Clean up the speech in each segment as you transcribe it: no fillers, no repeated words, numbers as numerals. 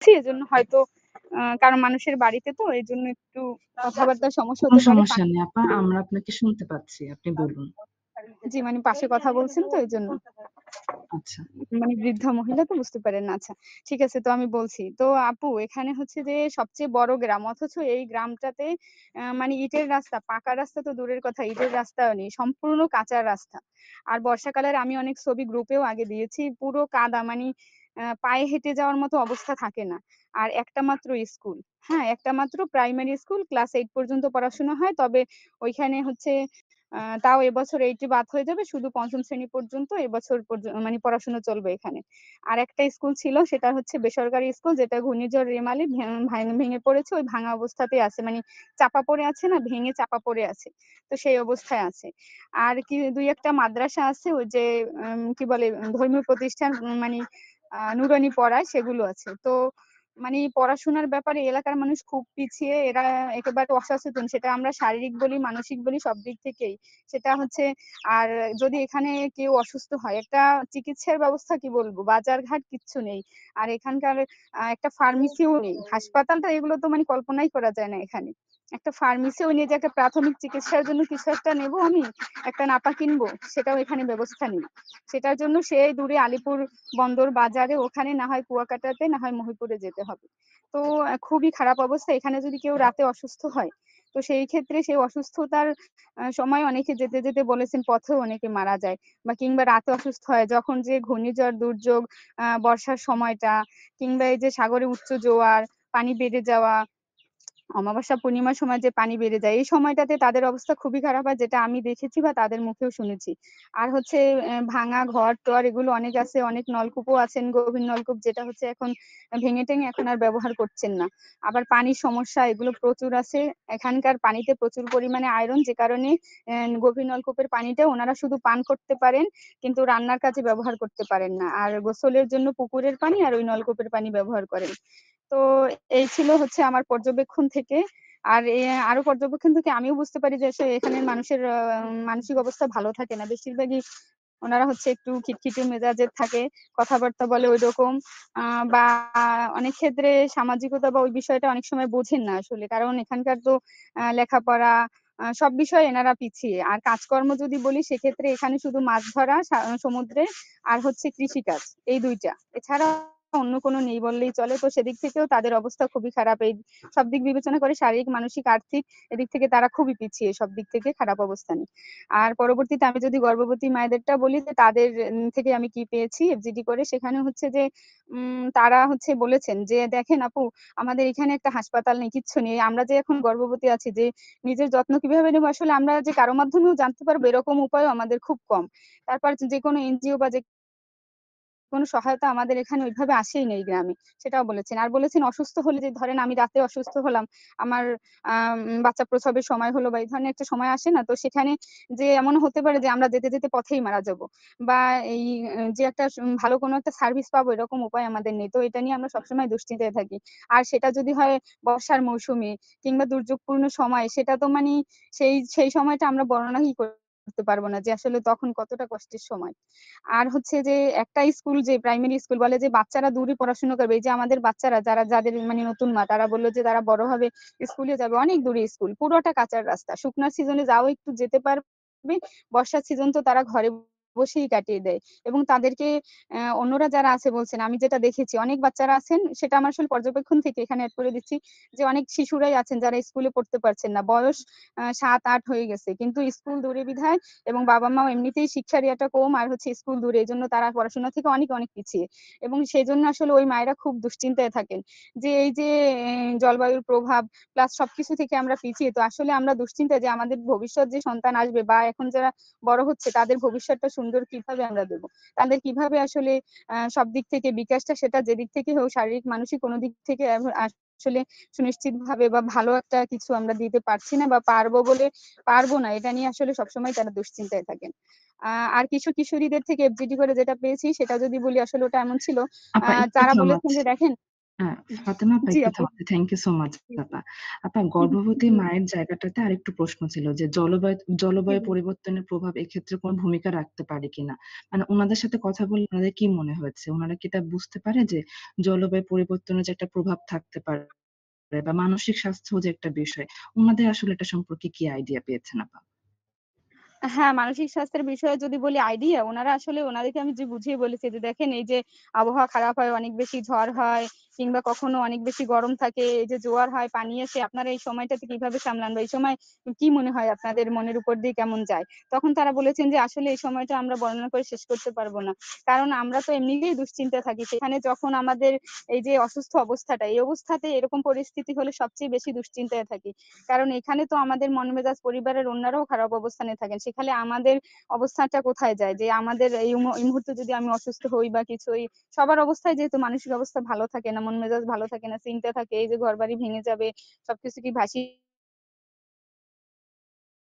বলছি এজন্য হয়তো কারণ মানুষের বাড়িতে তো এজন্য একটু কথাবার্তার সমস্যা কোনো হতে পারে। সমস্যা নেই আপা, আমরা আপনাকে শুনতে পাচ্ছি, আপনি বলুন। জি, মানে পাশে কথা বলছেন তো এজন্য। আচ্ছা। মানে বৃদ্ধা মহিলা তো বুঝতে পারেন না। আচ্ছা, ঠিক আছে, তো আমি বলছি। তো আপু এখানে হচ্ছে যে সবচেয়ে বড় গ্রাম, অথচ এই গ্রামটাতে মানে ইটের রাস্তা, পাকা রাস্তা তো দূরের কথা, ইটের রাস্তাও নেই। সম্পূর্ণ কাঁচা রাস্তা। আর বর্ষাকালের আমি অনেক ছবি গ্রুপেও আগে দিয়েছি। পুরো কাদা, মানে পায়ে হেঁটে যাওয়ার মতো অবস্থা থাকে না। আর একটা মাত্র স্কুল। হ্যাঁ, একটা মাত্র প্রাইমারি স্কুল, ক্লাস 8 পর্যন্ত পড়াশোনা হয়। তবে ওইখানে হচ্ছে তাও এবছর 80 বাদ হয়ে যাবে। শুধু ৫ম শ্রেণী পর্যন্ত এবছর মানে পড়াশোনা চলবে এখানে। আরেকটা স্কুল ছিল, সেটা হচ্ছে বেসরকারি স্কুল, যেটা ঘূর্ণিঝড় রেমালে ভেঙে পড়েছে। ওই ভাঙা অবস্থাতেই আছে। মানে চাপা পড়ে আছে না, ভেঙে চাপা পড়ে আছে। তো সেই অবস্থায় আছে। আর কি ২-১ টা মাদ্রাসা আছে, ওই যে কি বলে ধর্মীয় প্রতিষ্ঠান, মানে নুরানি পড়ায়, সেগুলো আছে। তো মানে পড়াশোনার ব্যাপারে এলাকার মানুষ খুব পিছিয়ে, এরা একেবারে অসচেতন। সেটা আমরা শারীরিক বলি, মানসিক বলি, সব দিক থেকেই। সেটা হচ্ছে, আর যদি এখানে কেউ অসুস্থ হয়, একটা চিকিৎসার ব্যবস্থা কি বলবো, বাজার ঘাট কিচ্ছু নেই। আর এখানকার একটা ফার্মেসিও নেই। হাসপাতালটা এগুলো তো মানে কল্পনাই করা যায় না এখানে। একটা ফার্মেসিও নেই যে একটা প্রাথমিক চিকিৎসার জন্য কিছু একটা নেবো আমি, একটা নাপা কিনবো, সেটাও এখানে ব্যবস্থা নেই। সেটার জন্য সেই দূরে আলিপুর বন্দর বাজারে, ওখানে না হয় কুয়াকাটাতে, না হয় মহিপুরে যেতে হবে। তো খুবই খারাপ অবস্থা। এখানে যদি কেউ রাতে অসুস্থ হয়, তো সেই ক্ষেত্রে সেই অসুস্থতার সময় অনেকে যেতে যেতে বলেছেন পথেও অনেকে মারা যায়, বা কিংবা রাতে অসুস্থ হয় যখন যে ঘূর্ণিঝড় দুর্যোগ, বর্ষার সময়টা, কিংবা এই যে সাগরে উচ্চ জোয়ার, পানি বেড়ে যাওয়া, অমাবস্যা পূর্ণিমার সময় যে পানি বেড়ে যায়, এই সময়টাতে তাদের অবস্থা খুবই খারাপ হয়, যেটা আমি দেখেছি বা তাদের মুখেও শুনেছি। আর হচ্ছে ভাঙা ঘর টর এগুলো অনেক আছে, অনেক নলকূপও আছেন, গভীর নলকূপ, যেটা হচ্ছে এখন ভেঙে টেঙে এখন আর ব্যবহার করছেন না। আবার পানির সমস্যা এগুলো প্রচুর আছে। এখানকার পানিতে প্রচুর পরিমাণে আয়রন, যে কারণে গভীর নলকূপের পানিটা ওনারা শুধু পান করতে পারেন, কিন্তু রান্নার কাজে ব্যবহার করতে পারেন না। আর গোসলের জন্য পুকুরের পানি আর ওই নলকূপের পানি ব্যবহার করেন। তো এই ছিল হচ্ছে আমার পর্যবেক্ষণ থেকে। আর আরো পর্যবেক্ষণ থেকে আমিও বুঝতে পারি যে এখানের মানুষের মানসিক অবস্থা ভালো থাকে না। বেশিরভাগই ওনারা হচ্ছে একটু খিটখিটে মেজাজের থাকে, কথাবার্তা বলে ওইরকম। বা অনেক ক্ষেত্রে সামাজিকতা বা ওই বিষয়টা অনেক সময় বোঝেন না আসলে, কারণ এখানকার তো লেখাপড়া সব বিষয়ে এনারা পিছিয়ে। আর কাজকর্ম যদি বলি, সেক্ষেত্রে এখানে শুধু মাছ ধরা সমুদ্রে, আর হচ্ছে কৃষিকাজ, এই ২টা। এছাড়া অন্য কোনো নেই বললেই চলে। তো সেদিক থেকেও তাদের অবস্থা খুবই খারাপ। এই সব দিক বিবেচনা করে, শারীরিক, মানসিক, আর্থিক, এদিক থেকে তারা খুবই পিছিয়ে, সব দিক থেকে খারাপ অবস্থানে। আর পরবর্তীতে আমি যদি গর্ভবতী মায়েদেরটা বলি, যে তাদের থেকে আমি কি পেয়েছি এফজিডি করে, সেখানে হচ্ছে যে তারা হচ্ছে বলেছেন যে দেখেন আপু, আমাদের এখানে একটা হাসপাতাল নেই, কিচ্ছু নেই। আমরা যে এখন গর্ভবতী আছি, যে নিজের যত্ন কিভাবে নেবো, আসলে আমরা যে কারো মাধ্যমেও জানতে পারবো এরকম উপায়ও আমাদের খুব কম। তারপর যে কোনো এনজিও বা যে কোনো সহায়তা আমাদের এখানে ওইভাবে আসেই নেই গ্রামে, সেটাও বলেছেন। আর বলেছেন অসুস্থ হলে, যে ধরেন আমি রাতে অসুস্থ হলাম, আমার বাচ্চা প্রসবের সময় হলো, বা এই ধরনের একটা সময় আসে না, তো সেখানে যে এমন হতে পারে যে আমরা যেতে যেতে পথেই মারা যাব, বা এই যে একটা ভালো কোনো একটা সার্ভিস পাবো, এরকম উপায় আমাদের নেই। তো এটা নিয়ে আমরা সবসময় দুশ্চিন্তায় থাকি। আর সেটা যদি হয় বর্ষার মৌসুমে কিংবা দুর্যোগপূর্ণ সময়, সেটা তো মানে সেই সময়টা আমরা বর্ণনাই করতে পারবো না, যে আসলে তখন কতটা কষ্টের সময়। আর হচ্ছে যে একটা স্কুল, যে প্রাইমারি স্কুল, বলে যে বাচ্চারা দূরে পড়াশোনা করবে। এই যে আমাদের বাচ্চারা যাদের মানে নতুন মা, তারা বললো যে তারা বড় হবে স্কুলে যাবে, অনেক দূরে স্কুল, পুরোটা কাঁচার রাস্তা। শুকনার সিজনে যাও একটু যেতে পারবে, বর্ষার সিজন তো তারা ঘরে বসেই কাটিয়ে দেয়। এবং তাদেরকে অন্যরা যারা আছে বলছেন, আমি যেটা দেখেছি, অনেক বাচ্চারা আছেন, সেটা আমার আসলে পর্যবেক্ষণ থেকে এখানে অ্যাড করে দিচ্ছি, যে অনেক শিশুরাই আছেন যারা স্কুলে পড়তে পারছেন না, বয়স 7-8 হয়ে গেছে, কিন্তু স্কুল দূরে বিধায়, এবং বাবা মাও এমনিতেই শিক্ষার ইয়েটা কম, আর হচ্ছে স্কুল দূরে, এই জন্য তারা পড়াশোনা থেকে অনেক অনেক পিছিয়ে। এবং সেই জন্য আসলে ওই মায়েরা খুব দুশ্চিন্তায় থাকেন, যে এই যে জলবায়ুর প্রভাব প্লাস সবকিছু থেকে আমরা পিছিয়ে। তো আসলে আমরা দুশ্চিন্তায়, যে আমাদের ভবিষ্যৎ যে সন্তান আসবে, বা এখন যারা বড় হচ্ছে, তাদের ভবিষ্যৎটা সুন্দর কিভাবে আমরা দেবো, তাদের কিভাবে আসলে সব দিক থেকে বিকাশটা, সেটা যেদিক থেকে হোক, শারীরিক, মানসিক, কোনো দিক থেকে আসলে সুনিশ্চিত ভাবে বা ভালো একটা কিছু আমরা দিতে পারছি না, বা পারবো না, এটা নিয়ে আসলে সবসময় তারা দুশ্চিন্তায় থাকেন। আর কিশোরীদের থেকে এফজিডি করে যেটা পেয়েছি, সেটা যদি বলি, আসলে ওটা এমন ছিল, আপা একটু তারা বলেছেন থামাচ্ছি। যে দেখেন। ফাতেমা আপা জি একটু আপু। থামতে, থ্যাংক ইউ সো মাচ আপা। আপা, গর্ভবতী জি মায়ের জায়গাটাতে আরেকটু প্রশ্ন ছিল যে জি জলবায়ু জি। পরিবর্তনের প্রভাব এক্ষেত্রে কোনো ভূমিকা রাখতে পারে কিনা। মানে ওনাদের সাথে কথা বলে ওনাদের কি মনে হয়েছে, ওনারা কি এটা বুঝতে পারে যে জলবায়ু পরিবর্তনের যে একটা প্রভাব থাকতে পারে বা মানসিক স্বাস্থ্য যে একটা বিষয়, ওনাদের আসলে এটা সম্পর্কে কি আইডিয়া পেয়েছেন আপা? হ্যাঁ, মানসিক স্বাস্থ্যের বিষয়ে যদি বলি আইডিয়া, উনারা আসলে ওনাদেরকে আমি যে বুঝিয়ে বলেছি যে, "দেখেন এই যে আবহাওয়া খারাপ হয়, অনেক বেশি ঝড় হয় কিংবা কখনো অনেক বেশি গরম থাকে, এই যে জোয়ার হয়, পানি আসে, আপনারা এই সময়টাতে কিভাবে সামলান বা এই সময় কি মনে হয় আপনাদের মনের উপর দিয়ে কেমন যায়?" তখন তারা বলেছেন যে, "আসলে এই সময়টা আমরা বর্ণনা করে শেষ করতে পারব না। কারণ আমরা তো এমনিতেই দুশ্চিন্তায় থাকি। সেখানে যখন আমাদের এই যে অসুস্থ অবস্থাটা, এই অবস্থাতে এরকম পরিস্থিতি হলে সবচেয়ে বেশি দুশ্চিন্তায় থাকি। কারণ এখানে তো আমাদের মন মেজাজ পরিবারের অন্যরাও খারাপ অবস্থানে থাকেন। সেখানে আমাদের অবস্থানটা কোথায় যায়? যে আমাদের এই মুহূর্তে যদি আমি অসুস্থ হই বা কিছু হই, সবার অবস্থায় যেহেতু মানসিক অবস্থা ভালো থাকে না, মন মেজাজ ভালো থাকে না, চিন্তা থাকে এই যে ঘরবাড়ি ভেঙে যাবে, সবকিছু কি ভাসিয়ে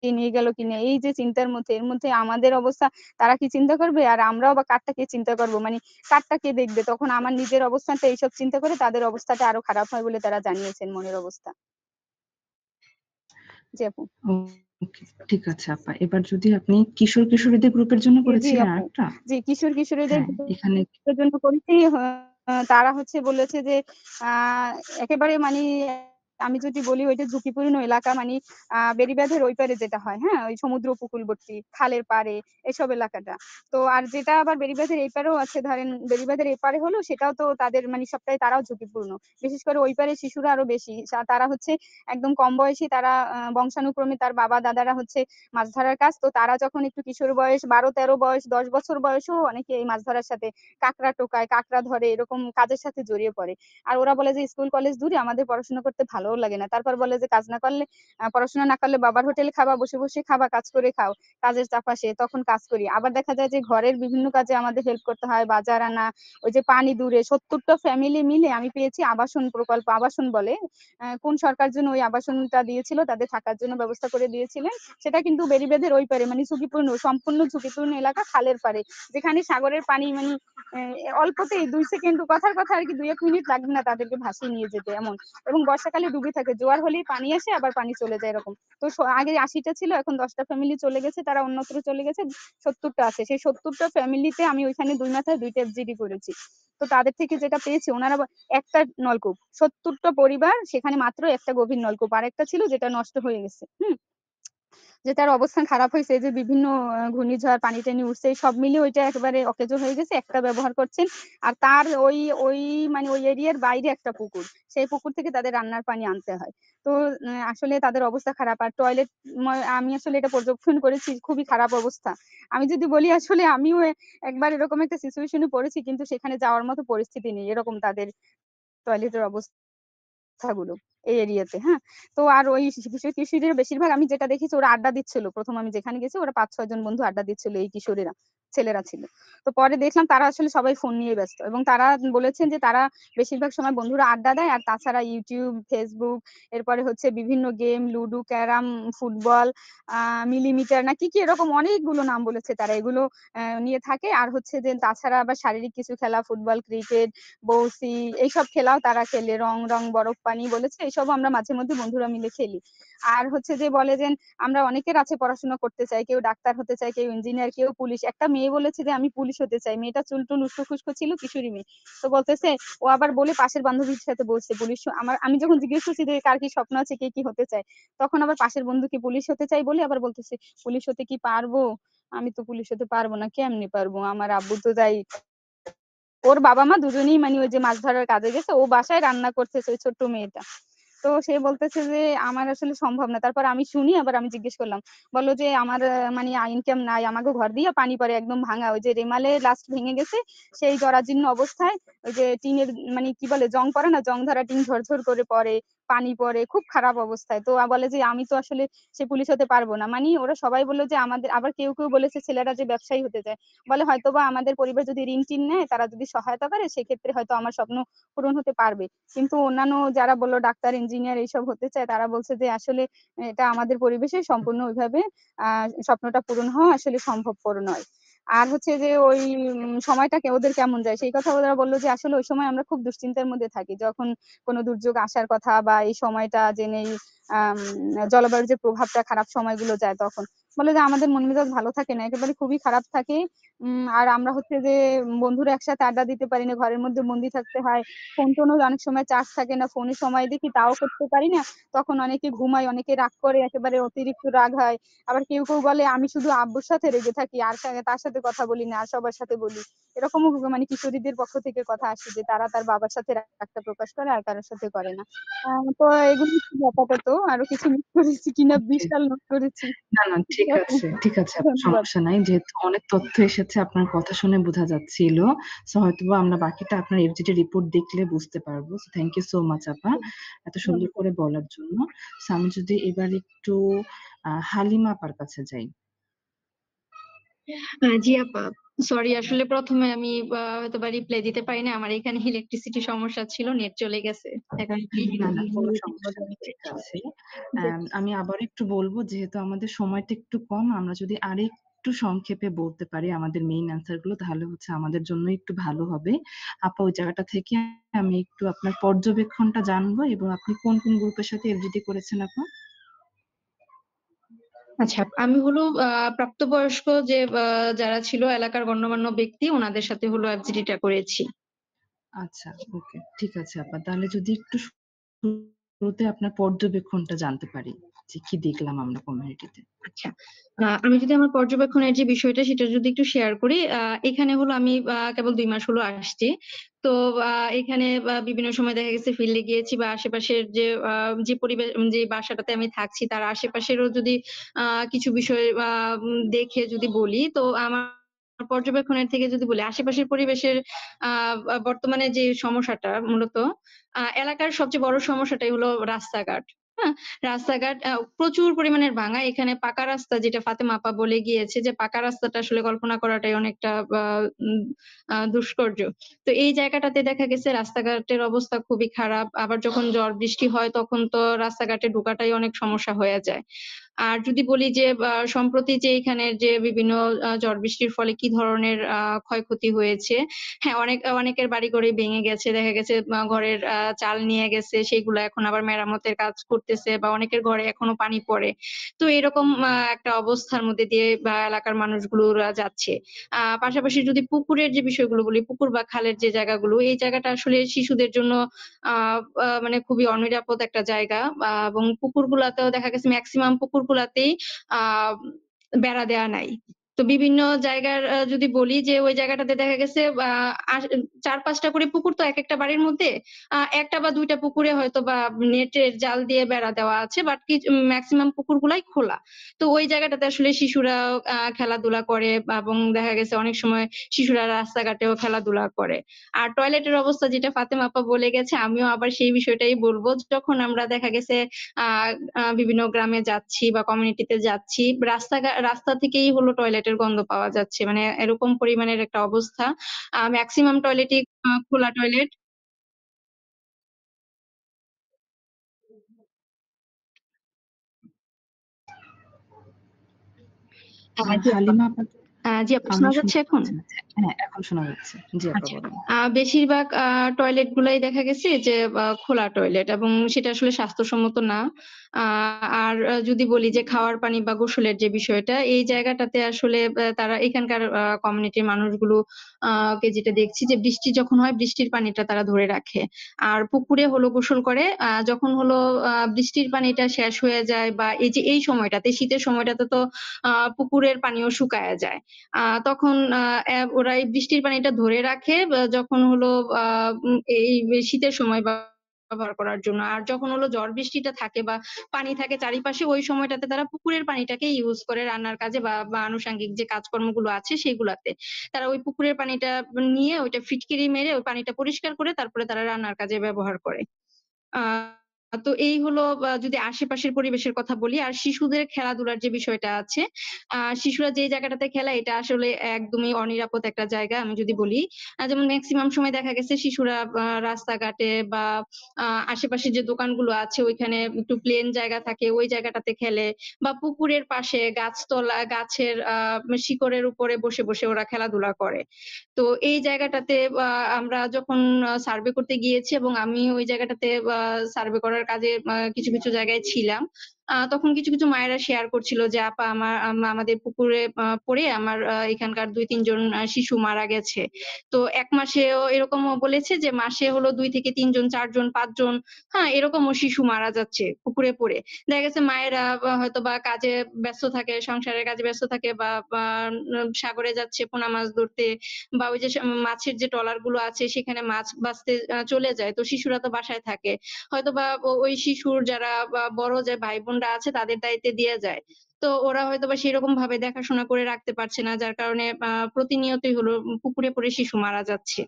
নিয়ে গেল কিনা? এই যে চিন্তার মধ্যে, এর মধ্যে আমাদের অবস্থা তারা কি চিন্তা করবে? আর আমরাও বা কারটা কে চিন্তা করব? মানে কারটা কে দেখবে? তখন আমার নিজের অবস্থানটা এইসব চিন্তা করে তাদের অবস্থাটা আরো খারাপ হয় বলে তারা জানিয়েছেন মনের অবস্থা। জি আপু। ওকে, ঠিক আছে আপা। এবার যদি আপনি কিশোর কিশোরীদের গ্রুপের জন্য জি, জি করেছিলেন আপু। আরেকটা? জি, কিশোর-কিশোরীদের হ্যাঁ, এখানে গ্রুপের জন্য করেছি। তারা হচ্ছে বলেছে যে আ একেবারে মানি আমি যদি বলি ওইটা ঝুঁকিপূর্ণ এলাকা মানি বেড়িবাঁধের ওই পারে যেটা হয়, হ্যাঁ? ওই সমুদ্র উপকূলবর্তী, খালের পাড়ে এসব এলাকাটা। তো আর যেটা আবার বেড়িবাঁধের এই পারেও আছে ধরেন বেড়িবাঁধের এপারে হলেও সেটাও তো তাদের মানি সবটাই তারাও ঝুঁকিপূর্ণ। বিশেষ করে ওই পারে শিশুরা আরো বেশি। তারা হচ্ছে একদম কম বয়সী তারা বংশানুক্রমে তার বাবা-দাদারা হচ্ছে মাছ ধরার কাজ। তো তারা যখন একটু কিশোর বয়স ১২-১৩ বয়স ১০ বছর বয়সেও অনেকে এই মাছ ধরার সাথে কাঁকড়া টোকায়, কাঁকড়া ধরে এরকম কাজের সাথে জড়িয়ে পড়ে। আর ওরা বলে যে স্কুল কলেজ দূরে আমাদের পড়াশোনা করতে ভালোও লাগে না। তারপর বলে যে কাজ না করলে পড়াশোনা না করলে বাবার হোটেলে খাবা, বসে, বসে খাবা, কাজ করে খাও। কাজের চাপ আসে তখন কাজ করি। আবার দেখা যায় যে ঘরের বিভিন্ন কাজে আমাদের হেল্প করতে হয়। বাজার আনা, ওই যে পানি দূরে ৭০ টা ফ্যামিলি মিলে আমি পেয়েছি আবাসন প্রকল্প, আবাসন বলে। কোন সরকার যেন ওই আবাসনটা দিয়েছিল, তাদের থাকার জন্য ব্যবস্থা করে দিয়েছিলেন। সেটা কিন্তু বেড়িবাঁধের ওই পারে মানে ঝুঁকিপূর্ণ, সম্পূর্ণ ঝুঁকিপূর্ণ এলাকা খালের পাড়ে। যেখানে সাগরের পানি মানে অল্পতেই ২ সেকেন্ড কথার কথা আরকি ২-১ মিনিট লাগবে না তাদেরকে ভাসিয়ে নিয়ে যেতে এমন। এবং বর্ষাকালে ডুবে থাকে। জোয়ার হলেই পানি আসে আবার পানি চলে যায় এরকম। তো আগে ৮০ টা ছিল এখন ১০ টা ফ্যামিলি চলে গেছে। তারা অন্যত্র চলে গেছে। ৭০ টা আছে। সেই ৭০ টা ফ্যামিলিতে আমি ওইখানে ২ মাথায় ২ টা এফজিডি করেছি। তো তাদের থেকে যেটা পেয়েছি উনারা একটা নলকূপ। ৭০ টা পরিবার সেখানে মাত্র একটা গভীর নলকূপ। আরেকটা ছিল যেটা নষ্ট হয়ে গেছে। হুম? যে তার অবস্থান খারাপ হইছে, যে বিভিন্ন ঘূর্ণিঝড়, পানি-টানি উঠছে, সব মিলিয়ে ওইটা একেবারে অকেজো হয়ে গেছে। একটা ব্যবহার করছেন। আর তার ওই মানে ওই এরিয়ার বাইরে একটা পুকুর। সেই পুকুর থেকে তাদের রান্নার পানি আনতে হয়। তো আসলে তাদের অবস্থা খারাপ। আর টয়লেট আমি আসলে এটা পর্যবেক্ষণ করেছি, খুবই খারাপ অবস্থা। আমি যদি বলি আসলে আমিও একবার এরকম একটা সিচুয়েশন এ পড়েছি কিন্তু সেখানে যাওয়ার মতো পরিস্থিতি নেই। এরকম তাদের টয়লেটের অবস্থাগুলো এই এরিয়াতে, হ্যাঁ? তো আর ওই কিশোর-কিশোরীদের বেশিরভাগ আমি যেটা দেখেছি ওরা আড্ডা দিচ্ছিল। ১ম আমি যেখানে গেছি ওরা ৫-৬ জন বন্ধু আড্ডা দিচ্ছিল এই কিশোরীরা, ছেলেরা ছিল। তো পরে দেখলাম তারা আসলে সবাই ফোন নিয়ে ব্যস্ত এবং তারা বলেছেন যে তারা বেশিরভাগ সময় বন্ধুরা আড্ডা দেয় আর তাছাড়া YouTube, Facebook এরপরে হচ্ছে বিভিন্ন গেম, লুডো, ক্যারাম, ফুটবল, আ মিলিমিটার না কি এরকম অনেকগুলো নাম বলেছে তারা। এগুলো নিয়ে থাকে। আর হচ্ছে যে তাছাড়া আবার শারীরিক কিছু খেলা ফুটবল, ক্রিকেট, বউসি এইসব খেলাও তারা খেলে। রং, বরফ পানি বলেছে এসবও আমরা মাঝে মধ্যে বন্ধুরা মিলে খেলি। আর হচ্ছে যে বলে যে আমরা অনেকের আছে পড়াশোনা করতে চাই। কেউ ডাক্তার হতে চায়, কেউ ইঞ্জিনিয়ার, কেউ পুলিশ। একটা মেয়ে বলেছে যে আমি পুলিশ হতে চাই। মেয়েটা চুল-টুল উস্কো-খুস্কো ছিল, কিশোরী মেয়ে। তো বলতেছে ও আবার বলে পাশের বান্ধবীর সাথে বলছে পুলিশ আমি যখন জিজ্ঞেস করছি যে কার কি স্বপ্ন আছে, কে কি হতে চায়? তখন আবার পাশের বন্ধু কি পুলিশ হতে চাই বলে আবার বলতেছে, "পুলিশ হতে কি পারবো? আমি তো পুলিশ হতে পারবো না। কেমনে পারবো? আমার আব্বু তো যাই ওর বাবা-মা দুজনেই মানে ওই যে মাছ ধরার কাজে গেছে। ও বাসায় রান্না করতেছে ওই ছোট্ট মেয়েটা। তো সে বলতেছে যে, "আমার আসলে সম্ভব না।" তারপর আমি শুনি আবার আমি জিজ্ঞেস করলাম। বলল যে, "আমার মানে ইনকাম নাই। আমাগো ঘর দিয়া পানি পড়ে একদম ভাঙা। ওই যে রেমালে লাস্ট ভেঙে গেছে। সেই জরাজীর্ণ অবস্থায় ওই যে টিনের মানে কি বলে জং পড়ে না? জং ধরা টিন ঝরঝর করে পড়ে, পানি পড়ে। খুব খারাপ অবস্থায়।" তো বলে যে, "আমি তো আসলে সে পুলিশ হতে পারব না।" মানি ওরা সবাই বলল যে আমাদের আবার কেউ বলেছে ছেলেরা যে ব্যবসায়ী হতে চায়। বলে, "হয়তোবা আমাদের পরিবার যদি ঋণ-টিন নেয়, তারা যদি সহায়তা করে সেক্ষেত্রে হয়তো আমার স্বপ্ন পূরণ হতে পারবে।" কিন্তু অন্যান্য যারা বলল ডাক্তার, ইঞ্জিনিয়ার এইসব হতে চায় তারা বলছে যে আসলে এটা আমাদের পরিবেশে সম্পূর্ণ ওইভাবে আ স্বপ্নটা পূরণ হওয়া আসলে সম্ভবপর নয়। আর হচ্ছে যে ওই সময়টাকে ওদের কেমন যায় সেই কথা ওরা বললো যে আসলে ওই সময় আমরা খুব দুশ্চিন্তার মধ্যে থাকি, যখন কোনো দুর্যোগ আসার কথা বা এই সময়টা জেনেই আম জলবায়ুর যে প্রভাবটা খারাপ সময়গুলো যায় তখন। বলে যে আমাদের মন মেজাজ ভালো থাকে না, একেবারে খুবই খারাপ থাকে। আর আমরা হচ্ছে যে বন্ধুরা একসাথে আড্ডা দিতে পারি না, ঘরের মধ্যে বন্দি থাকতে হয়। ফোন-টোনও অনেক সময় চার্জ থাকে না, ফোনে সময় দেখি তাও করতে পারি না। তখন অনেকে ঘুমায়, অনেকে রাগ করে, একেবারে অতিরিক্ত রাগ হয়। আবার কেউ বলে আমি শুধু আব্বুর সাথে রেগে থাকি, আর তার সাথে কথা বলি না, আর সবার সাথে বলি। এরকমও মানে কিশোরীদের পক্ষ থেকে কথা আসে যে তারা তার বাবার সাথে রাগটা প্রকাশ করে আর কারোর সাথে করে না। তো এগুলো ছিল আপাতত। আরো কিছু মিস করেছি কিনা ওকে। বিশাল নোট করেছি। না, না ঠিক ঠিক আছে, আছে, ঠিক আছে আপু ধন্যবাদ। সমস্যা নাই। যেহেতু অনেক তথ্য এসেছে আপনার কথা শুনে বোঝা যাচ্ছিল। সো হয়তোবা আমরা বাকিটা আপনার এফজিডি রিপোর্ট দেখলে বুঝতে পারবো। So thank you so much আপা এত সুন্দর ধন্যবাদ। করে বলার জন্য। সো আমি যদি এবার একটু হালিমা আপার কাছে যাই। জি আপা, সরি আসলে প্রথমে আমি হয়তো বা রিপ্লাই দিতে পারি না, আমার এখানে ইলেকট্রিসিটি সমস্যা ছিল, নেট চলে গেছে এখন। না, না কোনো সমস্যা নেই। ঠিক আছে। আমি আবার একটু বলব যেহেতু আমাদের সময়টা একটু কম, আমরা যদি আরেকটু সংক্ষেপে বলতে পারি আমাদের মেইন অ্যান্সার গুলো তাহলে হচ্ছে আমাদের জন্য একটু ভালো হবে। আপা ওই জায়গাটা থেকে আমি একটু আপনার পর্যবেক্ষণটা জানবো এবং আপনি কোন কোন গ্রুপের সাথে এফজিডি করেছেন আপা? আচ্ছা, আমি হলো প্রাপ্তবয়স্ক যে যারা ছিল এলাকার গণ্যমান্য ব্যক্তি ওনাদের সাথে হলো এফজিডিটা করেছি। আচ্ছা, ওকে। ঠিক আছে আপা। তাহলে যদি একটু শুরুতে আপনার পর্যবেক্ষণটা জানতে পারি যে কি দেখলাম আমরা কমিউনিটিতে। আচ্ছা, আমি যদি আমার পর্যবেক্ষণের যে বিষয়টা সেটা যদি একটু শেয়ার করি, এখানে হলো আমি কেবল ২ মাস হলো আসছি। তো এখানে বিভিন্ন সময় দেখা গেছে ফিল্ডে গিয়েছি বা আশেপাশের যে যে পরিবেশ, যে বাসাটাতে আমি থাকছি তার আশেপাশেরও যদি কিছু বিষয় দেখে যদি বলি, তো আমার পর্যবেক্ষণের থেকে যদি বলি আশেপাশের পরিবেশের বর্তমানে যে সমস্যাটা মূলত এলাকার সবচেয়ে বড় সমস্যাটাই হলো রাস্তাঘাট। হ্যাঁ, রাস্তাঘাট প্রচুর পরিমাণের ভাঙা। এখানে পাকা রাস্তা, যেটা ফাতেমা আপা বলে গিয়েছে যে পাকা রাস্তাটা আসলে কল্পনা করাটাই অনেকটা দুষ্কর্য। তো এই জায়গাটাতে দেখা গেছে রাস্তাঘাটের অবস্থা খুবই খারাপ। আবার যখন ঝড় বৃষ্টি হয় তখন তো রাস্তাঘাটে ঢোকাটাই অনেক সমস্যা হয়ে যায়। আর যদি বলি যে সম্প্রতি যে এখানের যে বিভিন্ন ঝড় বৃষ্টির ফলে কি ধরনের ক্ষয়ক্ষতি হয়েছে। হ্যাঁ, অনেকের বাড়িঘরই ভেঙে গেছে। দেখা গেছে ঘরের চাল নিয়ে গেছে, সেগুলো এখন আবার মেরামতের কাজ করতেছে বা অনেকের ঘরে এখনো পানি পড়ে। তো এরকম একটা অবস্থার মধ্যে দিয়ে এলাকার মানুষগুলোরা যাচ্ছে। পাশাপাশি যদি পুকুরের যে বিষয়গুলো বলি, পুকুর বা খালের যে জায়গাগুলো, এই জায়গাটা আসলে শিশুদের জন্য আ আ মানে খুবই অনিরাপদ একটা জায়গা। এবং পুকুরগুলাতেও দেখা গেছে মেক্সিমাম পুকুরগুলাতেই আ বেড়া দেয়া নাই। তো বিভিন্ন জায়গার যদি বলি যে ওই জায়গাটাতে দেখা গেছে আশ ৪-৫ টা করে পুকুর তো একেকটা বাড়ির মধ্যে। ১ টা বা ২ টা পুকুরে হয়তোবা নেটের জাল দিয়ে বেড়া দেওয়া আছে। বাট মেক্সিমাম পুকুরগুলাই খোলা। তো ওই জায়গাটাতে আসলে শিশুরা খেলাধুলা করে এবং দেখা গেছে অনেক সময় শিশুরা রাস্তাঘাটেও খেলাধুলা করে। আর টয়লেটের অবস্থা যেটা ফাতেমা আপা বলে গেছে, আমিও আবার সেই বিষয়টাই বলব। যখন আমরা দেখা গেছে আ আ বিভিন্ন গ্রামে যাচ্ছি বা কমিউনিটিতে যাচ্ছি, রাস্তা থেকেই হলো টয়লেটের গন্ধ পাওয়া যাচ্ছে। মানে এরকম পরিমাণের একটা অবস্থা। মেক্সিমাম টয়লেটই খোলা টয়লেট। জি আপা। হালিমা আপা জি আপা, আমি শোনা যাচ্ছে শুনতে এখন? পাচ্ছি না। হ্যাঁ, এখন শোনা যাচ্ছে। জি আপা আচ্ছা। বলেন। বেশিরভাগ টয়লেট গুলাই দেখা গেছে যে খোলা টয়লেট এবং সেটা আসলে স্বাস্থ্যসম্মত না। আ আর যদি বলি যে খাওয়ার পানি বা গোসলের যে বিষয়টা, এই জায়গাটাতে আসলে তারা এখানকার কমিউনিটির মানুষগুলো কে যেটা দেখছি যে বৃষ্টি যখন হয় বৃষ্টির পানিটা তারা ধরে রাখে। আর পুকুরে হলো গোসল করে। যখন হলো বৃষ্টির পানিটা শেষ হয়ে যায় বা এই যে এই সময়টাতে, শীতের সময়টাতে তো পুকুরের পানিও শুকায়া যায়। তখন ওরা এই বৃষ্টির পানিটা ধরে রাখে যখন হলো আ এই শীতের সময় ব্যবহার করার জন্য। আর যখন হলো ঝড় বৃষ্টিটা থাকে বা পানি থাকে চারিপাশে, ওই সময়টাতে তারা পুকুরের পানিটাকে ইউজ করে রান্নার কাজে বা আনুষঙ্গিক যে কাজকর্মগুলো আছে সেগুলাতে। তারা ওই পুকুরের পানিটা নিয়ে ওইটা ফিটকিরি মেরে ওই পানিটা পরিষ্কার করে তারপরে তারা রান্নার কাজে ব্যবহার করে। আ তো এই হলো যদি আশেপাশের পরিবেশের কথা বলি। আর শিশুদের খেলাধুলার যে বিষয়টা আছে, শিশুরা যেই জায়গাটাতে খেলে এটা আসলে একদমই অনিরাপদ একটা জায়গা আমি যদি বলি। যেমন মেক্সিমাম সময় দেখা গেছে শিশুরা রাস্তাঘাটে বা আ আশেপাশে যে দোকানগুলো আছে ওইখানে একটু প্লেন জায়গা থাকে ওই জায়গাটাতে খেলে বা পুকুরের পাশে গাছতলা গাছের শিকড়ের উপরে বসে ওরা খেলাধুলা করে। তো এই জায়গাটাতে আমরা যখন সার্ভে করতে গিয়েছি এবং আমি ওই জায়গাটাতে সার্ভে করার কাজে কিছু জায়গায় ছিলাম। তখন কিছু মায়েরা শেয়ার করছিল যে, "আপা আমাদের পুকুরে পড়ে আমার এখানকার ২-৩ জন শিশু মারা গেছে।" তো ১ মাসেও এরকমও বলেছে যে, মাসে হলো ২ থেকে ৩ জন, ৪ জন, ৫ জন, হ্যাঁ? এরকমও শিশু মারা যাচ্ছে পুকুরে পড়ে। দেখা গেছে মায়েরা হয়তোবা কাজে ব্যস্ত থাকে, সংসারের কাজে ব্যস্ত থাকে বা সাগরে যাচ্ছে পোনা মাছ ধরতে বা ওই যে মাছের যে ট্রলার গুলো আছে সেখানে মাছ বাছতে চলে যায়। তো শিশুরা তো বাসায় থাকে। হয়তোবা ওই শিশুর যারা বড় যে ভাই-বোনরা আছে তাদের দায়িত্বে দিয়ে যায়। তো ওরা হয়তোবা সেরকম ভাবে দেখাশোনা করে রাখতে পারছে না। যার কারণে প্রতিনিয়তই হলো পুকুরে পড়ে শিশু মারা যাচ্ছে।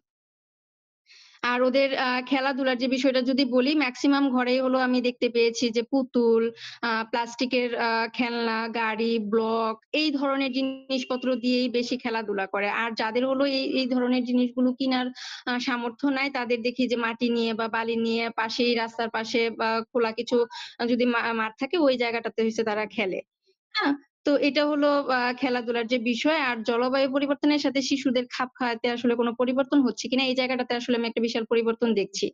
আর ওদের খেলাধুলার যে বিষয়টা যদি বলি মেক্সিমাম ঘরেই হলো আমি দেখতে পেয়েছি যে পুতুল, প্লাস্টিকের খেলনা, গাড়ি, ব্লক এই ধরনের জিনিসপত্র দিয়েই বেশি খেলাধুলা করে। আর যাদের হলো এই ধরনের জিনিসগুলো কিনার সামর্থ্য নাই তাদের দেখি যে মাটি নিয়ে বা বালি নিয়ে পাশেই রাস্তার পাশে বা খোলা কিছু যদি মাঠ থাকে ওই জায়গাটাতে হইছে তারা খেলে। হ্যাঁ? তো এটা হলো খেলাধুলার যে বিষয়। আর জলবায়ু পরিবর্তনের সাথে শিশুদের খাপ খাওয়াতে আসলে কোন পরিবর্তন হচ্ছে কিনা এই জায়গাটাতে আসলে আমি একটা বিশাল পরিবর্তন দেখছি।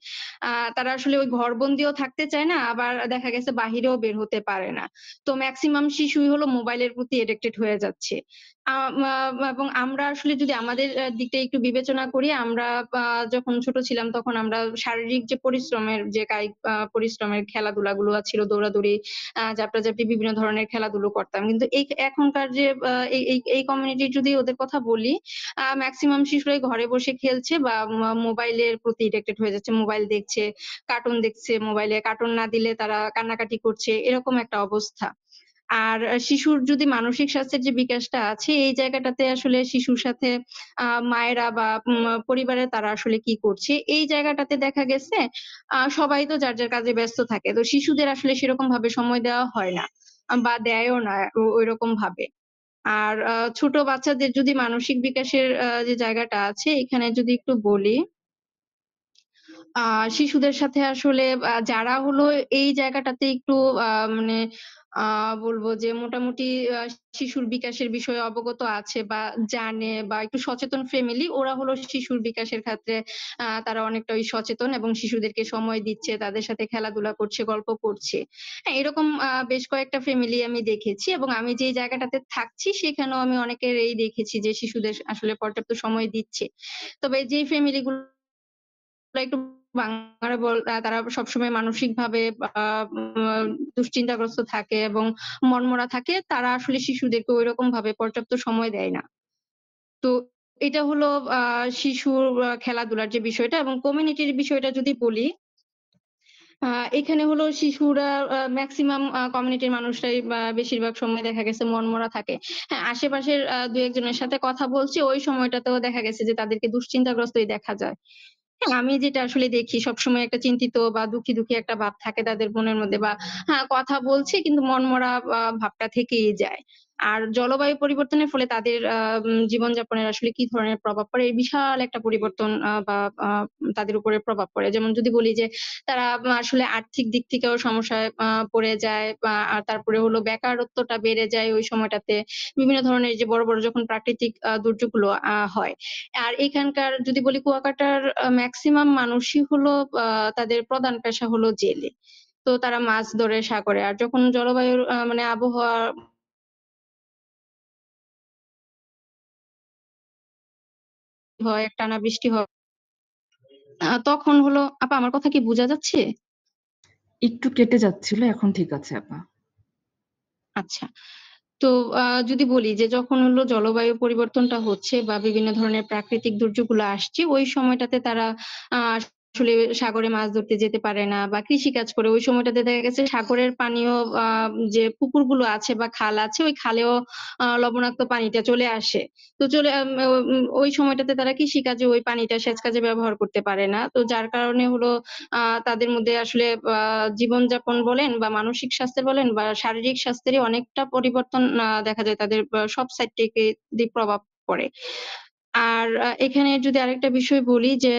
তারা আসলে ওই ঘরবন্দিও থাকতে চায় না, আবার দেখা গেছে বাহিরেও বের হতে পারে না। তো মেক্সিমাম শিশুই হলো মোবাইলের প্রতি অ্যাডিক্টেড হয়ে যাচ্ছে। আ মা এবং আমরা আসলে যদি আমাদের দিকটা একটু বিবেচনা করি, আমরা আ যখন ছোট ছিলাম তখন আমরা শারীরিক যে পরিশ্রমের যে কায়িক পরিশ্রমের খেলাধুলাগুলো ছিল দৌড়াদৌড়ি, ঝাপটাঝাপটি বিভিন্ন ধরনের খেলাধুলো করতাম। কিন্তু এখনকার যে এই কমিউনিটির যদি ওদের কথা বলি, মেক্সিমাম শিশুরাই ঘরে বসে খেলছে বা মোবাইলের প্রতি অ্যাডিক্টেড হয়ে যাচ্ছে। মোবাইল দেখছে, কার্টুন দেখছে মোবাইলে। কার্টুন না দিলে তারা কান্নাকাটি করছে। এরকম একটা অবস্থা। আর শিশুর যদি মানসিক স্বাস্থ্যের যে বিকাশটা আছে এই জায়গাটাতে আসলে শিশুর সাথে মায়েরা বা পরিবারের তারা আসলে কি করছে এই জায়গাটাতে দেখা গেছে সবাই তো যার কাজে ব্যস্ত থাকে। তো শিশুদের আসলে সেরকম ভাবে সময় দেওয়া হয় না বা দেয়ও না ঐরকম ভাবে। আর ছোট বাচ্চাদের যদি মানসিক বিকাশের যে জায়গাটা আছে এখানে যদি একটু বলি আ শিশুদের সাথে আসলে যারা হলো এই জায়গাটাতে একটু আ মানে আ বলব যে মোটামুটি আ শিশুর বিকাশের বিষয়ে অবগত আছে বা জানে বা একটু সচেতন ফ্যামিলি ওরা হলো শিশুর বিকাশের ক্ষেত্রে তারা অনেকটা ওই সচেতন এবং শিশুদেরকে সময় দিচ্ছে, তাদের সাথে খেলাধুলা করছে, গল্প করছে। হ্যাঁ, এরকম বেশ কয়েকটা ফ্যামিলি আমি দেখেছি এবং আমি যে জায়গাটাতে থাকছি সেখানেও আমি অনেকেরই দেখেছি যে শিশুদের আসলে পর্যাপ্ত সময় দিচ্ছে। তবে যেই ফ্যামিলি গুলো একটু ভাঙাড়া তারা সবসময় মানসিকভাবে আ উম দুশ্চিন্তাগ্রস্ত থাকে এবং মনমরা থাকে। তারা আসলে শিশুদেরকে ঐরকম ভাবে পর্যাপ্ত সময় দেয় না। তো এটা হলো আ শিশুর খেলাধুলার যে বিষয়টা এবং কমিউনিটির বিষয়টা যদি বলি, আ এখানে হলো শিশুরা মেক্সিমাম কমিউনিটির মানুষরাই বেশিরভাগ সময় দেখা গেছে মনমরা থাকে। হ্যাঁ, আশেপাশের ২-১ জনের সাথে কথা বলছি ওই সময়টাতেও দেখা গেছে যে তাদেরকে দুশ্চিন্তাগ্রস্তই দেখা যায়। হ্যাঁ, আমি যেটা আসলে দেখি সবসময় একটা চিন্তিত বা দুঃখী একটা ভাব থাকে তাদের মনের মধ্যে বা হ্যাঁ, কথা বলছে কিন্তু মনমরা ভাবটা থেকেই যায়। আর জলবায়ু পরিবর্তনের ফলে তাদের জীবনযাপনের আসলে কি ধরনের প্রভাব পড়ে? এই বিশাল একটা পরিবর্তন বা আ তাদের উপরে প্রভাব পড়ে। যেমন যদি বলি যে তারা আসলে আর্থিক দিক থেকেও সমস্যায় পড়ে যায় বা তারপরে হলো বেকারত্বটা বেড়ে যায় ওই সময়টাতে। বিভিন্ন ধরনের যে বড় যখন প্রাকৃতিক দুর্যোগগুলো হয়। আর এখানকার যদি বলি কুয়াকাটার মেক্সিমাম মানুষই হলো আ তাদের প্রধান পেশা হলো জেলে। তো তারা মাছ ধরে সাগরে। আর যখন জলবায়ুর মানে আবহাওয়া হয়, টানা বৃষ্টি হয়, তখন হলো আপা আমার কথা কি বুঝা যাচ্ছে? একটু কেটে যাচ্ছিল, এখন ঠিক আছে আপা। আচ্ছা। তো যদি বলি যে যখন হলো জলবায়ু পরিবর্তনটা হচ্ছে বা বিভিন্ন ধরনের প্রাকৃতিক দুর্যোগগুলো আসছে ওই সময়টাতে তারা আ আসলে সাগরে মাছ ধরতে যেতে পারে না বা কৃষিকাজ করে। ওই সময়টাতে দেখা গেছে সাগরের পানিও যে পুকুরগুলো আছে বা খাল আছে, ওই খালেও লবণাক্ত পানিটা চলে আসে। তো চলে ওই সময়টাতে তারা কৃষিকাজে ওই পানিটা সেচ কাজে ব্যবহার করতে পারে না। তো যার কারণে হলো তাদের মধ্যে আসলে জীবনযাপন বলেন বা মানসিক স্বাস্থ্যের বলেন বা শারীরিক স্বাস্থ্যেরই অনেকটা পরিবর্তন দেখা যায় তাদের সব সাইড থেকে প্রভাব পড়ে। আর এখানে যদি আরেকটা বিষয় বলি যে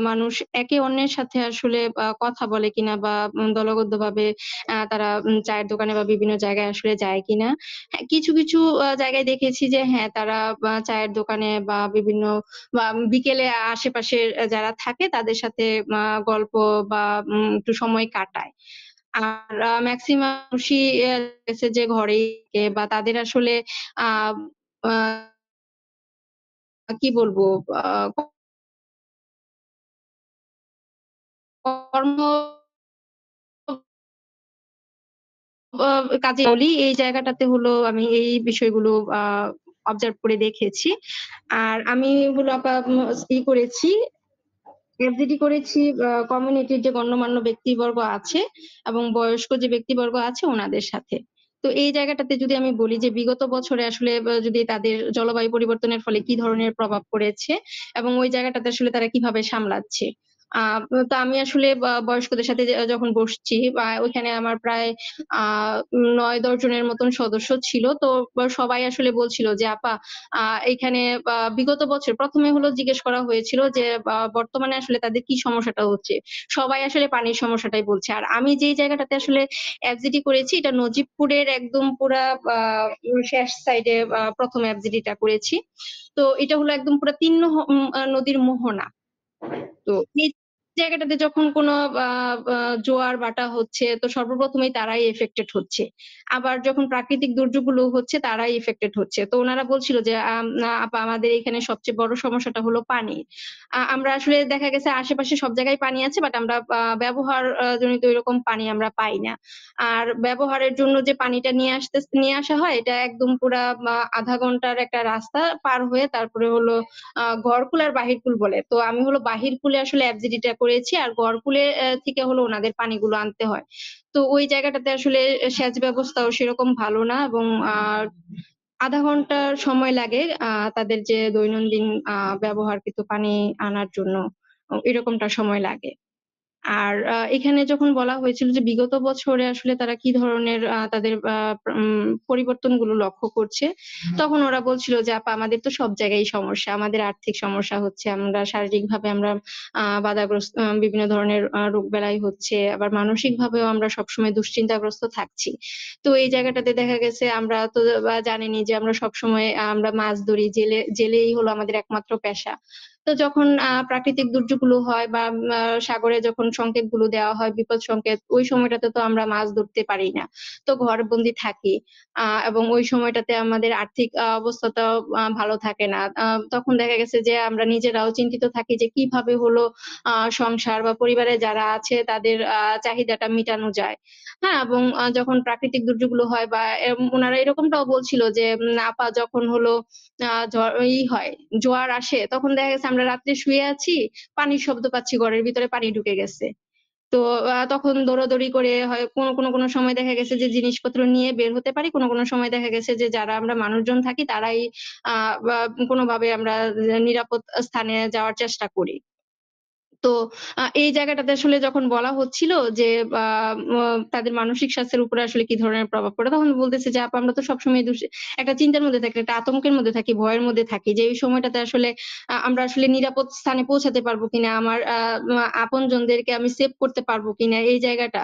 মানুষ একে অন্যের সাথে আসলে কথা বলে কিনা বা দলবদ্ধভাবে তারা চায়ের দোকানে বা বিভিন্ন জায়গায় আসলে যায় কিনা। হ্যাঁ, কিছু জায়গায় দেখেছি যে হ্যাঁ, তারা চায়ের দোকানে বা বিভিন্ন বা বিকেলে আশেপাশের যারা থাকে তাদের সাথে গল্প বা একটু সময় কাটায়। আর মেক্সিমাম মানুষই গেছে যে ঘরেই থাকে বা তাদের আসলে আ আ কি বলবো? আ কর্ম আ কাজে বলি এই জায়গাটাতে হলো আমি এই বিষয়গুলো আ অবজার্ভ করে দেখেছি। আর আমি হলো করেছি, এফডিডি করেছি কমিউনিটির যে গণ্যমান্য ব্যক্তিবর্গ আছে এবং বয়স্ক যে ব্যক্তিবর্গ আছে উনাদের সাথে। তো এই জায়গাটাতে যদি আমি বলি যে বিগত বছরে আসলে যদি তাদের জলবায়ু পরিবর্তনের ফলে কি ধরনের প্রভাব পড়েছে এবং ওই জায়গাটাতে আসলে তারা কিভাবে সামলাচ্ছে। আ তো আমি আসলে বয়স্কদের সাথে যখন বসছি বা ওইখানে আমার প্রায় আ ৯-১০ জনের মতন সদস্য ছিল। তো সবাই আসলে বলছিল যে, "আপা আ এইখানে বিগত বছর ১ম এ হলো জিজ্ঞেস করা হয়েছিল যে বর্তমানে আসলে তাদের কি সমস্যাটা হচ্ছে। সবাই আসলে পানির সমস্যাটাই বলছে। আর আমি যেই জায়গাটাতে আসলে এফজিডি করেছি এটা নজিবপুরের একদম পুরা আ শেষ সাইডে ১ম এফজিডিটা করেছি। তো এটা হলো একদম পুরা ৩ নদীর মোহনা। তো এই জায়গাটাতে যখন কোনো আ আ জোয়ার ভাটা হচ্ছে তো সর্বপ্রথমেই তারাই এফেক্টেড হচ্ছে। আবার যখন প্রাকৃতিক দুর্যোগগুলো হচ্ছে তারাই এফেক্টেড হচ্ছে। তো উনারা বলছিল যে আপা আমাদের এখানে সবচেয়ে বড় সমস্যাটা হলো পানি। আমরা আসলে দেখা গেছে আশেপাশে সব জায়গায় পানি আছে বাট আমরা ব্যবহার জনিত এরকম পানি আমরা পাই না। আর ব্যবহারের জন্য যে পানিটা নিয়ে আসা হয় এটা একদম পুরা ০.৫ ঘন্টার একটা রাস্তা পার হয়ে তারপরে হলো গড়কুল আর বাহিরকুল বলে। তো আমি হলো বাহিরকুলে আসলে এফজিডিটা করেছি। আর গড়কুলে থেকে হলো উনাদের পানিগুলো আনতে হয়। তো ওই জায়গাটাতে আসলে সেচ ব্যবস্থাও সেরকম ভালো না এবং ০.৫ ঘন্টা সময় লাগে তাদের যে দৈনন্দিন ব্যবহারকৃত পানি আনার জন্য এরকমটা সময় লাগে। আর এখানে যখন বলা হয়েছিল যে বিগত বছরে আসলে তারা কি ধরনের তাদের পরিবর্তনগুলো লক্ষ্য করছে। তখন ওরা বলছিল যে, "আপা আমাদের তো সব জায়গায়ই সমস্যা। আমাদের আর্থিক সমস্যা হচ্ছে। আমরা শারীরিকভাবে আমরা বাধাগ্রস্ত বিভিন্ন ধরনের রোগবালাই হচ্ছে। আবার মানসিকভাবেও আমরা সবসময় দুশ্চিন্তাগ্রস্ত থাকছি।" তো এই জায়গাটাতে দেখা গেছে আমরা তো জানেনই যে আমরা সবসময় আমরা মাছ ধরি। জেলেই হলো আমাদের একমাত্র পেশা। তো যখন প্রাকৃতিক দুর্যোগগুলো হয় বা সাগরে যখন সংকেতগুলো দেওয়া হয়, বিপদ সংকেত, ওই সময়টাতে তো আমরা মাছ ধরতে পারি না। তো ঘরবন্দি থাকি। এবং ওই সময়টাতে আমাদের আর্থিক অবস্থাটাও ভালো থাকে না। তখন দেখা গেছে যে আমরা নিজেরাও চিন্তিত থাকি যে কিভাবে হলো সংসার বা পরিবারে যারা আছে তাদের চাহিদাটা মিটানো যায়। হ্যাঁ? এবং যখন প্রাকৃতিক দুর্যোগগুলো হয় বা উনারা এরকমটাও বলছিল যে, আপা যখন হলো হয়, জোয়ার আসে তখন দেখা গেছে আমরা রাত্রে শুয়ে আছি, পানির শব্দ পাচ্ছি ঘরের ভিতরে পানি ঢুকে গেছে। তো তখন দৌড়াদৌড়ি করে হয় কোনো সময় দেখা গেছে যে জিনিসপত্র নিয়ে বের হতে পারি। কোনো সময় দেখা গেছে যে যারা আমরা মানুষজন থাকি তারাই আ বা কোনোভাবে আমরা নিরাপদ স্থানে যাওয়ার চেষ্টা করি। তো এই জায়গাটাতে আসলে যখন বলা হচ্ছিল যে আ ম তাদের মানসিক স্বাস্থ্যের উপরে আসলে কি ধরনের প্রভাব পড়ে, তখন বলতেছে যে, "আপা আমরা তো সবসময় একটা চিন্তার মধ্যে থাকি, একটা আতঙ্কের মধ্যে থাকি, ভয়ের মধ্যে থাকি যে এই সময়টাতে আসলে আমরা আসলে নিরাপদ স্থানে পৌঁছাতে পারবো কিনা, আমার আপনজনদেরকে আমি সেভ করতে পারবো কিনা এই জায়গাটা।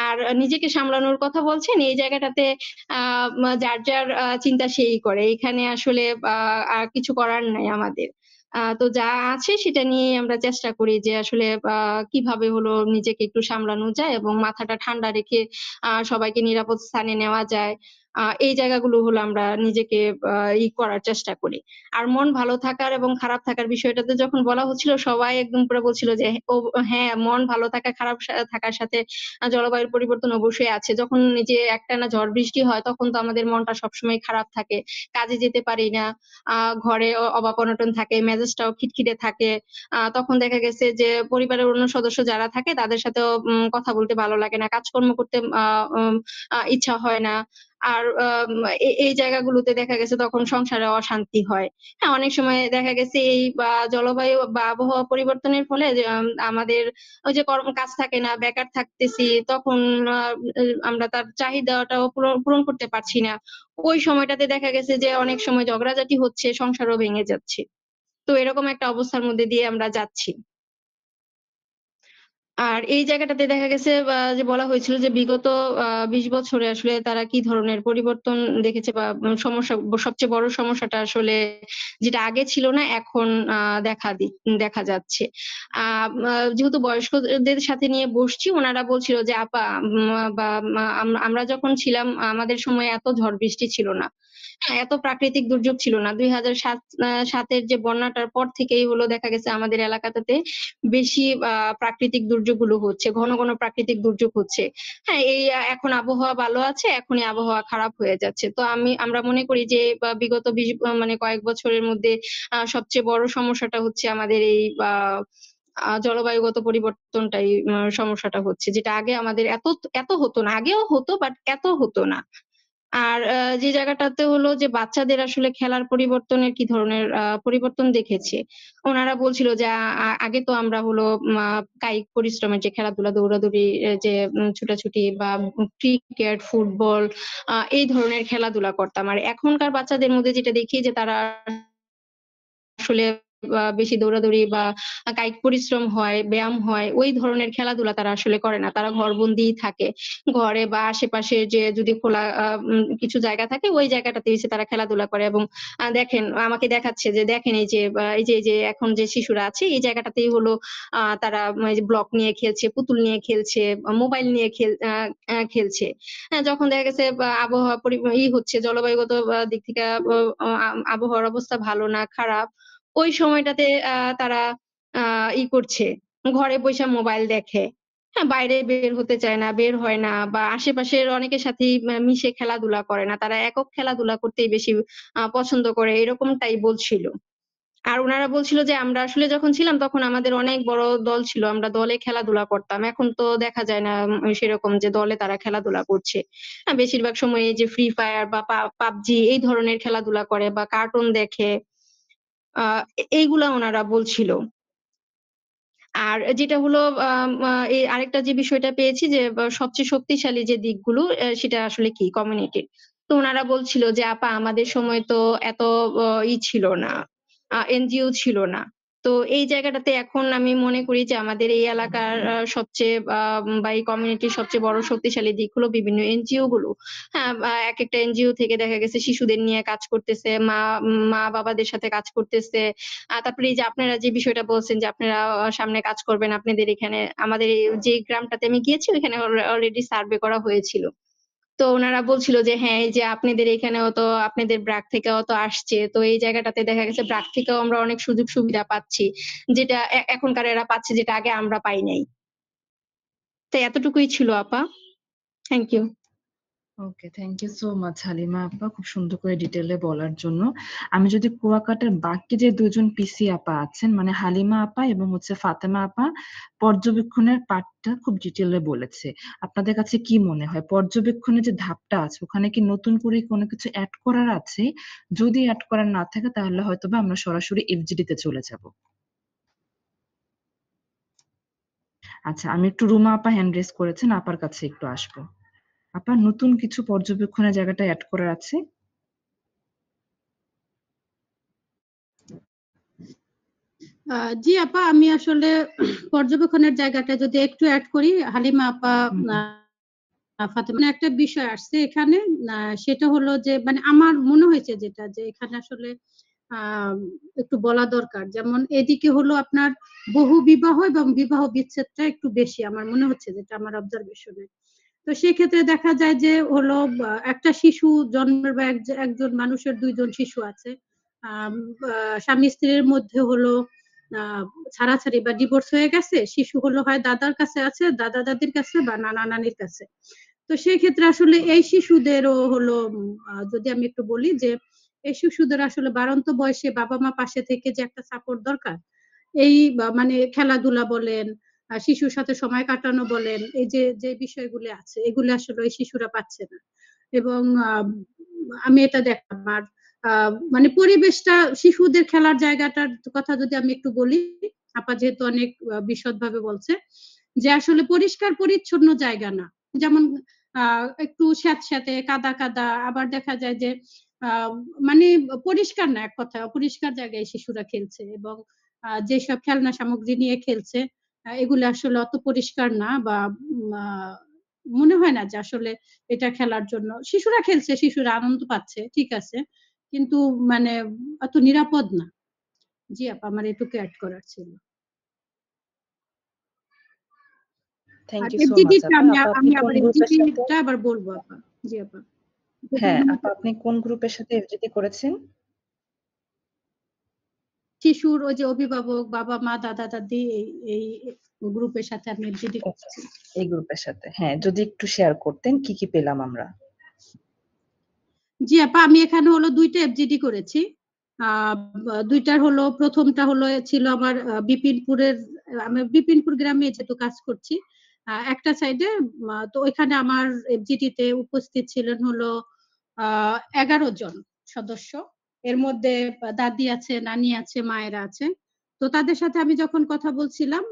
আর নিজেকে সামলানোর কথা বলছেন, এই জায়গাটাতে আ যার চিন্তা সেই করে। এখানে আসলে কিছু করার নাই আমাদের।" তো যা আছে সেটা নিয়েই আমরা চেষ্টা করি যে আসলে কিভাবে হলো নিজেকে একটু সামলানো যায় এবং মাথাটা ঠান্ডা রেখে সবাইকে নিরাপদ স্থানে নেওয়া যায়। এই জায়গাগুলো হলো আমরা নিজেকে করার চেষ্টা করি। আর মন ভালো থাকার এবং খারাপ থাকার বিষয়টাতে যখন বলা হচ্ছিল, সবাই একদম পুরো বলছিল যে হ্যাঁ, মন ভালো থাকা খারাপ থাকার সাথে জলবায়ুর পরিবর্তন অবশ্যই আছে। যখন এই যে একটানা ঝড় বৃষ্টি হয় তখন তো আমাদের মনটা সবসময় খারাপ থাকে। কাজে যেতে পারি না। ঘরে অভাব অনটন থাকে, মেজাজটাও খিটখিটে থাকে। তখন দেখা গেছে যে পরিবারের অন্য সদস্য যারা থাকে তাদের সাথেও কথা বলতে ভালো লাগে না। কাজকর্ম করতে ইচ্ছা হয় না। আর এই জায়গাগুলোতে দেখা গেছে তখন সংসারে অশান্তি হয়। হ্যাঁ, অনেক সময় দেখা গেছে এই জলবায়ু বা আবহাওয়া পরিবর্তনের ফলে যে আমাদের ওই যে কাজ থাকে না, বেকার থাকতেছি, তখন আমরা তার চাহিদাটাও পূরণ করতে পারছি না। ওই সময়টাতে দেখা গেছে যে অনেক সময় ঝগড়াঝাটি হচ্ছে, সংসারও ভেঙে যাচ্ছে। তো এরকম একটা অবস্থার মধ্যে দিয়ে আমরা যাচ্ছি। আর এই জায়গাটাতে দেখা গেছে যে বলা হয়েছিল যে বিগত ২০ বছরে আসলে তারা কি ধরনের পরিবর্তন দেখেছে বা সবচেয়ে বড় সমস্যাটা আসলে যেটা আগে ছিল না এখন দেখা যাচ্ছে। আ আ যেহেতু বয়স্কদের সাথে নিয়ে বসছি, উনারা বলছিল যে আপা বা আমরা যখন ছিলাম আমাদের সময় এত ঝড় বৃষ্টি ছিল না। হ্যাঁ, এত প্রাকৃতিক দুর্যোগ ছিল না। ২০০৭ এর যে বন্যাটার পর থেকেই হলো দেখা গেছে আমাদের এলাকাটাতে বেশি প্রাকৃতিক দুর্যোগগুলো হচ্ছে। ঘন, ঘন প্রাকৃতিক দুর্যোগ হচ্ছে। হ্যাঁ, এই এখন আবহাওয়া ভালো আছে, এখনই আবহাওয়া খারাপ হয়ে যাচ্ছে। তো আমরা মনে করি যে বিগত ২০ মানে কয়েক বছরের মধ্যে সবচেয়ে বড় সমস্যাটা হচ্ছে আমাদের এই আ আ জলবায়ুগত পরিবর্তনটাই সমস্যাটা হচ্ছে। যেটা আগে আমাদের এত হতো না। আগেও হতো বাট এত হতো না। আর যে জায়গাটাতে হলো যে বাচ্চাদের আসলে খেলার পরিবর্তনের কি ধরনের পরিবর্তন দেখেছে। উনারা বলছিল যে আগে তো আমরা হলো মা কায়িক পরিশ্রমের যে খেলাধুলা, দৌড়াদৌড়ি যে ছুটাছুটি বা ক্রিকেট, ফুটবল এই ধরনের খেলাধুলা করতাম। আর এখনকার বাচ্চাদের মধ্যে যেটা দেখি যে তারা আসলে বেশি দৌড়াদৌড়ি বা কায়িক পরিশ্রম হয়, ব্যায়াম হয়, ওই ধরনের খেলাধুলা তারা আসলে করে না। তারা ঘরবন্দিই থাকে। ঘরে বা আশেপাশে যে যদি খোলা কিছু জায়গা থাকে ওই জায়গাটাতে এসে তারা খেলাধুলা করে এবং দেখেন আমাকে দেখাচ্ছে যে দেখেন এই যে এখন যে শিশুরা আছে এই জায়গাটাতেই হলো তারা এই যে ব্লক নিয়ে খেলছে, পুতুল নিয়ে খেলছে, মোবাইল নিয়ে খেলছে। হ্যাঁ, যখন দেখা গেছে আবহাওয়া হচ্ছে জলবায়ুগত দিক থেকে আবহাওয়ার অবস্থা ভালো না খারাপ। ওই সময়টাতে তারা আ করছে। ঘরে বইসা মোবাইল দেখে। হ্যাঁ, বাইরে বের হতে চায় না, বের হয় না বা আশেপাশের অনেকের সাথেই মিশে খেলাধুলা করে না। তারা একক খেলাধুলা করতেই বেশি পছন্দ করে এরকমটাই বলছিল। আর উনারা বলছিল যে আমরা আসলে যখন ছিলাম তখন আমাদের অনেক বড় দল ছিল। আমরা দলে খেলাধুলা করতাম। এখন তো দেখা যায় না সেরকম যে দলে তারা খেলাধুলা করছে। বেশিরভাগ সময় এই যে ফ্রি ফায়ার বা পাবজি এই ধরনের খেলাধুলা করে বা কার্টুন দেখে। আ এইগুলা উনারা বলছিল। আর যেটা হলো আরেকটা যে বিষয়টা পেয়েছি যে সবচেয়ে শক্তিশালী যে দিকগুলো সেটা আসলে কি কমিউনিটির। তো উনারা বলছিল যে আপা আমাদের সময় তো এত ছিল না। এনজিও ছিল না। তো এই জায়গাটাতে এখন আমি মনে করি যে আমাদের এই এলাকার সবচেয়ে বা এই কমিউনিটির সবচেয়ে বড় শক্তিশালী দিক হলো বিভিন্ন এনজিও গুলো। হ্যাঁ, একেকটা এনজিও থেকে দেখা গেছে শিশুদের নিয়ে কাজ করতেছে, মা-বাবাদের সাথে কাজ করতেছে। তারপরে এই যে আপনারা যে বিষয়টা বলছেন যে আপনারা সামনে কাজ করবেন আপনাদের এখানে আমাদের যে গ্রামটাতে আমি গিয়েছি ওইখানে অলরেডি সার্ভে করা হয়েছিল। তো উনারা বলছিল যে হ্যাঁ, এই যে আপনাদের এখানেও তো আপনাদের ব্র্যাক থেকেও তো আসছে। তো এই জায়গাটাতে দেখা গেছে ব্র্যাক থেকেও আমরা অনেক সুযোগ সুবিধা পাচ্ছি। যেটা এখনকার এরা পাচ্ছে যেটা আগে আমরা পাই নাই। তো এতটুকুই ছিল আপা। Thank you. Okay, thank you so much Halima আপা খুব সুন্দর করে ডিটেইলে বলার জন্য। আমি যদি কুয়াকাটার বাকি যে ২ জন পিসি আপা আছেন মানে হালিমা আপা এবং হচ্ছে ফাতেমা আপা পর্যবেক্ষণের পার্টটা খুব ডিটেইলে বলেছে। আপনাদের কাছে কি মনে হয় পর্যবেক্ষণের যে ধাপটা আছে ওখানে কি নতুন করে কোনো কিছু এড করার আছে? যদি এড করার না থাকে তাহলে হয়তোবা আমরা সরাসরি এফজিডি তে চলে যাব। আচ্ছা, আমি একটু রুমা আপা হ্যান্ড রেইজ করেছেন, আপার কাছে একটু আসবো। আপা নতুন কিছু পর্যবেক্ষণের জায়গাটা এড করার আছে? জি আপা, আমি আসলে পর্যবেক্ষণের জায়গাটা যদি একটু এড করি, হালিমা আপা ফাতেমা মানে একটা বিষয় আসছে এখানে, সেটা হলো যে মানে আমার মনে হয়েছে যেটা যে এখানে আসলে একটু বলা দরকার। যেমন এদিকে হলো আপনার বহু বিবাহ এবং বিবাহ বিচ্ছেদটা একটু বেশি আমার মনে হচ্ছে, যেটা আমার অবজারভেশনে। তো সেক্ষেত্রে দেখা যায় যে হলো একটা শিশু জন্মের বা একজন মানুষের ২ জন শিশু আছে। আম আ স্বামী-স্ত্রীর মধ্যে হলো আ ছাড়াছাড়ি বা ডিভোর্স হয়ে গেছে। শিশু হলো হয় দাদার কাছে আছে, দাদা-দাদির কাছে বা নানা-নানির কাছে। তো সেই ক্ষেত্রে আসলে এই শিশুদেরও হলো যদি আমি একটু বলি যে এই শিশুদের আসলে বাড়ন্ত বয়সে বাবা-মা পাশে থেকে যে একটা সাপোর্ট দরকার, এই মানে খেলাধুলা বলেন, শিশুর সাথে সময় কাটানো বলেন, এই যে বিষয়গুলি আছে এগুলো আসলে ওই শিশুরা পাচ্ছে না। এবং আমি এটা দেখলাম। আর আ মানে পরিবেশটা শিশুদের খেলার জায়গাটার কথা যদি আমি একটু বলি, আপা যেহেতু অনেক বিশদভাবে বলছে, যে আসলে পরিষ্কার পরিচ্ছন্ন জায়গা না। যেমন আ একটু স্যাঁতস্যাঁতে, কাদা, আবার দেখা যায় যে আ মানে পরিষ্কার না, এক কথায় অপরিষ্কার জায়গায় শিশুরা খেলছে এবং যেসব খেলনা সামগ্রী নিয়ে খেলছে এগুলো আসলে অত পরিষ্কার না বা আ মনে হয় না যে আসলে এটা খেলার জন্য। শিশুরা খেলছে, শিশুরা আনন্দ পাচ্ছে, ঠিক আছে। কিন্তু মানে অত নিরাপদ না। জি আপা, আমার এটুকু এড করার ছিল। থ্যাংক আর ইউ সো এফজিডি মাচ টা আপা। আমি আপা আপনি আমি কোন আবার গ্রুপের এফজিডি সাথে? টা আবার বলব আপা। জি আপা। হ্যাঁ, আপা আপনি কোন গ্রুপের সাথে এফজিডি করেছেন? শিশুর ওই যে অভিভাবক, বাবা-মা, দাদা-দাদি এই গ্রুপের সাথে আমি এফজিডি আচ্ছা, করছি। এই গ্রুপের সাথে। হ্যাঁ, যদি একটু শেয়ার করতেন কি পেলাম আমরা? জি আপা, আমি এখানে হলো ২ টা এফজিডি করেছি। আ ২ টার হলো ১ম টা হলো ছিল আমার বিপিনপুরের, আমি বিপিনপুর গ্রামে যেহেতু কাজ করছি। একটা সাইডে তো ওইখানে আমার এফজিডি তে উপস্থিত ছিলেন হলো আ ১১ জন সদস্য। এর মধ্যে দাদি আছে, নানি আছে, মায়েরা আছে। তো তাদের সাথে আমি যখন কথা বলছিলাম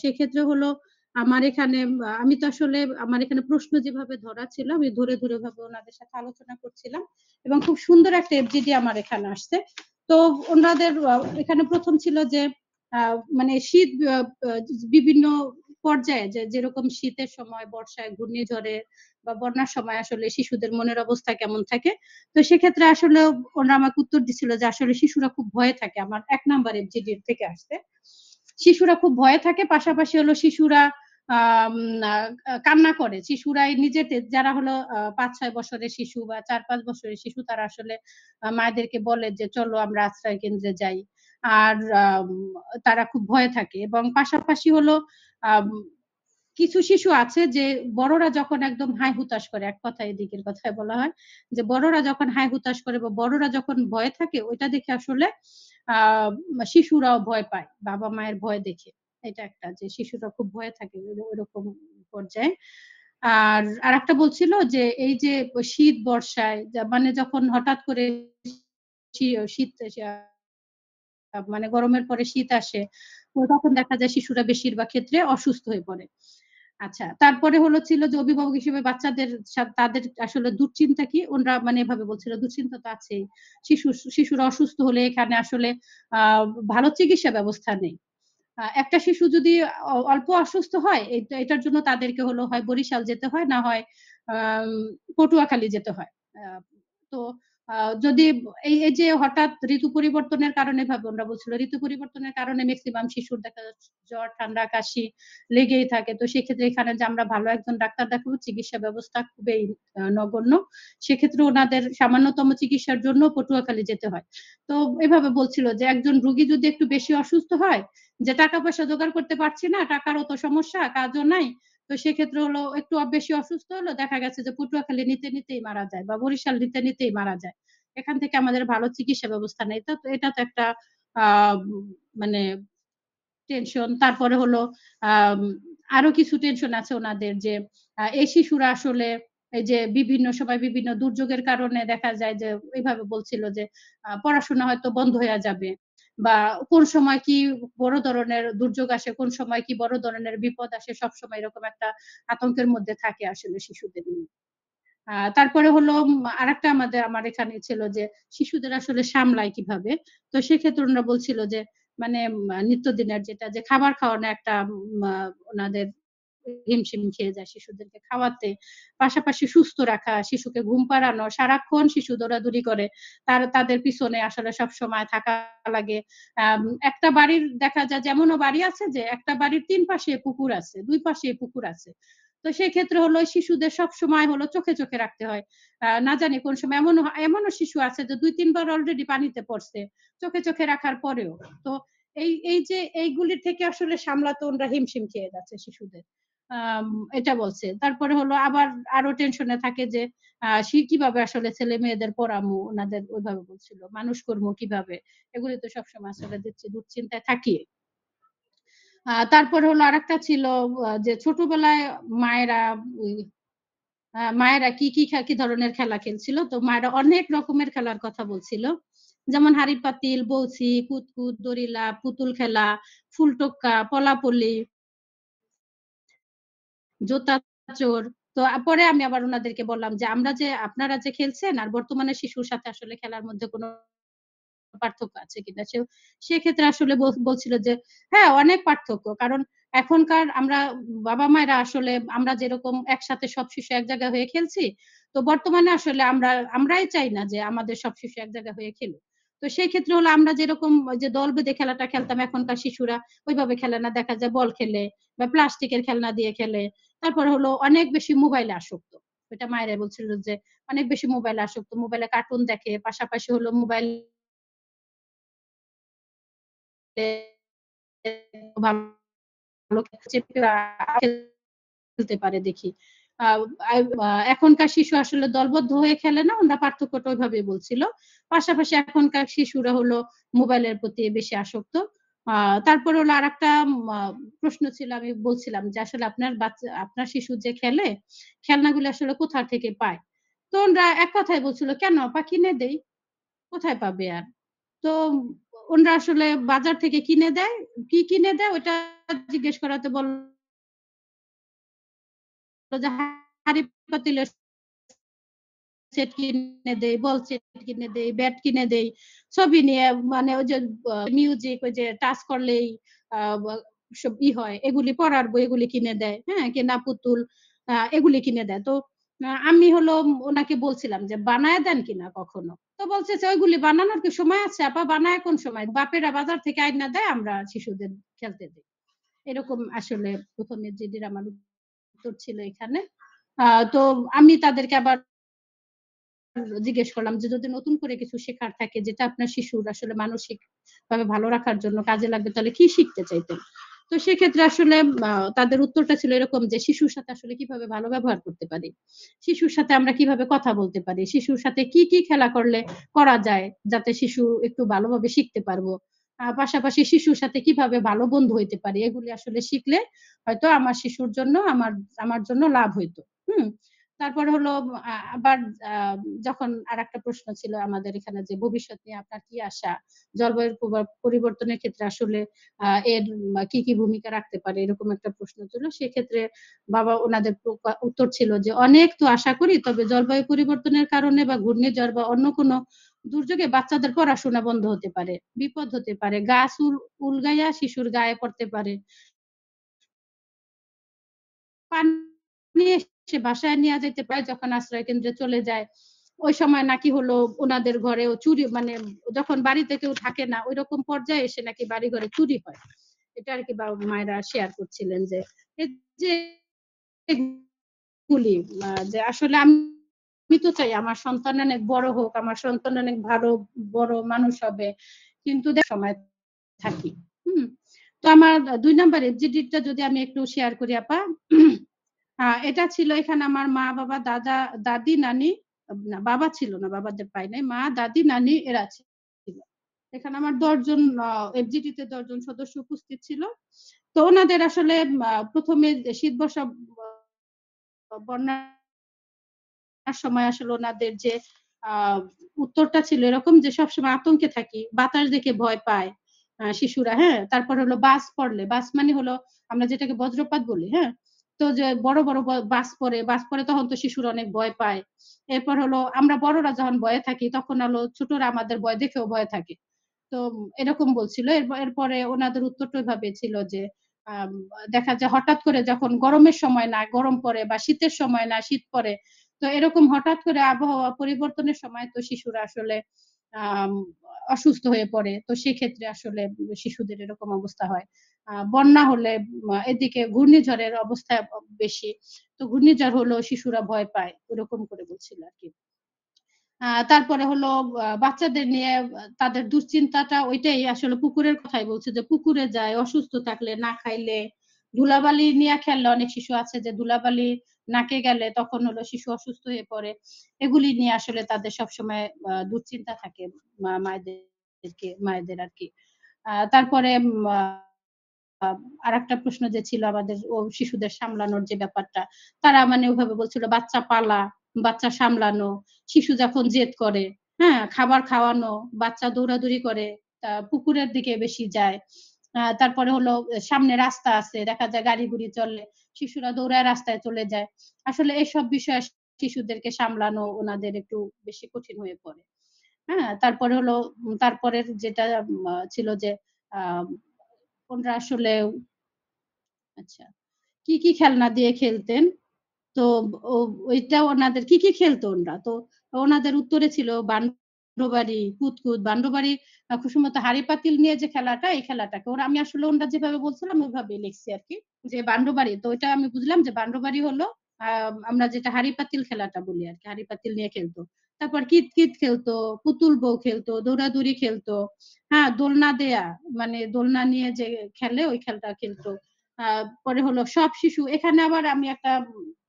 সেক্ষেত্রে হলো আমার এখানে আমি তো আসলে আমার এখানে প্রশ্ন যেভাবে ধরা ছিল আমি ধরে ভাবে ওনাদের সাথে আলোচনা করছিলাম এবং খুব সুন্দর একটা এফজিডি আমার এখানে আসছে। তো ওনাদের এখানে ১ম ছিল যে মানে শীত বিভিন্ন পর্যায়ে যেরকম শীতের সময়, বর্ষায়, ঘূর্ণিঝড়ে বা বন্যার সময় আসলে শিশুদের মনের অবস্থা কেমন থাকে। তো সেক্ষেত্রে আসলে ওনারা আমাকে উত্তর দিছিল যে আসলে শিশুরা খুব ভয়ে থাকে। আমার ১ নাম্বার এফজিডি থেকে আসছে। শিশুরা খুব ভয়ে থাকে, পাশাপাশি হলো শিশুরা আম আ কান্না করে। শিশুরাই নিজেদের যারা হলো ৫-৬ বছরের শিশু বা ৪-৫ বছরের শিশু তারা আসলে মায়েদেরকে বলে যে, "চলো আমরা আশ্রয় কেন্দ্রে যাই।" আর তারা খুব ভয়ে থাকে এবং পাশাপাশি হলো আম কিছু শিশু আছে যে বড়রা যখন একদম হাই হুতাশ করে, এক কথায় এদিকের কথায় বলা হয় যে বড়রা যখন হাই হুতাশ করে বা বড়রা যখন ভয়ে থাকে ওইটা দেখে আসলে আ শিশুরাও ভয় পায় বাবা-মায়ের ভয় দেখে। এটা একটা যে শিশুরা খুব ভয়ে থাকে ওইরকম পর্যায়ে। আর আরেকটা বলছিল যে এই যে শীত বর্ষায় মানে যখন হঠাৎ করে শীত মানে গরমের পরে শীত আসে, তো তখন দেখা যায় শিশুরা বেশিরভাগ ক্ষেত্রে অসুস্থ হয়ে পড়ে। আচ্ছা, তারপরে হলো ছিল যে অভিভাবক হিসেবে বাচ্চাদের তাদের আসলে দুশ্চিন্তা কি? ওনরা মানে এভাবে বলছিল, দুশ্চিন্তা তো আছেই। শিশুরা অসুস্থ হলে এখানে আসলে আ ভালো চিকিৎসা ব্যবস্থা নেই। একটা শিশু যদি অল্প অসুস্থ হয়, এটার জন্য তাদেরকে হলো হয় বরিশাল যেতে হয়, না হয় আম পটুয়াখালী যেতে হয়। আ তো আ যদি এই যে হঠাৎ ঋতু পরিবর্তনের কারণে ভাবে ওনরা বলছিল, ঋতু পরিবর্তনের কারণে মেক্সিমাম শিশুর দেখা যাচ্ছে জ্বর, ঠান্ডা, কাশি লেগেই থাকে। তো সেক্ষেত্রে এখানে যে আমরা ভালো একজন ডাক্তার দেখাবো, চিকিৎসা ব্যবস্থা খুবই নগণ্য। সেক্ষেত্রে ওনাদের সামান্যতম চিকিৎসার জন্য পটুয়াখালী যেতে হয়। তো এভাবে বলছিল যে একজন রোগী যদি একটু বেশি অসুস্থ হয়, যে টাকা-পয়সা জোগাড় করতে পারছি না, টাকারও তো সমস্যা, কাজও নাই। তো সেক্ষেত্রে হলো একটু বেশি অসুস্থ হলো, দেখা গেছে যে পটুয়াখালী নিতেই মারা যায় বা বরিশাল নিতেই মারা যায়। এখান থেকে আমাদের ভালো চিকিৎসা ব্যবস্থা নেই। এটা তো একটা আ মানে টেনশন। তারপরে হলো আম আরো কিছু টেনশন আছে উনাদের যে এই শিশুরা আসলে এই যে বিভিন্ন সময় বিভিন্ন দুর্যোগের কারণে দেখা যায় যে এভাবে বলছিল যে পড়াশোনা হয়তো বন্ধ হইয়া যাবে বা কোন সময় কি বড় ধরনের দুর্যোগ আসে, কোন সময় কি বড় ধরনের বিপদ আসে, সবসময় এরকম একটা আতঙ্কের মধ্যে থাকে আসলে শিশুদের নিয়ে। তারপরে হলো আরেকটা আমার এখানে ছিল যে শিশুদের আসলে সামলায় কিভাবে। তো সেক্ষেত্রে ওনারা বলছিল যে মানে নিত্যদিনের যেটা যে খাবার খাওয়ানো একটা ওনাদের হিমশিম খেয়ে যায় শিশুদেরকে খাওয়াতে। পাশাপাশি সুস্থ রাখা, শিশুকে ঘুম পাড়ানো, সারাক্ষণ শিশু দৌড়াদৌড়ি করে। তাদের পিছনে আসলে সবসময় থাকা লাগে। আম একটা বাড়ির দেখা যায় যে এমনও বাড়ি আছে যে একটা বাড়ির ৩ পাশে পুকুর আছে, ২ পাশে পুকুর আছে। তো সেই ক্ষেত্রে হলো শিশুদের সবসময় হলো চোখে চোখে রাখতে হয়। না জানি কোন সময় এমনও শিশু আছে যে ২-৩ বার অলরেডি পানিতে পড়ছে চোখে চোখে রাখার পরেও। তো এই যে এইগুলির থেকে আসলে সামলাতে ওনরা হিমশিম খেয়ে যাচ্ছে শিশুদের। আম এটা বলছে। তারপরে হলো আবার আরো টেনশনে থাকে যে কিভাবে আসলে ছেলে-মেয়েদের পড়ামু, ওনাদের ওইভাবে বলছিল। মানুষ করমু কিভাবে? এগুলি তো সবসময় আসলে দুশ্চিন্তায় থাকি। তারপরে হলো আরেকটা ছিল যে ছোটবেলায় মায়েরা ওই মায়েরা কি ধরনের খেলা খেলছিল। তো মায়েরা অনেক রকমের খেলার কথা বলছিল। যেমন হাঁড়ি-পাতিল, বউছি, কুতকুত, দড়িলাপ, পুতুল খেলা, ফুলটোক্কা, পলাপলি, জোতা চোর। তো পরে আমি আবার উনাদেরকে বললাম যে, আপনারা যে খেলছেন আর বর্তমানে শিশুর সাথে আসলে খেলার মধ্যে কোন পার্থক্য আছে কিনা? সেক্ষেত্রে আসলে বলছিল যে, হ্যাঁ, অনেক পার্থক্য। কারণ এখনকার বাবা-মায়েরা আসলে আমরা যেরকম একসাথে সব শিশু এক জায়গায় হয়ে খেলছি, তো বর্তমানে আসলে আমরাই চাই না যে আমাদের সব শিশু এক জায়গায় হয়ে খেলুক। তো সেই ক্ষেত্রে হলো আমরা যেরকম ওই যে দল বেঁধে খেলাটা খেলতাম, এখনকার শিশুরা ওইভাবে খেলে না। দেখা যায় বল খেলে বা প্লাস্টিকের খেলনা দিয়ে খেলে। তারপরে হলো অনেক বেশি মোবাইলে আসক্ত। এটা মায়েরা বলছিল যে অনেক বেশি মোবাইলে আসক্ত। মোবাইলে কার্টুন দেখে, পাশাপাশি হলো মোবাইল ভালো খেলতে পারে দেখি। আ এখনকার শিশু আসলে দলবদ্ধ হয়ে খেলে না, ওরা পার্থক্যটা ওইভাবেই বলছিল। পাশাপাশি এখনকার শিশুরা হলো মোবাইলের প্রতি বেশি আসক্ত। আ তারপরে হলো আরেকটা আ প্রশ্ন ছিল, আমি বলছিলাম যে আসলে আপনার শিশু যে খেলে, খেলনাগুলো আসলে কোথা থেকে পায়? তো ওনরা এক কথায় বলছিল, "কেন আপা কিনে দেই।" কোথায় পাবে আর? তো ওনরা আসলে বাজার থেকে কিনে দেয়। কি কিনে দেয় ওইটা জিজ্ঞেস করাতে বলল যে হাঁড়ি পাতিলের সেট কিনে দেই, বল সেট কিনে দেই, ব্যাট কিনে দেই। ছবি নিয়ে মানে ওই যে মিউজিক ওই যে টাচ করলেই আ বা সব হয়, এগুলি পড়ার বই এগুলি কিনে দেয়। হ্যাঁ? কেনা পুতুল এগুলি কিনে দেয়। তো আমি হলো ওনাকে বলছিলাম যে, "বানায় দেন কিনা কখনো?" তো বলতেছে, "ওইগুলি বানানোর কি সময় আছে আপা? বানায় কোন সময়? বাপেরা বাজার থেকে আইনা দেয়, আমরা শিশুদের খেলতে দেই।" এরকম আসলে ১ম এ জিডির আমার উত্তর ছিল এখানে। তো আমি তাদেরকে আবার জিজ্ঞেস করলাম যে, যদি নতুন করে কিছু শেখার থাকে যেটা আপনার শিশুর আসলে মানসিকভাবে ভালো রাখার জন্য কাজে লাগবে, তাহলে কি শিখতে চাইতেন? তো সেক্ষেত্রে আসলে তাদের উত্তরটা ছিল এরকম যে, শিশুর সাথে আসলে কিভাবে ভালো ব্যবহার করতে পারি? শিশুর সাথে আমরা কিভাবে কথা বলতে পারি? শিশুর সাথে কি খেলা করলে করা যায় যাতে শিশু একটু ভালোভাবে শিখতে পারবো? পাশাপাশি শিশুর সাথে কিভাবে ভালো বন্ধু হইতে পারি? এগুলি আসলে শিখলে হয়তো আমার শিশুর জন্য আমার জন্য লাভ হইতো। হুম? তারপরে হলো আবার আ যখন আরেকটা প্রশ্ন ছিল আমাদের এখানে যে ভবিষ্যৎ নিয়ে আপনার কি আশা? জলবায়ুর পরিবর্তনের ক্ষেত্রে আসলে এর কি ভূমিকা রাখতে পারে? এরকম একটা প্রশ্ন ছিল। সেক্ষেত্রে বাবা উনাদের উত্তর ছিল যে, "অনেক তো আশা করি। তবে জলবায়ু পরিবর্তনের কারণে বা ঘূর্ণিঝড় বা অন্য কোনো দুর্যোগে বাচ্চাদের পড়াশোনা বন্ধ হতে পারে, বিপদ হতে পারে। গাছ উলগাইয়া শিশুর গায়ে পড়তে পারে। পানি এসে বাসায় নিয়া যাইতে পারে যখন আশ্রয় কেন্দ্রে চলে যায়। ওই সময় নাকি হলো উনাদের ঘরেও চুরি মানে যখন বাড়িতে কেউ থাকে না, ঐরকম পর্যায়ে এসে নাকি বাড়িঘরে চুরি হয়। এটা আরকি মায়েরা শেয়ার করছিলেন যে, এই যে এগুলি যে আসলে আমি তো চাই আমার সন্তান অনেক বড় হোক, আমার সন্তান অনেক ভালো বড় মানুষ হবে। কিন্তু সময় থাকি। হুম? তো আমার ২ নাম্বার এফজিডিটা যদি আমি একটু শেয়ার করি আপা। এটা ছিল এখানে আমার মা, বাবা, দাদি, নানি না বাবা ছিল না, বাবাদের পাই নাই। মা, দাদি, নানি এরা ছিল। এখানে আমার ১০ জন এফজিডিতে ১০ জন সদস্য উপস্থিত ছিল। তো ওনাদের আসলে ১ম এ শীত বর্ষা বন্যার সময় আসলে ওনাদের যে আ উত্তরটা ছিল এরকম যে সবসময় আতঙ্কে থাকি। বাতাস দেখে ভয় পায় শিশুরা, হ্যাঁ? তারপর হলো বাস মানে হলো আমরা যেটাকে বজ্রপাত বলি, হ্যাঁ? তো যে বড় বাস পড়ে তখন তো শিশুরা অনেক ভয় পায়। এরপর হলো আমরা বড়রা যখন ভয়ে থাকি তখন হলো ছোটরা আমাদের ভয় দেখেও ভয় থাকে। তো এরকম বলছিল। এরপরে ওনাদের উত্তরটা ওইভাবে ছিল যে আম দেখা যায় হঠাৎ করে যখন গরমের সময় না গরম পড়ে বা শীতের সময় না শীত পড়ে, তো এরকম হঠাৎ করে আবহাওয়া পরিবর্তনের সময় তো শিশুরা আসলে আম অসুস্থ হয়ে পড়ে। তো সেক্ষেত্রে আসলে শিশুদের এরকম অবস্থা হয়। বন্যা হলে এদিকে ঘূর্ণিঝড়ের অবস্থা বেশি, তো ঘূর্ণিঝড় হলো শিশুরা ভয় পায়, ওরকম করে বলছিল আর কি। তারপরে হলো বাচ্চাদের নিয়ে তাদের দুশ্চিন্তাটা ওইটাই, আসলে পুকুরের কথাই বলছে যে পুকুরে যায় অসুস্থ থাকলে, না খাইলে, ধুলাবালি নিয়ে খেললে, অনেক শিশু আছে যে ধুলাবালি নাকে গেলে তখন হলো শিশু অসুস্থ হয়ে পড়ে, এগুলি নিয়ে আসলে তাদের সবসময় দুশ্চিন্তা থাকে মায়েদের আর কি। তারপরে আরেকটা প্রশ্ন যে ছিল আমাদের, ও শিশুদের সামলানোর যে ব্যাপারটা, তারা মানে ওইভাবে বলছিল বাচ্চা পালা, বাচ্চা সামলানো, শিশু যখন জেদ করে, হ্যাঁ, খাবার খাওয়ানো, বাচ্চা দৌড়াদৌড়ি করে, পুকুরের দিকে বেশি যায়, তারপরে হলো সামনে রাস্তা আছে, দেখা যায় গাড়ি গুড়ি চলে, শিশুরা দৌড়ায় রাস্তায় চলে যায়, আসলে এইসব বিষয়ে শিশুদেরকে সামলানো ওনাদের একটু বেশি কঠিন হয়ে পড়ে। হ্যাঁ, তারপরে হলো তারপরের যেটা ছিল যে আহ ওনারা আসলে আচ্ছা কি কি খেলনা দিয়ে খেলতেন, তো ওইটা ওনাদের কি কি খেলতো ওনারা, তো ওনাদের উত্তরে ছিল বান্ডবাড়ি, কুতকুত, বান্ডবাড়ি, খুব সম্ভবত হাড়ি পাতিল নিয়ে যে খেলাটা, এই খেলাটাকে ওরা, আমি আসলে ওনারা যেভাবে বলছিলাম ওইভাবে লিখছি আর কি, যে বান্ডবাড়ি, তো এটা আমি বুঝলাম যে বান্ডবাড়ি হলো আমরা যেটা হাড়ি পাতিল খেলাটা বলি আর কি, হাড়ি পাতিল নিয়ে খেলতো। তারপর কিত কিত খেলতো, পুতুল বউ খেলতো, দৌড়াদৌড়ি খেলতো, হ্যাঁ, দোলনা দেয়া, মানে দোলনা নিয়ে যে খেলে ওই খেলটা খেলতো। পরে হলো সব শিশু, এখানে আবার আমি একটা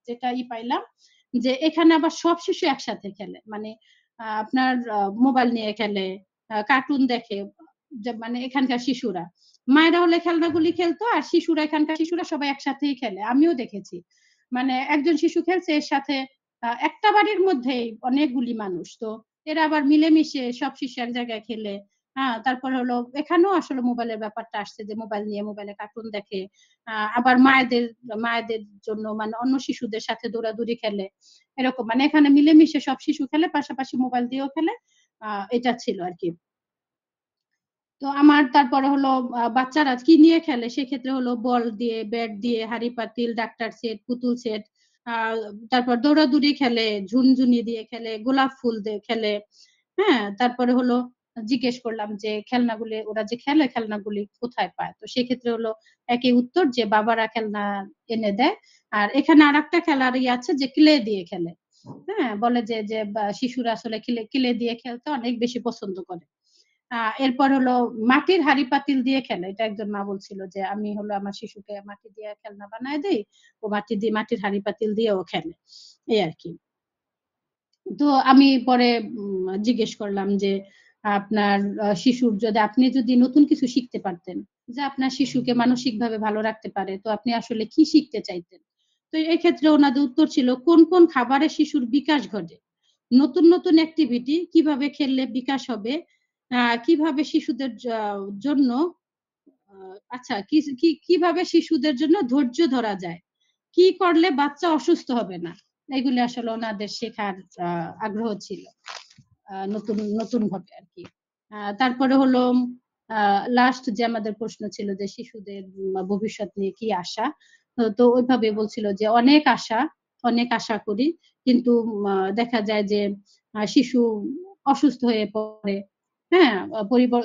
যেটা পাইলাম যে এখানে আবার সব শিশু একসাথে খেলে, মানে আপনার মোবাইল নিয়ে খেলে, কার্টুন দেখে, মানে এখানকার শিশুরা, মায়েরা হলে খেলনাগুলি খেলতো, আর শিশুরা, এখানকার শিশুরা সবাই একসাথেই খেলে, আমিও দেখেছি, মানে একজন শিশু খেলছে এর সাথে একটা বাড়ির মধ্যেই অনেকগুলি মানুষ, তো এরা আবার মিলেমিশে সব শিশু এক জায়গায় খেলে। হ্যাঁ, তারপর হলো এখানেও আসলে মোবাইলের ব্যাপারটা আসছে, যে মোবাইল নিয়ে মোবাইলে কার্টুন দেখে, আবার মায়েদের জন্য মানে অন্য শিশুদের সাথে দৌড়াদৌড়ি খেলে, এরকম, মানে এখানে মিলেমিশে সব শিশু খেলে, পাশাপাশি মোবাইল দিয়েও খেলে, এটা ছিল আর কি। তো আমার তারপরে হলো বাচ্চারা কি নিয়ে খেলে, সেক্ষেত্রে হলো বল দিয়ে, ব্যাট দিয়ে, হাড়ি পাতিল, ডাক্তার সেট, পুতুল সেট, তারপর দৌড়াদৌড়ি খেলে, ঝুনঝুনি দিয়ে খেলে, গোলাপ ফুল দিয়ে খেলে। হ্যাঁ, তারপরে হলো জিজ্ঞেস করলাম যে খেলনাগুলি ওরা যে খেলে খেলনাগুলি কোথায় পায়, তো সেক্ষেত্রে হলো একই উত্তর, যে বাবারা খেলনা এনে দেয়। আর এখানে আর একটা খেলার আছে যে ক্লে দিয়ে খেলে, হ্যাঁ, বলে যে যে শিশুরা আসলে ক্লে দিয়ে খেলতে অনেক বেশি পছন্দ করে। এরপর হলো মাটির হাড়ি পাতিল দিয়ে খেলে, এটা একজন মা বলছিল যে আমি হলো আমার শিশুকে মাটি দিয়ে খেলনা বানায় দেই, ও মাটির হাড়ি পাতিল দিয়েও খেলে, এই আর কি। তো আমি পরে জিজ্ঞেস করলাম যে আপনার শিশুর, আপনি যদি নতুন কিছু শিখতে পারতেন, যে আপনার শিশুকে মানসিক ভাবে ভালো রাখতে পারে, তো আপনি আসলে কি শিখতে চাইতেন, তো এই ক্ষেত্রে ওনাদের উত্তর ছিল কোন কোন খাবারে শিশুর বিকাশ ঘটে, নতুন নতুন অ্যাক্টিভিটি কিভাবে খেললে বিকাশ হবে, কিভাবে শিশুদের জন্য আচ্ছা কিভাবে শিশুদের জন্য ধৈর্য ধরা যায়, কি করলে বাচ্চা অসুস্থ হবে না, এগুলি আসলে ওনাদের শেখার আগ্রহ ছিল নতুন নতুন ভাবে আর কি। তারপরে হলো লাস্ট যে আমাদের প্রশ্ন ছিল যে শিশুদের ভবিষ্যৎ নিয়ে কি আশা, তো ওইভাবে বলছিল যে অনেক আশা করি, কিন্তু দেখা যায় যে শিশু অসুস্থ হয়ে পড়ে, হ্যাঁ,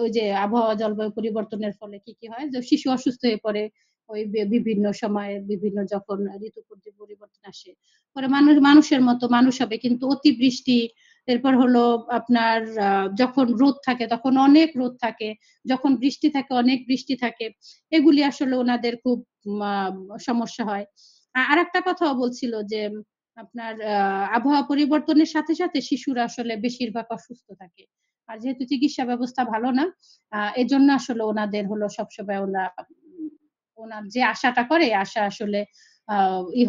ওই যে আবহাওয়া জলবায়ু পরিবর্তনের ফলে কি কি হয়, যে শিশু অসুস্থ হয়ে পড়ে, ওই বিভিন্ন সময়ে বিভিন্ন যখন ঋতু পরিবর্তন আসে, পরে মানুষের মতো মানুষ হবে, কিন্তু অতিবৃষ্টি, এরপর হলো আপনার যখন রোদ থাকে তখন অনেক রোদ থাকে, যখন বৃষ্টি থাকে অনেক বৃষ্টি থাকে, এগুলি আসলে ওনাদের খুব সমস্যা হয়। আর একটা কথাও বলছিল যে আপনার আবহাওয়া পরিবর্তনের সাথে সাথে শিশুরা আসলে বেশিরভাগ অসুস্থ থাকে, আর যেহেতু চিকিৎসা ব্যবস্থা ভালো না, এজন্য আসলে ওনাদের হলো সবসময় ওনার যে আশাটা করে আশা আসলে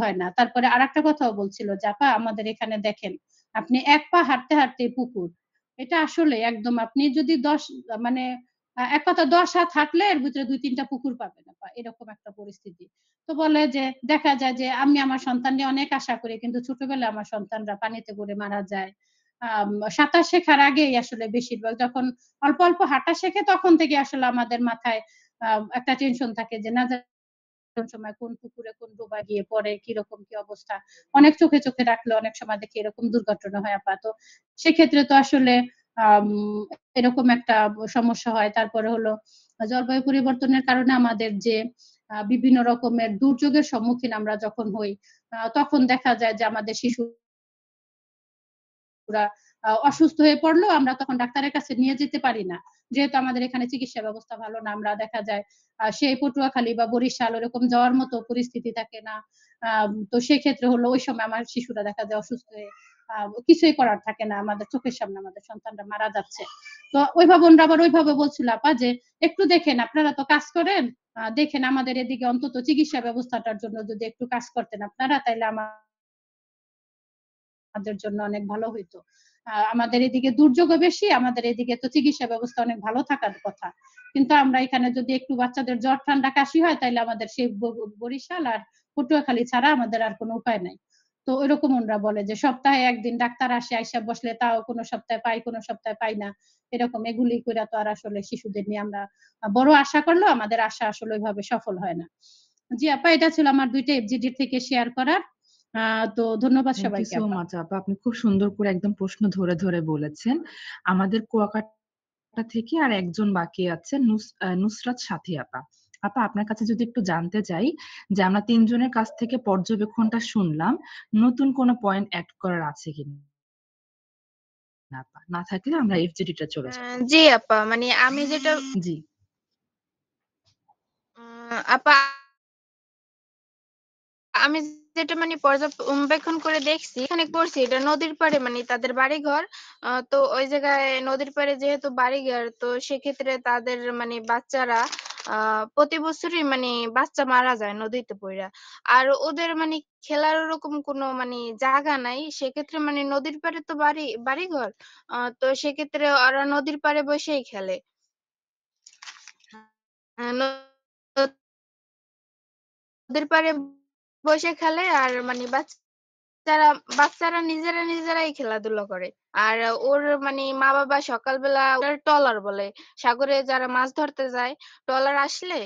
হয় না। তারপরে আরেকটা কথাও বলছিল, আপা আমাদের এখানে দেখেন, আপনি এক পা হাঁটতে হাঁটতে পুকুর, এটা আসলে একদম, আপনি যদি মানে এক কথা 10 হাত হাঁটলে এর ভিতরে 2-3টা পুকুর পাবেন আপা, এরকম একটা পরিস্থিতি। তো বলে যে দেখা যায় যে আমি আমার সন্তান নিয়ে অনেক আশা করি, কিন্তু ছোটবেলায় আমার সন্তানরা পানিতে পড়ে মারা যায়। সাঁতার শেখার আগেই আসলে বেশিরভাগ যখন অল্প অল্প হাঁটা শেখে তখন থেকে আসলে আমাদের মাথায় একটা টেনশন থাকে যে না সময় কোন পুকুরে কোন ডোবা গিয়ে পড়ে, কিরকম কি অবস্থা, অনেক চোখে চোখে রাখলে অনেক সময় দেখি এরকম দুর্ঘটনা হয় আপা, তো সেক্ষেত্রে তো আসলে এরকম একটা সমস্যা হয়। তারপরে হলো জলবায়ু পরিবর্তনের কারণে আমাদের যে বিভিন্ন রকমের দুর্যোগের সম্মুখীন আমরা যখন হই, তখন দেখা যায় যে আমাদের শিশুরা অসুস্থ হয়ে পড়লেও আমরা তখন ডাক্তারের কাছে নিয়ে যেতে পারি না। যেহেতু আমাদের এখানে চিকিৎসা ব্যবস্থা ভালো না, আমরা দেখা যায় সেই পটুয়াখালী বা বরিশাল ওরকম যাওয়ার মতো পরিস্থিতি থাকে না। তো সেক্ষেত্রে হলো ওই সময় আমার শিশুরা দেখা যায় অসুস্থ হয়ে কিছুই করার থাকে না, আমাদের চোখের সামনে আমাদের সন্তানরা মারা যাচ্ছে। তো ওইভাবে ওনরা আবার ওইভাবে বলছিল, আপা যে একটু দেখেন, আপনারা তো কাজ করেন, দেখেন আমাদের এদিকে অন্তত চিকিৎসা ব্যবস্থাটার জন্য যদি একটু কাজ করতেন আপনারা, তাইলে আমাদের জন্য অনেক ভালো হইতো। আমাদের এদিকে দুর্যোগও বেশি, আমাদের এদিকে তো চিকিৎসা ব্যবস্থা অনেক ভালো থাকার কথা, কিন্তু আমরা এখানে যদি একটু বাচ্চাদের জ্বর ঠান্ডা কাশি হয় তাহলে আমাদের সেই বরিশাল আর পটুয়াখালী ছাড়া আমাদের আর কোনো উপায় নাই। তো ওইরকম ওনরা বলে যে সপ্তাহে একদিন ডাক্তার আসে, আইসা বসলে তাও কোনো সপ্তাহে পাই, কোনো সপ্তাহে পাই না, এরকম এগুলি করে তো আর আসলে শিশুদের নিয়ে আমরা বড় আশা করলেও আমাদের আশা আসলে ওইভাবে সফল হয় না। জি আপা, এটা ছিল আমার 2টা FGD থেকে শেয়ার করার। তো ধন্যবাদ থ্যাংক ইউ সবাইকে সো আপা। মাচ আপা। আপনি খুব সুন্দর করে একদম প্রশ্ন ধরে ধরে বলেছেন। আমাদের কুয়াকাটা থেকে আর একজন বাকি আছে, নুসরাত সাথী আপা। আপা, আপনার কাছে যদি একটু জানতে চাই যে আমরা 3 জনের কাছ থেকে পর্যবেক্ষণটা শুনলাম, নতুন কোনো পয়েন্ট অ্যাড করার আছে কিনা আপা? না থাকলে আমরা FGD-টা চলে যাব। জি আপা, মানে আমি যেটা জি। আপা আমি যেটা মানে পর্যবেক্ষণ করে দেখছি, এখানে করছি এটা নদীর পাড়ে, মানে তাদের বাড়িঘর। তো ওই জায়গায় নদীর পাড়ে যেহেতু বাড়িঘর, তো সেক্ষেত্রে তাদের মানে বাচ্চারা প্রতি বছরই মানে বাচ্চা মারা যায় নদীতে পইড়া। আর ওদের মানে খেলার ওরকম কোনো মানে জায়গা নাই, সেক্ষেত্রে মানে নদীর পাড়ে তো বাড়িঘর, তো সেক্ষেত্রে ওরা নদীর পাড়ে বসেই খেলে। নদীর পাড়ে বসে খেলে, আর মানে বাচ্চারা নিজেরাই খেলাধুলা করে। আর ওর মানে মা বাবা সকালবেলা ট্রলার বলে, সাগরে যারা মাছ ধরতে যায়, ট্রলার আসলে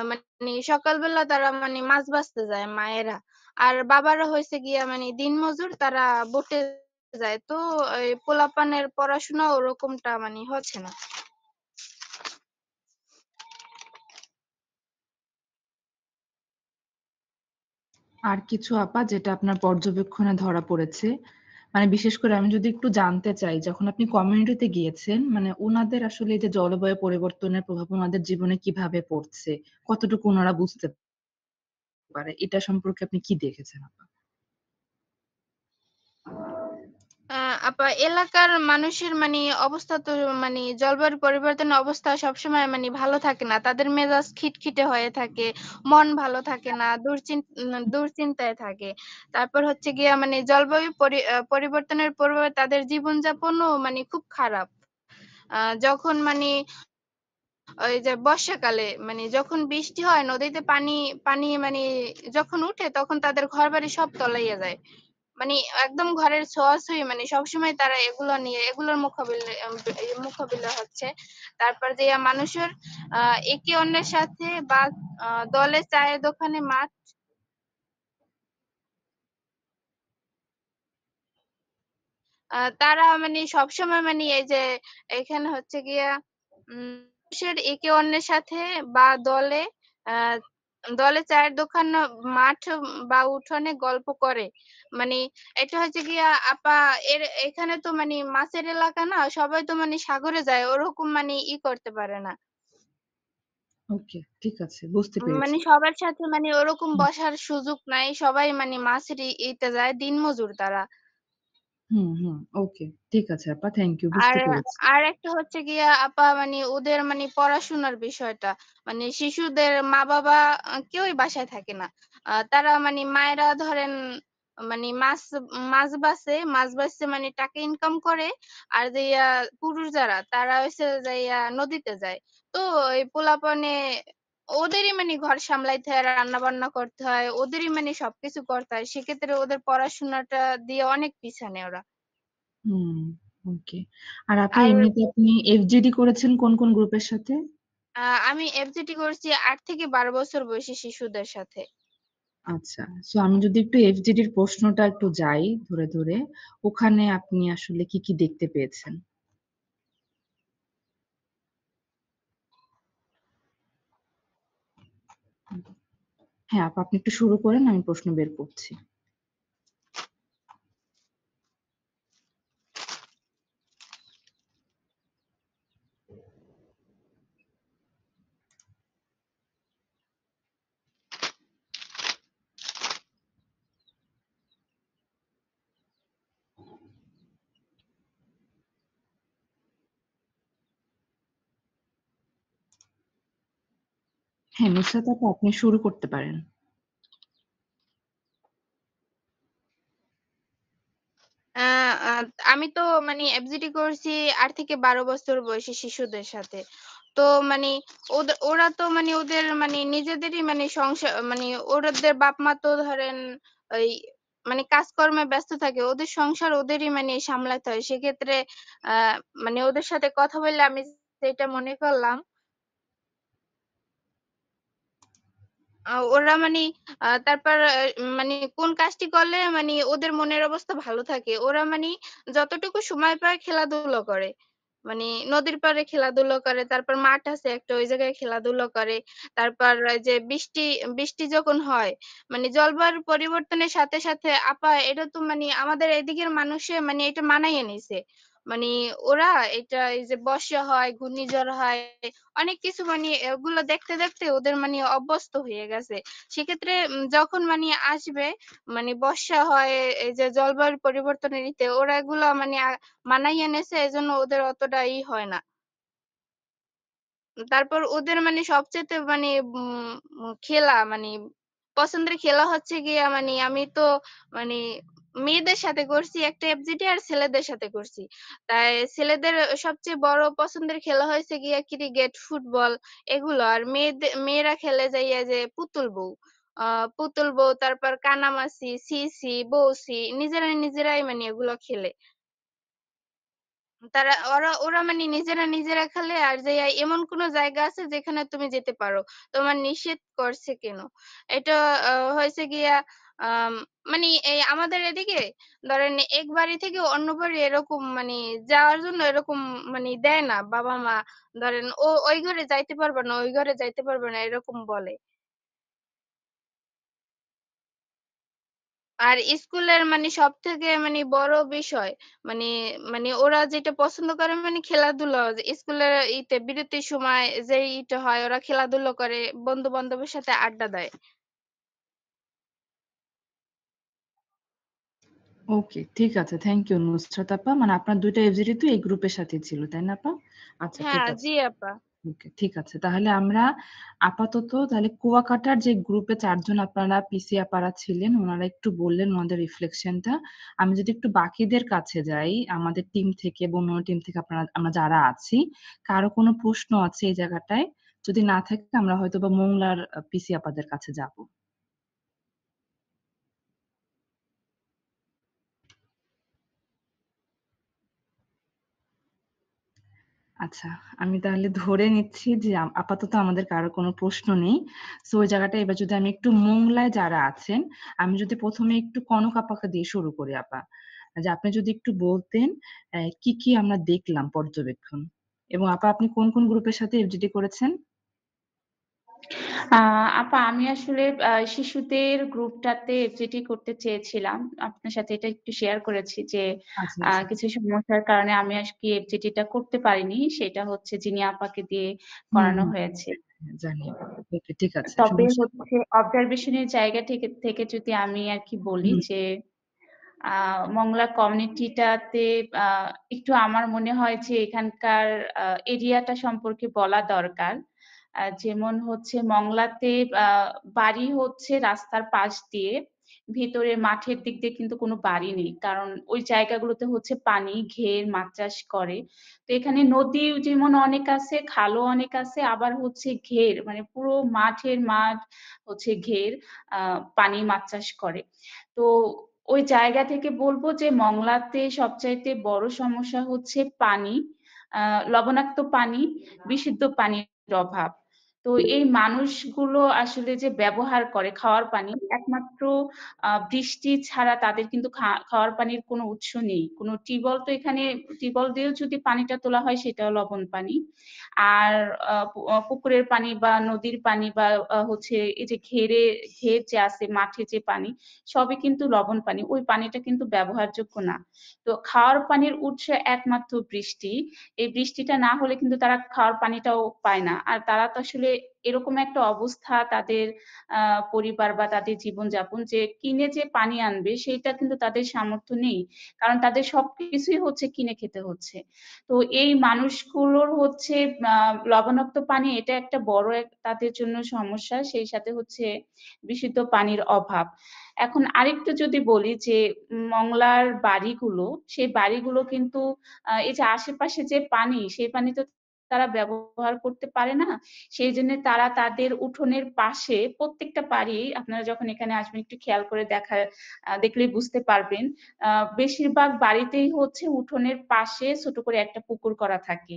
মানে সকালবেলা তারা মানে মাছ বাছতে যায় মায়েরা, আর বাবারা হয়েছে গিয়া মানে দিনমজুর, তারা বোটে যায়। তো ওই পোলাপানের পড়াশোনা ওরকমটা মানে হচ্ছে না। আর কিছু আপা যেটা আপনার পর্যবেক্ষণে ধরা পড়েছে? মানে বিশেষ করে আমি যদি একটু জানতে চাই, যখন আপনি কমিউনিটিতে গিয়েছেন, মানে ওনাদের আসলে এই যে জলবায়ু পরিবর্তনের প্রভাব ওনাদের জীবনে কিভাবে পড়ছে, কতটুকু ওনারা বুঝতে পারে, এটা সম্পর্কে আপনি কি দেখেছেন আপা? আপা এলাকার মানুষের মানে অবস্থা তো মানে জলবায়ু পরিবর্তনের অবস্থা সবসময় মানে ভালো থাকে না, তাদের মেজাজ খিটখিটে হয়ে থাকে, মন ভালো থাকে না, দুশ্চিন্তায় থাকে। তারপর হচ্ছে গিয়া মানে জলবায়ু পরিবর্তনের প্রভাবে তাদের জীবনযাপনও মানে খুব খারাপ। যখন মানে ওই যে বর্ষাকালে মানে যখন বৃষ্টি হয়, নদীতে পানি পানি মানে যখন উঠে, তখন তাদের ঘরবাড়ি সব তলাইয়া যায়। মানে একদম ঘরের ছোঁয়াছুঁয়ি, মানে সবসময় তারা এগুলো নিয়ে এগুলোর মোকাবিলা হচ্ছে। তারপর যে মানুষের একে অন্যের সাথে বা দলে চায়ের দোকানে মাছ, তারা মানে সবসময় মানে এই যে এখানে হচ্ছে গিয়া মানুষের একে অন্যের সাথে বা আহ দলে চায়ের দোকান, মাঠ বা উঠোনে গল্প করে। মানে এটা হচ্ছে গিয়া আপা, এখানে তো মানে মাছের এলাকা না, সবাই তো মানে সাগরে যায়, ওরকম মানে করতে পারে না। ওকে, ঠিক আছে, বুঝতে পেরেছি। মানে সবার সাথে মানে ওরকম বসার সুযোগ নাই, সবাই মানে মাছের ইতে যায়, দিনমজুর তারা। হুম হুম, ওকে, ঠিক আছে আপা, থ্যাংক ইউ, বুঝতে আর পেরেছি। আর একটা হচ্ছে গিয়া আপা, মানে ওদের মানে পড়াশোনার বিষয়টা, মানে শিশুদের মা বাবা কেউই বাসায় থাকে না। তারা মানে মায়েরা ধরেন মানে মাছ বাছে মানে টাকা ইনকাম করে। আর যে পুরুষ যারা, তারা হচ্ছে যাইয়া নদীতে যায়। তো এই পোলাপানে ওদেরই মানে ঘর সামলাইতে হয়, রান্না বান্না করতে হয়, ওদেরই মানে সবকিছু করতে হয়, সেক্ষেত্রে ওদের পড়াশোনাটা দিয়ে অনেক পিছানে ওরা। হুম, ওকে। আর আপা, আর এমনিতে আপনি FGD করেছেন কোন কোন গ্রুপের সাথে? আমি এফজেটি করছি ৮ থেকে ১২ বছর বয়সী শিশুদের সাথে। আচ্ছা, সো আমি যদি একটু FGD-র প্রশ্নটা একটু যাই ধরে ধরে, ওখানে আপনি আসলে কি কি দেখতে পেয়েছেন? হ্যাঁ আপা, আপনি একটু শুরু করেন, আমি প্রশ্ন বের করছি। হ্যাঁ নুসরাত আপা, আপনি শুরু করতে পারেন। আহ আহ, আমি তো মানে এফজিডি করছি 8 থেকে 12 বছর বয়সী শিশুদের সাথে। তো মানে ওরা তো মানে ওদের মানে নিজেদেরই মানে সংসার মানে ওদের বাপ মা তো ধরেন ওই মানে কাজকর্মে ব্যস্ত থাকে, ওদের সংসার ওদেরই মানে সামলাতে হয়। সেক্ষেত্রে আহ মানে ওদের সাথে কথা বললে আমি যেটা মনে করলাম, ওরা মানে তারপর মানে কোন কাজটি করলে মানে ওদের মনের অবস্থা ভালো থাকে, ওরা মানে যতটুকু সময় পায় খেলাধুলো করে। মানে নদীর পাড়ে খেলাধুলো করে, তারপর মাঠ আছে একটা, ওই জায়গায় খেলাধুলো করে। তারপর এই যে বৃষ্টি বৃষ্টি যখন হয়, মানে জলবায়ু পরিবর্তনের সাথে সাথে আপা এটা তো মানে আমাদের এদিকের মানুষে মানে এটা মানাইয়ে নিছে। মানে ওরা এটা এই যে বর্ষা হয়, ঘূর্ণিঝড় হয়, অনেক কিছু মানে এগুলো দেখতে দেখতে ওদের মানে অভ্যস্ত হয়ে গেছে। সেক্ষেত্রে যখন মানে আসবে মানে বর্ষা হয়, এই যে জলবায়ুর পরিবর্তনের ইতে ওরা এগুলো মানে মানাইয়ে এনেছে, এজন্য ওদের অতটা হয় না। তারপর ওদের মানে সবচেয়ে মানে খেলা মানে পছন্দের খেলা হচ্ছে গিয়া মানে আমি তো মানে মেয়েদের সাথে করছি একটা এফজিটি, আর ছেলেদের সাথে করছি। তাই ছেলেদের সবচেয়ে বড় পছন্দের খেলা হয়েছে গিয়া ক্রিকেট, ফুটবল এগুলো। আর মেয়েরা খেলে যাইয়া যে পুতুল বউ, পুতুল বউ, তারপর কানামাছি, সিসি, বউসি, নিজেরাই মানে এগুলো খেলে। ওরা ওরা মানে নিজেরা খেলে। আর যে এমন কোন জায়গা আছে যেখানে তুমি যেতে পারো, তোমার নিষেধ করছে কেন? এটা হয়েছে গিয়া আম, মানে এই আমাদের এদিকে ধরেন এক বাড়ি থেকে অন্য বাড়ি এরকম মানে যাওয়ার জন্য এরকম মানে দেয় না বাবা মা। ধরেন ওই ঘরে যাইতে পারবে না, ওই ঘরে যাইতে পারবে না, এরকম বলে। আর স্কুলের মানে সব থেকে মানে বড় বিষয় মানে মানে ওরা যেটা পছন্দ করে মানে খেলাধুলা। স্কুলের বিরতির সময় যে হয়, ওরা খেলাধুলো করে, বন্ধু বান্ধবের সাথে আড্ডা দেয়। ওকে, ঠিক আছে, থ্যাংক ইউ নুসরাত আপা। মানে আপনার 2টা এফজিডি তো এই গ্রুপের সাথে ছিল, তাই না আপা? আচ্ছা ঠিক হ্যাঁ আছে। জি আপা। ওকে ঠিক আছে, তাহলে আমরা আপাতত তাহলে কুয়াকাটার যে গ্রুপে 4 জন আপনারা পিসি আপারা ছিলেন, ওনারা একটু বললেন ওনাদের রিফ্লেকশনটা। আমি যদি একটু বাকিদের কাছে যাই, আমাদের টিম থেকে বা অন্য টিম থেকে আপনারা আমরা যারা আছি, কারো কোনো প্রশ্ন আছে এই জায়গাটায়? যদি না থাকে আমরা হয়তো বা মোংলার পিসি আপাদের কাছে যাব। আচ্ছা, আমি তাহলে ধরে নিচ্ছি যে আপাতত আমাদের কারো কোনো প্রশ্ন নেই। সো ওই জায়গাটা এবার যদি আমি একটু মোংলায় যারা আছেন, আমি যদি প্রথমে একটু কনক আপাকে দিয়ে শুরু করি আপা, যে আপনি যদি একটু বলতেন কি কি আমরা দেখলাম পর্যবেক্ষণ, এবং আপা আপনি কোন কোন গ্রুপের সাথে এফজিডি করেছেন? আপা আমি আসলে শিশুদের গ্রুপটাতে এফজিটি করতে চেয়েছিলাম। আপনার সাথে এটা একটু শেয়ার করেছি যে আচ্ছা আচ্ছা। কিছু সমস্যার কারণে আমি আজকে এফজিটিটা করতে পারিনি। সেটা হচ্ছে যিনি আপাকে দিয়ে হুম করানো হুম, হয়েছে। জানি আপা। ওকে ঠিক আছে, তবে সমস্যা নেই। হচ্ছে অবজারভেশনের জায়গা থেকে থেকে যদি আমি আর কি বলি হুম। যে মংলা কমিউনিটিটাতে একটু আমার মনে হয় যে এখানকার এরিয়াটা সম্পর্কে বলা দরকার। যেমন হচ্ছে মংলাতে বাড়ি হচ্ছে রাস্তার পাশ দিয়ে, ভিতরে মাঠের দিক দিয়ে কিন্তু কোনো বাড়ি নেই, কারণ ওই জায়গাগুলোতে হচ্ছে পানি, ঘের, মাছ চাষ করে। তো এখানে নদী যেমন অনেক আছে, খালও অনেক আছে, আবার হচ্ছে ঘের, মানে পুরো মাঠ হচ্ছে ঘের, পানি, মাছ চাষ করে। তো ওই জায়গা থেকে বলবো যে মংলাতে সবচাইতে বড় সমস্যা হচ্ছে পানি, লবণাক্ত পানি, বিশুদ্ধ পানির অভাব। তো এই মানুষগুলো আসলে যে ব্যবহার করে খাওয়ার পানি একমাত্র বৃষ্টি ছাড়া তাদের কিন্তু খাওয়ার পানির কোনো উৎস নেই। কোনো টিউবওয়েল তো এখানে টিউবওয়েল দিয়েও যদি পানিটা তোলা হয় সেটাও লবণ পানি। আর পুকুরের পানি বা নদীর পানি বা হচ্ছে এই যে ঘের যে আছে মাঠে যে পানি সবই কিন্তু লবণ পানি। ওই পানিটা কিন্তু ব্যবহারযোগ্য না। তো খাওয়ার পানির উৎস একমাত্র বৃষ্টি। এই বৃষ্টিটা না হলে কিন্তু তারা খাওয়ার পানিটাও পায় না। আর তারা তো আসলে এরকম একটা অবস্থা তাদের পরিবার বা তাদের জীবনযাপন যে কিনে যে পানি আনবে সেইটা কিন্তু তাদের সামর্থ্য নেই। কারণ তাদের সবকিছুই হচ্ছে কিনে খেতে হচ্ছে। তো এই মানুষগুলোর হচ্ছে লবণাক্ত পানি এটা একটা বড় তাদের জন্য সমস্যা। সেই সাথে হচ্ছে বিশুদ্ধ পানির অভাব। এখন আরেকটু যদি বলি যে মংলার বাড়িগুলো, সেই বাড়িগুলো কিন্তু এই যে আশেপাশে যে পানি সেই পানি তো তারা ব্যবহার করতে পারে না। সেই জন্য তারা তাদের উঠোনের পাশে প্রত্যেকটা বাড়ি আপনারা যখন এখানে আসবেন একটু খেয়াল করে দেখলেই বুঝতে পারবেন। বেশিরভাগ বাড়িতেই হচ্ছে উঠোনের পাশে ছোট করে একটা পুকুর করা থাকে।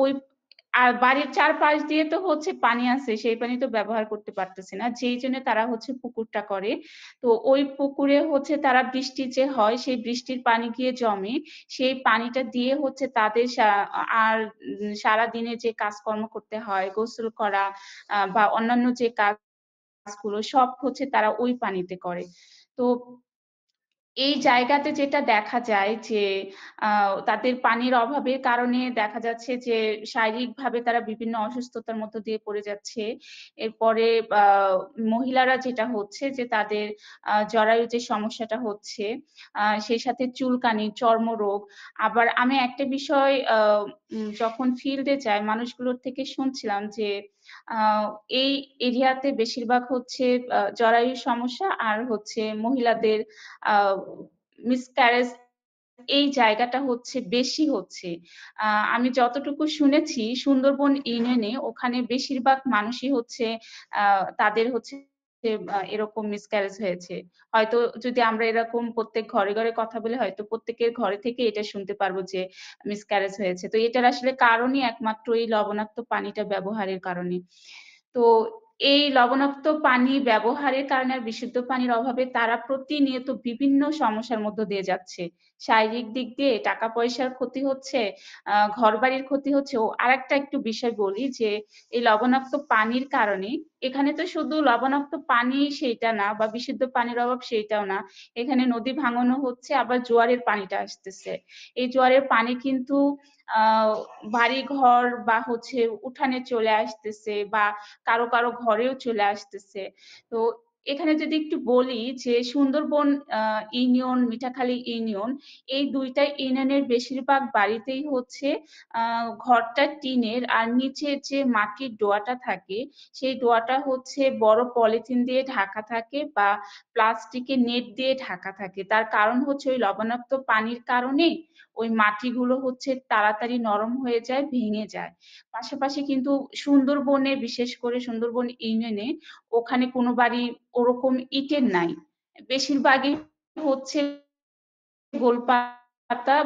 ওই আর বাড়ির চারপাশ দিয়ে তো হচ্ছে পানি আছে, সেই পানি তো ব্যবহার করতে পারতেছে না। যেই জন্য তারা হচ্ছে পুকুরটা করে। তো ওই পুকুরে হচ্ছে তারা বৃষ্টি যে হয় সেই বৃষ্টির পানি গিয়ে জমে। সেই পানিটা দিয়ে হচ্ছে তাদের আর সারাদিনে যে কাজকর্ম করতে হয়, গোসল করা বা অন্যান্য যে কাজগুলো সব হচ্ছে তারা ওই পানিতে করে। তো এই জায়গাতে যেটা দেখা যায় যে তাদের পানির অভাবের কারণে দেখা যাচ্ছে যে শারীরিকভাবে তারা বিভিন্ন অসুস্থতার মধ্য দিয়ে পড়ে যাচ্ছে। এরপরে মহিলারা যেটা হচ্ছে যে তাদের জরায়ু যে সমস্যাটা হচ্ছে, সেই সাথে চুলকানি, চর্মরোগ। আবার আমি একটা বিষয় যখন ফিল্ডে যাই মানুষগুলোর থেকে শুনছিলাম যে এই এরিয়াতে বেশিরভাগ হচ্ছে জরায়ুর সমস্যা আর হচ্ছে মহিলাদের মিসক্যারেজ এই জায়গাটা হচ্ছে বেশি হচ্ছে। আমি যতটুকু শুনেছি সুন্দরবন ইউনিয়নে ওখানে বেশিরভাগ মানুষই হচ্ছে তাদের হচ্ছে এরকম মিসক্যারেজ হয়েছে। হয়তো যদি আমরা এরকম প্রত্যেক ঘরে, ঘরে কথা বলি হয়তো প্রত্যেকের ঘরে থেকে এটা শুনতে পারবো যে মিসক্যারেজ হয়েছে। তো এটার আসলে কারণই একমাত্র এই লবণাক্ত পানিটা ব্যবহারের কারণে। তো এই লবণাক্ত পানি ব্যবহারের কারণে আর বিশুদ্ধ পানির অভাবে তারা প্রতিনিয়ত বিভিন্ন সমস্যার মধ্য দিয়ে যাচ্ছে। শারীরিক দিক দিয়ে টাকা পয়সার ক্ষতি হচ্ছে, ঘরবাড়ির ক্ষতি হচ্ছে। ও আরেকটা একটু বিষয় বলি যে এই লবণাক্ত পানির কারণে এখানে তো শুধু লবণাক্ত পানি সেইটা না বা বিশুদ্ধ পানির অভাব সেইটাও না। এখানে নদী ভাঙনও হচ্ছে আবার জোয়ারের পানিটা আসতেছে। এই জোয়ারের পানি কিন্তু বাড়িঘর বা হচ্ছে উঠানে চলে আসতেছে বা কারো, কারো ঘরেও চলে আসতেছে। তো এখানে যদি একটু বলি যে সুন্দরবন ইউনিয়ন, মিঠাখালী ইউনিয়ন এই ২ টা ইউনিয়নের বেশিরভাগ বাড়িতেই হচ্ছে ঘরটা টিনের আর নিচে যে মাটির ডোয়াটা থাকে সেই ডোয়াটা হচ্ছে বড় পলিথিন দিয়ে ঢাকা থাকে বা প্লাস্টিকের নেট দিয়ে ঢাকা থাকে। তার কারণ হচ্ছে ওই লবণাক্ত পানির কারণে ওই মাটিগুলো হচ্ছে তাড়াতাড়ি নরম হয়ে যায়, ভেঙে যায়। পাশাপাশি কিন্তু সুন্দরবনে বিশেষ করে সুন্দরবন ইউনিয়নে ওখানে কোনো বাড়ি ওরকম ইটের নাই। বেশিরভাগই হচ্ছে গোলপাতা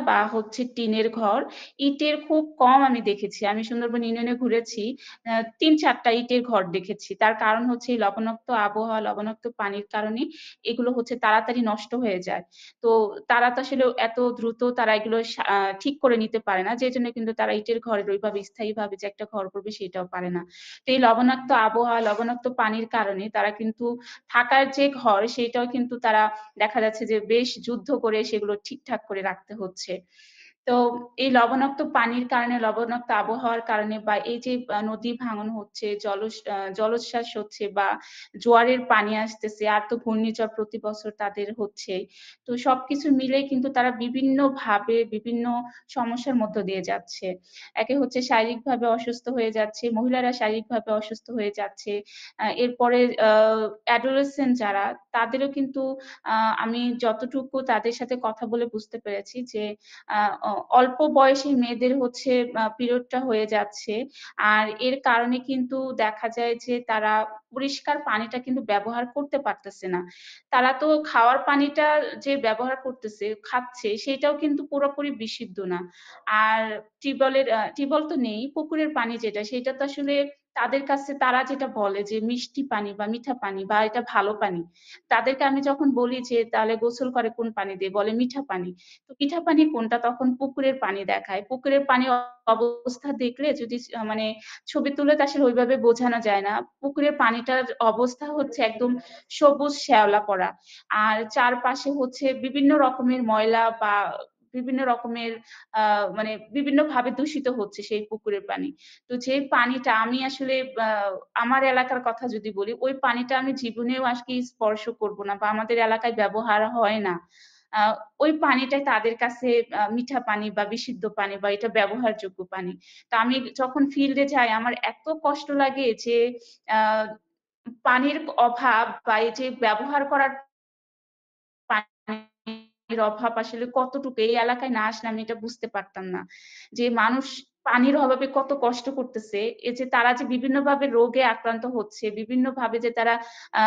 বা হচ্ছে টিনের ঘর। ইটের খুব কম আমি দেখেছি। আমি সুন্দরবন ইউনিয়নে ঘুরেছি। ৩-৪ টা ইটের ঘর দেখেছি। তার কারণ হচ্ছে এই লবণাক্ত আবহাওয়া, লবণাক্ত পানির কারণে এগুলো হচ্ছে তাড়াতাড়ি নষ্ট হয়ে যায়। তো তারা তো আসলে এত দ্রুত তারা এগুলো ঠিক করে নিতে পারে না। যেজন্য কিন্তু তারা ইটের ঘরের ওইভাবে স্থায়ীভাবে যে একটা ঘর করবে সেটাও পারে না। তো এই লবণাক্ত আবহাওয়া, লবণাক্ত পানির কারণে তারা কিন্তু থাকার যে ঘর সেটাও কিন্তু তারা দেখা যাচ্ছে যে বেশ যুদ্ধ করে সেগুলো ঠিকঠাক করে রাখতে হচ্ছে। তো এই লবণাক্ত পানির কারণে, লবণাক্ত আবহাওয়ার কারণে বা এই যে নদী ভাঙন হচ্ছে, জলোচ্ছ্বাস হচ্ছে বা জোয়ারের পানি আসতেছে, আর তো ঘূর্ণিঝড় প্রতি বছর তাদের হচ্ছেই। তো সবকিছু মিলেই কিন্তু তারা বিভিন্নভাবে বিভিন্ন সমস্যার মধ্য দিয়ে যাচ্ছে। একে হচ্ছে শারীরিকভাবে অসুস্থ হয়ে যাচ্ছে, মহিলারা শারীরিকভাবে অসুস্থ হয়ে যাচ্ছে। এরপরে অ্যাডোলেসেন্ট যারা তাদেরও কিন্তু আমি যতটুকু তাদের সাথে কথা বলে বুঝতে পেরেছি যে অল্প বয়সী মেয়েদের হচ্ছে পিরিয়ডটা হয়ে যাচ্ছে। আর এর কারণে কিন্তু দেখা যায় যে তারা পরিষ্কার পানিটা কিন্তু ব্যবহার করতে পারতেছে না। তারা তো খাওয়ার পানিটা যে ব্যবহার করতেছে, খাচ্ছে সেটাও কিন্তু পুরোপুরি বিশুদ্ধ না। আর টিউবওয়েল তো নেই, পুকুরের পানি যেটা সেটা তো আসলে তাদের কাছে তারা যেটা বলে যে মিষ্টি পানি বা মিঠা পানি বা এটা ভালো পানি। তাদেরকে আমি যখন বলি যে, "তাহলে গোসল করে কোন পানি দিয়ে?" বলে, "মিঠা পানি।" তো মিঠা পানি কোনটা? তখন পুকুরের পানি দেখায়। পুকুরের পানির অবস্থা দেখলে যদি মানে ছবি তুলে তো আসলে ওইভাবে বোঝানো যায় না। পুকুরের পানিটার অবস্থা হচ্ছে একদম সবুজ শ্যাওলা পড়া। আর চারপাশে হচ্ছে বিভিন্ন রকমের ময়লা বা বিভিন্ন রকমের আ মানে বিভিন্নভাবে দূষিত হচ্ছে সেই পুকুরের পানি। তো যে পানিটা আমি আসলে আ আমার এলাকার কথা যদি বলি, ওই পানিটা আমি জীবনেও আজকে স্পর্শ করব না বা আমাদের এলাকায় ব্যবহার হয় না। আ ওই পানিটাই তাদের কাছে মিঠা পানি বা বিশুদ্ধ পানি বা এটা ব্যবহারযোগ্য পানি। তো আমি যখন ফিল্ডে যাই আমার এত কষ্ট লাগে যে আ পানির অভাব বা এই যে ব্যবহার করার পানির অভাব আসলে কতটুকু এই এলাকায় না আসলে আমি এটা বুঝতে পারতাম না। যে মানুষ পানির অভাবে কত কষ্ট করতেছে। এই যে তারা যে বিভিন্নভাবে রোগে আক্রান্ত হচ্ছে, বিভিন্নভাবে যে তারা আ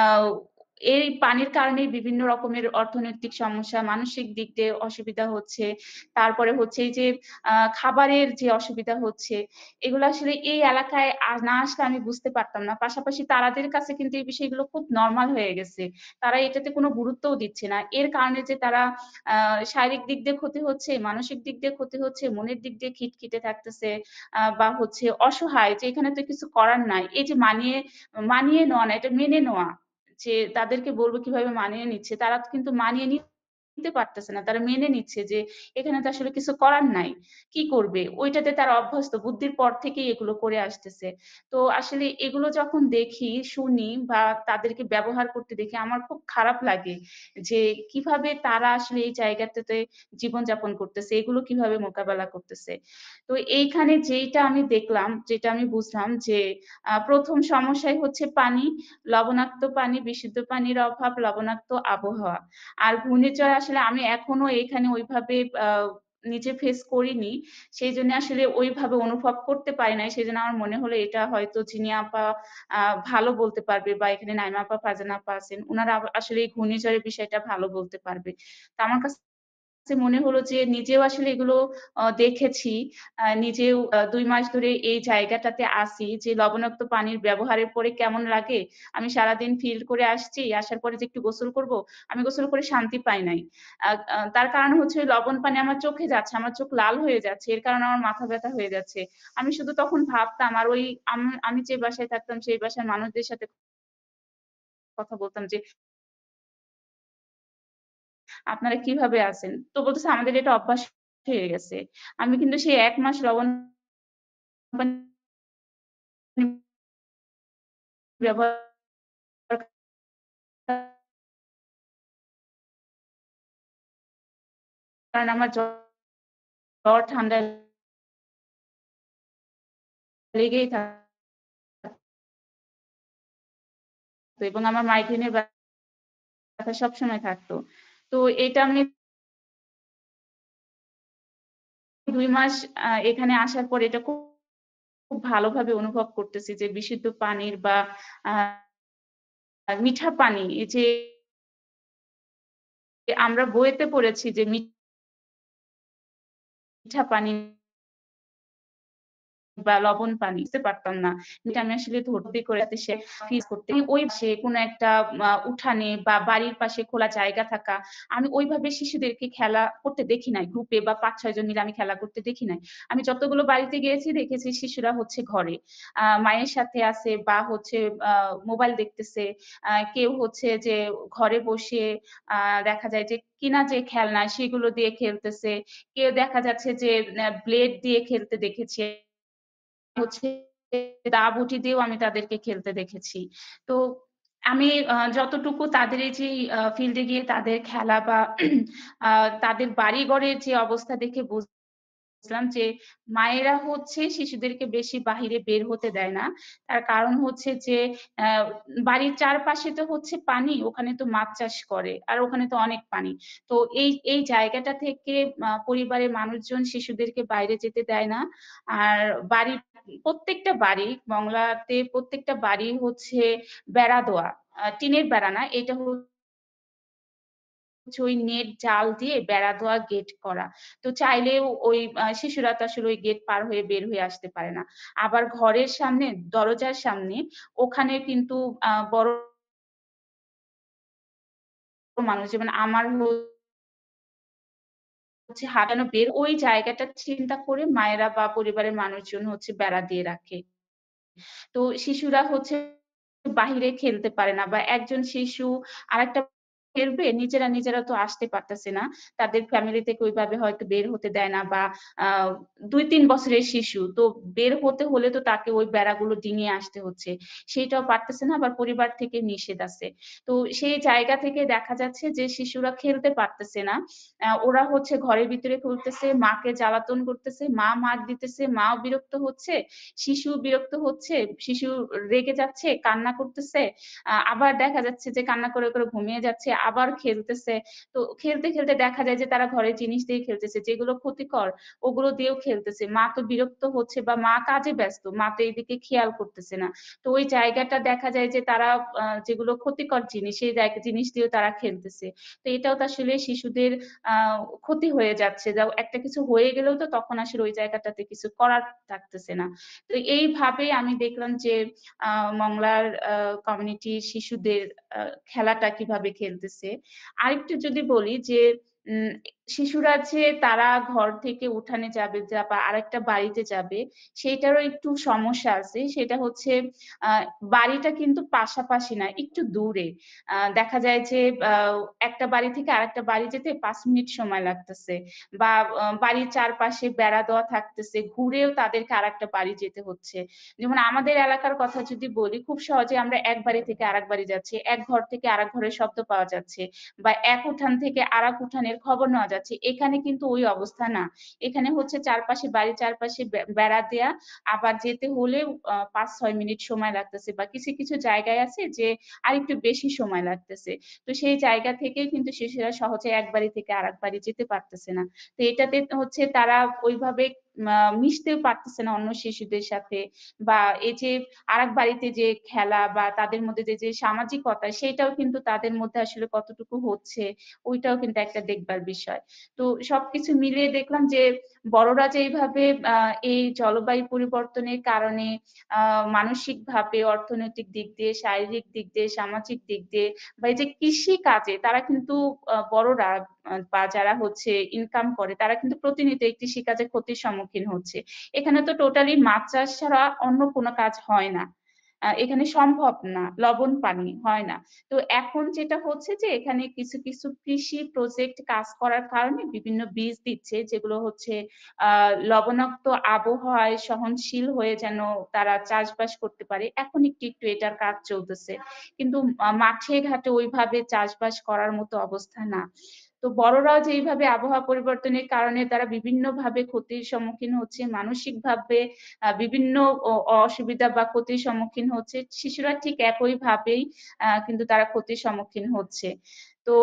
এই পানির কারণেই বিভিন্ন রকমের অর্থনৈতিক সমস্যা, মানসিক দিক দিয়ে অসুবিধা হচ্ছে। তারপরে হচ্ছে এই যে খাবারের যে অসুবিধা হচ্ছে, এগুলো আসলে এই এলাকায় না আসলে আমি বুঝতে পারতাম না। পাশাপাশি তাদের কাছে কিন্তু এই বিষয়গুলো খুব নরমাল হয়ে গেছে। তারা এটাতে কোনো গুরুত্বও দিচ্ছে না। এর কারণে যে তারা আ শারীরিক দিক দিয়ে ক্ষতি হচ্ছে, মানসিক দিক দিয়ে ক্ষতি হচ্ছে, মনের দিক দিয়ে খিটখিটে থাকতেছে বা হচ্ছে অসহায় যে এখানে তো কিছু করার নাই। এই যে মানিয়ে নেওয়া না, এটা মেনে নেওয়া যে তাদেরকে বলব কিভাবে মানিয়ে নিচ্ছে। তারা কিন্তু মানিয়ে নিতে পারতেছে না। তারা মেনে নিচ্ছে যে এখানে তো আসলে কিছু করার নাই। কি করবে? ওইটাতে তারা অভ্যস্ত। বুদ্ধির পর থেকেই এগুলো করে আসতেছে। তো আসলে এগুলো যখন দেখি, শুনি বা তাদেরকে ব্যবহার করতে দেখি আমার খুব খারাপ লাগে যে কিভাবে তারা আসলে এই জায়গাটাতে জীবনযাপন করতেছে, এগুলো কিভাবে মোকাবেলা করতেছে। তো এইখানে যেইটা আমি দেখলাম, যেটা আমি বুঝলাম যে ১ম সমস্যাই হচ্ছে পানি, লবণাক্ত পানি, বিশুদ্ধ পানির অভাব, লবণাক্ত আবহাওয়া। আর ঘূর্ণিঝড় আসলে আমি এখনো এখানে ওইভাবে নিজে ফেস করিনি। সেইজন্য আসলে ওইভাবে অনুভব করতে পারি নাই। সেজন্য আমার মনে হলো এটা হয়তো জিনিয়া আপা আ ভালো বলতে পারবে বা এখানে নাইমা আপা, ফারজানা আপা আছেন। উনারা আসলে এই ঘূর্ণিঝড়ের বিষয়টা ভালো বলতে পারবে। তো আমার কাছে মনে হলো যে নিজেও আসলে এগুলো দেখেছি। নিজেও ২ মাস ধরে এই জায়গাটাতে আছি যে লবণাক্ত পানির ব্যবহারের পরে কেমন লাগে। আমি সারাদিন ফিল করে আসছি। আসার পরে যে একটু গোসল করব, আমি গোসল করে শান্তি পাই নাই। আ আ তার কারণ হচ্ছে ওই লবণ পানি আমার চোখে যাচ্ছে, আমার চোখ লাল হয়ে যাচ্ছে। এর কারণে আমার মাথা ব্যথা হয়ে যাচ্ছে। আমি শুধু তখন ভাবতাম আর ওই আমি যে বাসায় থাকতাম সেই বাসার মানুষদের সাথে কথা বলতাম যে, "আপনারা কিভাবে আছেন?" তো বলতেছে, "আমাদের এটা অভ্যাস হয়ে গেছে।" আমি কিন্তু সেই ১ মাস লবণ পানি ব্যবহার কারণ আমার জ্বর ঠান্ডা লেগেই থাকতো এবং আমার মাইগ্রেনের ব্যথা সবসময় থাকতো। তো এটা আমি ২ মাস এখানে আসার পর এটা খুব ভালোভাবে অনুভব করতেছি যে বিশুদ্ধ পানির বা আ মিঠা পানি এই যে আমরা বইতে পড়েছি যে মিঠা পানি বা লবণ পানি বুঝতে পারতাম না। এটা আমি আসলে ধরতে করে সে ফিল করতে ওই পাশে কোনো একটা উঠানে বা বাড়ির পাশে খোলা জায়গা থাকা। আমি ওইভাবে শিশুদেরকে খেলা করতে দেখি নাই। গ্রুপে বা ৫-৬ জন মিলে আমি খেলা করতে দেখি নাই। আমি যতগুলো বাড়িতে গিয়েছি দেখেছি শিশুরা হচ্ছে ঘরে। মায়ের সাথে আছে বা হচ্ছে আ মোবাইল দেখতেছে। কেউ হচ্ছে যে ঘরে বসে আ দেখা যায় যে কিনা যে খেলনা সেগুলো দিয়ে খেলতেছে। কেউ দেখা যাচ্ছে যে ব্লেড দিয়ে খেলতে দেখেছি। হচ্ছে দা-বটি দিয়েও আমি তাদেরকে খেলতে দেখেছি। তো আমি যতটুকু তাদের এই যে ফিল্ডে গিয়ে তাদের খেলা বা আ তাদের বাড়িঘরের যে অবস্থা দেখে বুঝলাম যে মায়েরা হচ্ছে শিশুদেরকে বেশি বাহিরে বের হতে দেয় না। তার কারণ হচ্ছে যে অ্যা বাড়ির চারপাশে তো হচ্ছে পানি, ওখানে তো মাছ চাষ করে। আর ওখানে তো অনেক পানি। তো এই জায়গাটা থেকে পরিবারের মানুষজন শিশুদেরকে বাইরে যেতে দেয় না। আর বাড়ির প্রত্যেকটা বাড়ি, বাংলাতে প্রত্যেকটা বাড়ি হচ্ছে বেড়া দেওয়া। টিনের বেড়া না, এটা হচ্ছে ওই নেট জাল দিয়ে বেড়া দেওয়া গেট করা। তো চাইলেও ওই শিশুরা তো আসলে ওই গেট পার হয়ে বের হয়ে আসতে পারে না। আবার ঘরের সামনে দরজার সামনে ওখানে কিন্তু বড় মানুষ যেমন আমার হচ্ছে হাঁটানো বের ওই জায়গাটা চিন্তা করে মায়েরা বা পরিবারের মানুষজন হচ্ছে বেড়া দিয়ে রাখে। তো শিশুরা হচ্ছে বাহিরে খেলতে পারে না বা একজন শিশু আরেকটা খেলবে নিজেরা তো আসতে পারতেছে না। তাদের ফ্যামিলি থেকে ওইভাবে হয়তো বের হতে দেয় না বা আ ২-৩ বছরের শিশু। তো বের হতে হলে তো তাকে ওই বেড়াগুলো ডিঙিয়ে আসতে হচ্ছে। সেটাও পারতেছে না, আবার পরিবার থেকে নিষেধ আছে। তো সেই জায়গা থেকে দেখা যাচ্ছে যে শিশুরা খেলতে পারতেছে না। ওরা হচ্ছে ঘরের ভিতরে খেলতেছে, মাকে জ্বালাতন করতেছে, মা মার দিতেছে, মাও বিরক্ত হচ্ছে, শিশু বিরক্ত হচ্ছে, শিশু রেগে যাচ্ছে, কান্না করতেছে। আবার দেখা যাচ্ছে যে কান্না করে ঘুমিয়ে যাচ্ছে, আবার খেলতেছে। তো খেলতে দেখা যায় যে তারা ঘরের জিনিস দিয়ে খেলতেছে। যেগুলো ক্ষতিকর ওগুলো দিয়েও খেলতেছে। মা তো বিরক্ত হচ্ছে বা মা কাজে ব্যস্ত। মা তো এদিকে খেয়াল করতেছে না। তো ওই জায়গাটা দেখা যায় যে তারা যেগুলো ক্ষতিকর জিনিস সেই জিনিস দিয়েও তারা খেলতেছে। তো এটাও তো আসলে শিশুদের আ ক্ষতি হয়ে যাচ্ছে। একটা কিছু হয়ে গেলেও তো তখন আসলে ওই জায়গাটাতে কিছু করার থাকতেছে না। তো এইভাবেই আমি দেখলাম যে আ মংলার কমিউনিটির শিশুদের আ খেলাটা কিভাবে খেলতেছে। আরেকটু যদি বলি যে উম শিশুরা যে তারা ঘর থেকে উঠানে যাবে বা আরেকটা বাড়িতে যাবে সেইটারও একটু সমস্যা আছে। সেটা হচ্ছে আ বাড়িটা কিন্তু পাশাপাশি না, একটু দূরে। দেখা যায় যে আ একটা বাড়ি থেকে আরেকটা বাড়ি যেতে ৫ মিনিট সময় লাগতেছে বা বাড়ির চারপাশে বেড়া দেওয়া থাকতেছে, ঘুরেও তাদেরকে আরেকটা বাড়ি যেতে হচ্ছে। যেমন আমাদের এলাকার কথা যদি বলি, খুব সহজে আমরা এক বাড়ি থেকে আরেক বাড়ি যাচ্ছি, এক ঘর থেকে আরেক ঘরের শব্দ পাওয়া যাচ্ছে বা এক উঠান থেকে আরেক উঠানের খবর নেওয়া যাচ্ছে। এখানে কিন্তু ওই অবস্থা না। এখানে হচ্ছে চারপাশে বাড়ির চারপাশে বেড়া দেয়া, আবার যেতে হলেও ৫-৬ মিনিট সময় লাগতেছে বা কিছু জায়গায় আছে যে আরেকটু বেশি সময় লাগতেছে। তো সেই জায়গা থেকেই কিন্তু শিশুরা সহজে এক বাড়ি থেকে আরেক বাড়ি যেতে পারতেছে না। তো এটাতে হচ্ছে তারা ওইভাবে মিশতেও পারতেছে না অন্য শিশুদের সাথে বা এই যে আরেক বাড়িতে যে খেলা বা তাদের মধ্যে যে সামাজিকতা সেটাও কিন্তু তাদের মধ্যে আসলে কতটুকু হচ্ছে ওইটাও কিন্তু একটা দেখবার বিষয়। তো সবকিছু মিলিয়ে দেখলাম যে বড়রা যে এইভাবে এই জলবায়ু পরিবর্তনের কারণে মানসিকভাবে, অর্থনৈতিক দিক দিয়ে, শারীরিক দিক দিয়ে, সামাজিক দিক দিয়ে বা এই যে কৃষি কাজে তারা কিন্তু বড়রা বা যারা হচ্ছে ইনকাম করে তারা কিন্তু প্রতিনিয়ত এই কৃষিকাজে ক্ষতির সম্মুখীন হচ্ছে। এখানে তো টোটালি মাছ চাষ ছাড়া অন্য কোনো কাজ হয় না। এখানে সম্ভব না, লবণ পানি হয় না। তো এখন যেটা হচ্ছে যে এখানে কিছু কৃষি প্রজেক্ট কাজ করার কারণে বিভিন্ন বীজ দিচ্ছে যেগুলো হচ্ছে লবণাক্ত আবহাওয়ায় সহনশীল হয়ে যেন তারা চাষবাস করতে পারে। এখন একটু এটার কাজ চলতেছে। কিন্তু মাঠে ঘাটে ওইভাবে চাষবাস করার মতো অবস্থা না। তো বড়রাও যে এইভাবে আবহাওয়া পরিবর্তনের কারণে তারা বিভিন্নভাবে ক্ষতির সম্মুখীন হচ্ছে, মানসিকভাবে বিভিন্ন অসুবিধা বা ক্ষতির সম্মুখীন হচ্ছে। শিশুরা ঠিক একইভাবেই কিন্তু তারা ক্ষতির সম্মুখীন হচ্ছে। তো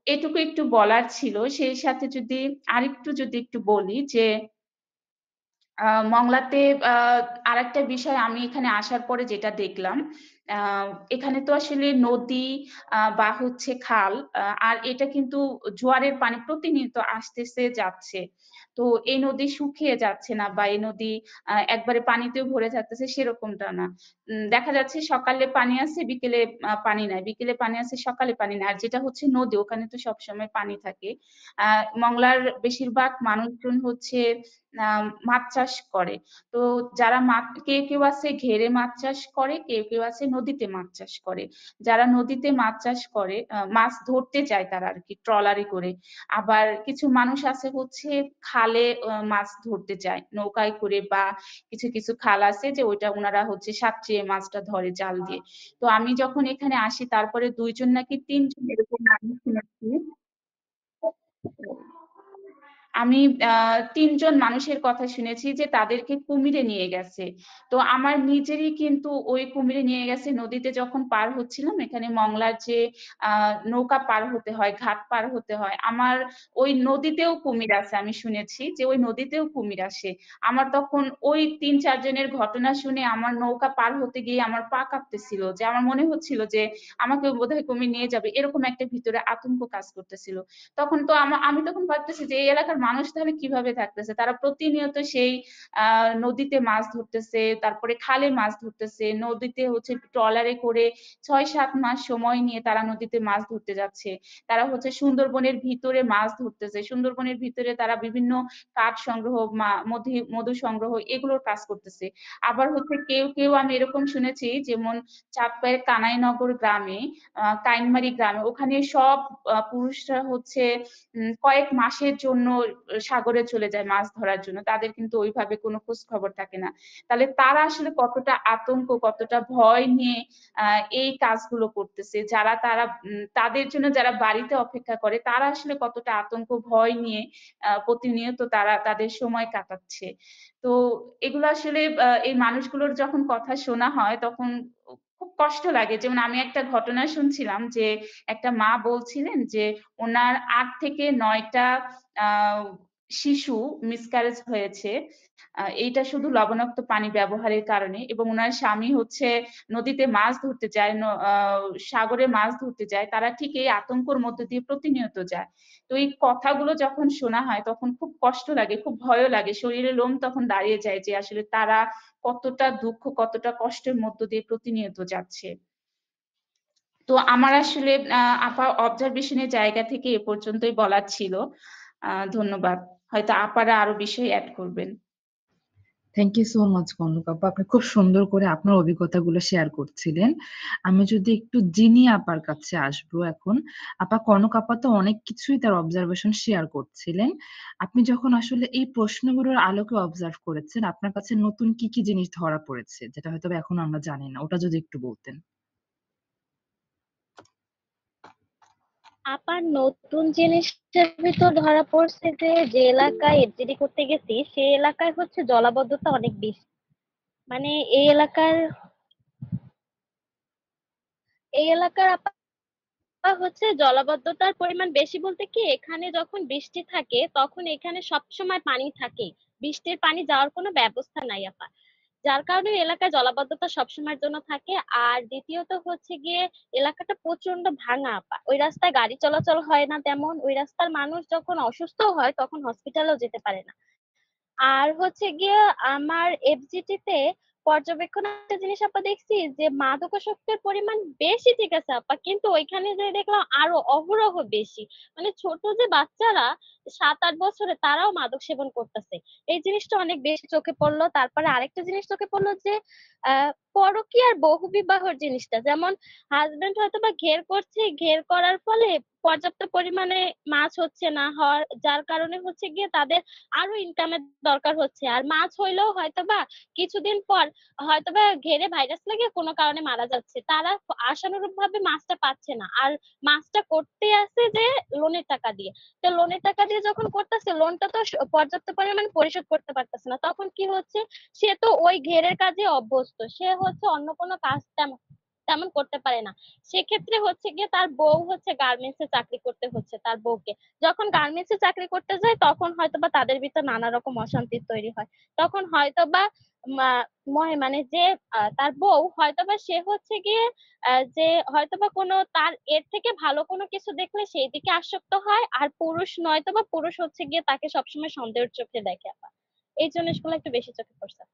এটুকু একটু বলার ছিল। সেই সাথে যদি একটু বলি যে মংলাতে আ আরেকটা বিষয় আমি এখানে আসার পরে যেটা দেখলাম, আ এখানে তো আসলে নদী বা হচ্ছে খাল আর এটা কিন্তু জোয়ারের পানি প্রতিনিয়ত আসতেছে যাচ্ছে। তো এই নদী শুকিয়ে যাচ্ছে না বা এই নদী একবারে পানিতেও ভরে থাকতেছে সেরকমটা না। দেখা যাচ্ছে সকালে পানি আছে, বিকেলে পানি নাই। বিকেলে পানি আছে, সকালে পানি নাই। আর যেটা হচ্ছে নদী ওখানে তো সবসময় পানি থাকে। আ মংলার বেশিরভাগ মানুষজন হচ্ছে আ মাছ চাষ করে। তো যারা কেউ আছে ঘেরে মাছ চাষ করে, কেউ আছে নদীতে মাছ চাষ করে। যারা নদীতে মাছ চাষ করে মাছ ধরতে যায় তারা আরকি ট্রলারে করে। আবার কিছু মানুষ আছে হচ্ছে খালে মাছ ধরতে যায় নৌকায় করে বা কিছু খাল আছে যে ওইটা উনারা হচ্ছে সাঁতরিয়ে মাছটা ধরে জাল দিয়ে। তো আমি যখন এখানে আসি তারপরে ২ জন নাকি ৩ জন এরকম আমি শুনেছি। আমি ৩ জন মানুষের কথা শুনেছি যে তাদেরকে কুমিরে নিয়ে গেছে। তো আমার নিজেরই কিন্তু ওই কুমিরে নিয়ে গেছে নদীতে যখন পার হচ্ছিলাম, এখানে মংলার যে নৌকা পার হতে হয়, ঘাট পার হতে হয়, আমার ওই নদীতেও কুমির আছে। আমি শুনেছি যে ওই নদীতেও কুমির আসে। আমার তখন ওই ৩-৪ জনের ঘটনা শুনে আমার নৌকা পার হতে গিয়ে আমার পা কাঁপতেছিল, যে আমার মনে হচ্ছিল যে আমাকে বোধহয় কুমির নিয়ে যাবে, এরকম একটা ভিতরে আতঙ্ক কাজ করতেছিল। তখন তো আমি তখন ভাবতেছি যে এই এলাকার মানুষ তাহলে কিভাবে থাকতেছে, তারা প্রতিনিয়ত সেই নদীতে মাছ ধরতেছে, তারপরে খালে মাছ ধরতেছে, নদীতে হচ্ছে ট্রলারে করে ৬-৭ মাস সময় নিয়ে তারা নদীতে মাছ ধরতে যাচ্ছে। তারা হচ্ছে সুন্দরবনের ভিতরে মাছ ধরতেছে, সুন্দরবনের ভিতরে তারা বিভিন্ন কাঠ সংগ্রহ, মধু সংগ্রহ, এগুলোর কাজ করতেছে। আবার হচ্ছে কেউ কেউ আমি এরকম শুনেছি, যেমন চাঁদপাড়ের কানাইনগর গ্রামে, কাইনমারি গ্রামে, ওখানে সব পুরুষরা হচ্ছে কয়েক মাসের জন্য সাগরে চলে যায় মাছ ধরার জন্য, তাদের কিন্তু ওইভাবে কোনো খোঁজ খবর থাকে না। তাহলে তারা আসলে কতটা আতঙ্ক, কতটা ভয় নিয়ে এই কাজগুলো করতেছে, যারা তারা তাদের জন্য যারা বাড়িতে অপেক্ষা করে, তারা আসলে কতটা আতঙ্ক ভয় নিয়ে প্রতিনিয়ত তারা তাদের সময় কাটাচ্ছে। তো এগুলো আসলে এই মানুষগুলোর যখন কথা শোনা হয় তখন খুব কষ্ট লাগে। যেমন আমি একটা ঘটনা শুনছিলাম যে একটা মা বলছিলেন যে ওনার ৮ থেকে ৯ টা শিশু মিসক্যারেজ হয়েছে। এইটা শুধু লবণাক্ত পানি ব্যবহারের কারণে, এবং ওনার স্বামী হচ্ছে নদীতে মাছ ধরতে যায়, সাগরে মাছ ধরতে যায়, তারা ঠিক এই আতঙ্কর মধ্যে দিয়ে প্রতিনিয়ত যায়। তো এই কথাগুলো যখন শোনা হয় তখন খুব কষ্ট লাগে, খুব ভয়ও লাগে, শরীরে লোম তখন দাঁড়িয়ে যায় যে আসলে তারা কতটা দুঃখ, কতটা কষ্টের মধ্য দিয়ে প্রতিনিয়ত যাচ্ছে। তো আমার আসলে আপা অবজারভেশনের জায়গা থেকে এ পর্যন্তই বলার ছিল। ধন্যবাদ। হয়তো আপারা আরো বিষয় অ্যাড করবেন। Thank you so much Konok আপা, আপনি খুব সুন্দর করে আপনার অভিজ্ঞতাগুলো শেয়ার করছিলেন। আমি যদি একটু জিনি আপার কাছে আসবো এখন। আপা, কনক আপা তো অনেক কিছুই তার অবজারভেশন শেয়ার করছিলেন। আপনি যখন আসলে এই প্রশ্নগুলোর আলোকে অবজার্ভ করেছেন, আপনার কাছে নতুন কি কি জিনিস ধরা পড়েছে যেটা হয়তো এখন আমরা জানি না, ওটা যদি একটু বলতেন। আপার নতুন জিনিসটার ভিতর ধরা পড়ছে যে যে এলাকায় এফজিডি করতে গেছি সেই এলাকায় হচ্ছে জলাবদ্ধতা অনেক বেশি। মানে এই এলাকার হচ্ছে জলাবদ্ধতার পরিমাণ বেশি বলতে কি, এখানে যখন বৃষ্টি থাকে তখন এখানে সবসময় পানি থাকে, বৃষ্টির পানি যাওয়ার কোনো ব্যবস্থা নাই আপা, যার কারণে এলাকায় জলাবদ্ধতা সবসময়ের জন্য থাকে। আর দ্বিতীয়ত হচ্ছে গিয়ে এলাকাটা প্রচন্ড ভাঙা আপা, ওই রাস্তায় গাড়ি চলাচল হয় না তেমন, ওই রাস্তার মানুষ যখন অসুস্থ হয় তখন হসপিটালেও যেতে পারে না। আর হচ্ছে গিয়ে আমার এফজিটি তে পর্যবেক্ষণ একটা জিনিস আপা দেখছি যে মাদকাসক্তের পরিমাণ বেশি, ঠিক আছে আপা, কিন্তু ওইখানে যে দেখলাম আরো অহরহ বেশি। মানে ছোট যে বাচ্চারা 7-8 বছরে তারাও মাদক সেবন করতেছে, এই জিনিসটা অনেক বেশি চোখে পড়লো। তারপরে আরেকটা জিনিস চোখে পড়লো যে পরকীয়ার বহু বিবাহর জিনিসটা, যেমন হাজবেন্ড হয়তো বা ঘের করছে, ঘের করার ফলে পর্যাপ্ত পরিমাণে মাছ হচ্ছে না, হওয়ার যার কারণে হচ্ছে গিয়ে তাদের আরো ইনকামের দরকার হচ্ছে। আর মাছ হইলেও হয়তোবা কিছুদিন পর হয়তোবা ঘেরে ভাইরাস লেগে কোনো কারণে মারা যাচ্ছে, তারা আশানুরূপ ভাবে মাছটা পাচ্ছে না। আর মাছটা করতে আছে যে লোনের টাকা দিয়ে, তো লোনের টাকা দিয়ে যখন করতেছে লোনটা তো পর্যাপ্ত পরিমাণে পরিশোধ করতে পারতেছে না, তখন কি হচ্ছে, সে তো ওই ঘেরের কাজে অভ্যস্ত, সে হচ্ছে অন্য কোনো কাজ তেমন তেমন করতে পারে না। সেক্ষেত্রে হচ্ছে গিয়ে তার বউ হচ্ছে গার্মেন্টসে চাকরি করতে হচ্ছে তার বউকে। যখন গার্মেন্টসে চাকরি করতে যায় তখন হয়তোবা তাদের ভিতর নানা রকম অশান্তি তৈরি হয়। তখন হয়তোবা মানে যে তার বউ হয়তোবা সে হচ্ছে গিয়ে যে হয়তোবা কোনো তার এর থেকে ভালো কোনো কিছু দেখলে সেই দিকে আসক্ত হয়, আর পুরুষ নয়তোবা পুরুষ হচ্ছে গিয়ে তাকে সবসময় সন্দেহের চোখে দেখে আপা। এই জিনিসগুলো একটু বেশি চোখে পড়ছে।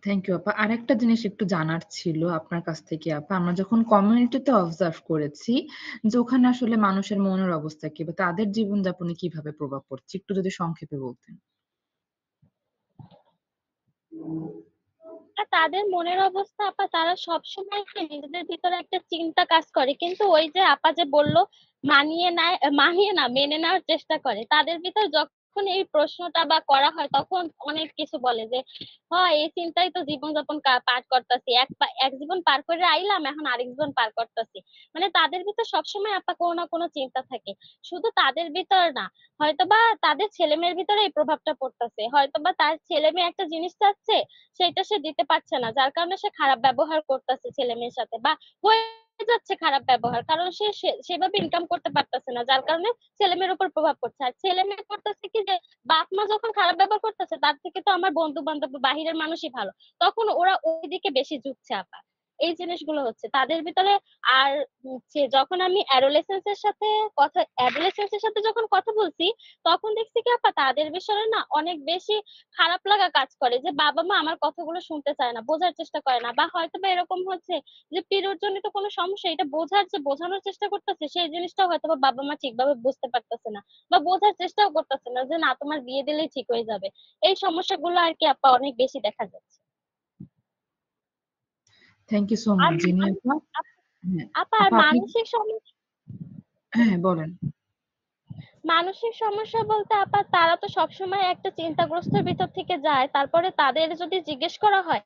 থ্যাংক ইউ আপা। আরেকটা জিনিস একটু জানার ছিল আপনার কাছ থেকে আপা, আমরা যখন কমিউনিটিতে অবজার্ভ করেছি যে ওখানে আসলে মানুষের মনের অবস্থা কি বা তাদের জীবনযাপনে কিভাবে প্রভাব পড়ছে, একটু যদি সংক্ষেপে বলতেন। আর তাদের মনের অবস্থা আপা, তারা সবসময় নিজেদের ভিতরে একটা চিন্তা কাজ করে, কিন্তু ওই যে আপা যে বললো মানিয়ে নেয়, মানিয়ে না মেনে নেওয়ার চেষ্টা করে, তাদের ভিতর যখন এই প্রশ্নটা বা করা হয় তখন অনেক কিছু বলে যে হয় এই চিন্তাই তো জীবনযাপন পার করতেছি, এক জীবন পার করে আইলাম, এখন আরেক জীবন পার করতেছি। মানে তাদের ভিতর সবসময় আপা কোনো না কোনো চিন্তা থাকে। শুধু তাদের ভিতর না, হয়তোবা তাদের ছেলে মেয়ের ভিতরে এই প্রভাবটা পড়তেছে, হয়তোবা তার ছেলে মেয়ে একটা জিনিস চাচ্ছে সেটা সে দিতে পারছে না, যার কারণে সে খারাপ ব্যবহার করতেছে ছেলে মেয়ের সাথে, বা হয়ে যাচ্ছে খারাপ ব্যবহার, কারণ সেভাবে ইনকাম করতে পারতেছে না, যার কারণে ছেলে মেয়ের উপর প্রভাব পড়ছে। আর ছেলে মেয়ে করতেছে কি যে বাপ মা যখন খারাপ ব্যবহার করতেছে তার থেকে তো আমার বন্ধু বান্ধব বাহিরের মানুষই ভালো, তখন ওরা ওইদিকে বেশি ঝুঁকছে আপা। এই জিনিসগুলো হচ্ছে তাদের ভিতরে। আর যখন আমি অ্যাডোলেসেন্সের সাথে যখন কথা বলছি, তখন দেখছি কি আপা তাদের বিষয়ে না অনেক বেশি খারাপ লাগা কাজ করে, যে বাবা মা আমার কথাগুলো শুনতে চায় না, বোঝার চেষ্টা করে না, বা হয়তো বা এরকম হচ্ছে যে পিরিয়ড জনিত কোনো সমস্যা, এটা বোঝানোর চেষ্টা করতেছে, সেই জিনিসটা হয়তো বা বাবা মা ঠিকভাবে বুঝতে পারতেছে না, বা বোঝার চেষ্টাও করতেছে না যে না তোমার বিয়ে দিলেই ঠিক হয়ে যাবে। এই সমস্যাগুলো আর কি আপা অনেক বেশি দেখা যাচ্ছে। থ্যাংক ইউ সো আর মাচ জিনি আপা। হ্যাঁ আপা আর আপা আপনি মানসিক সমস্যা, হ্যাঁ বলেন। মানসিক সমস্যা বলতে আপা তারা তো সবসময় একটা চিন্তাগ্রস্তের ভিতর থেকে যায়, তারপরে তাদের যদি জিজ্ঞেস করা হয়,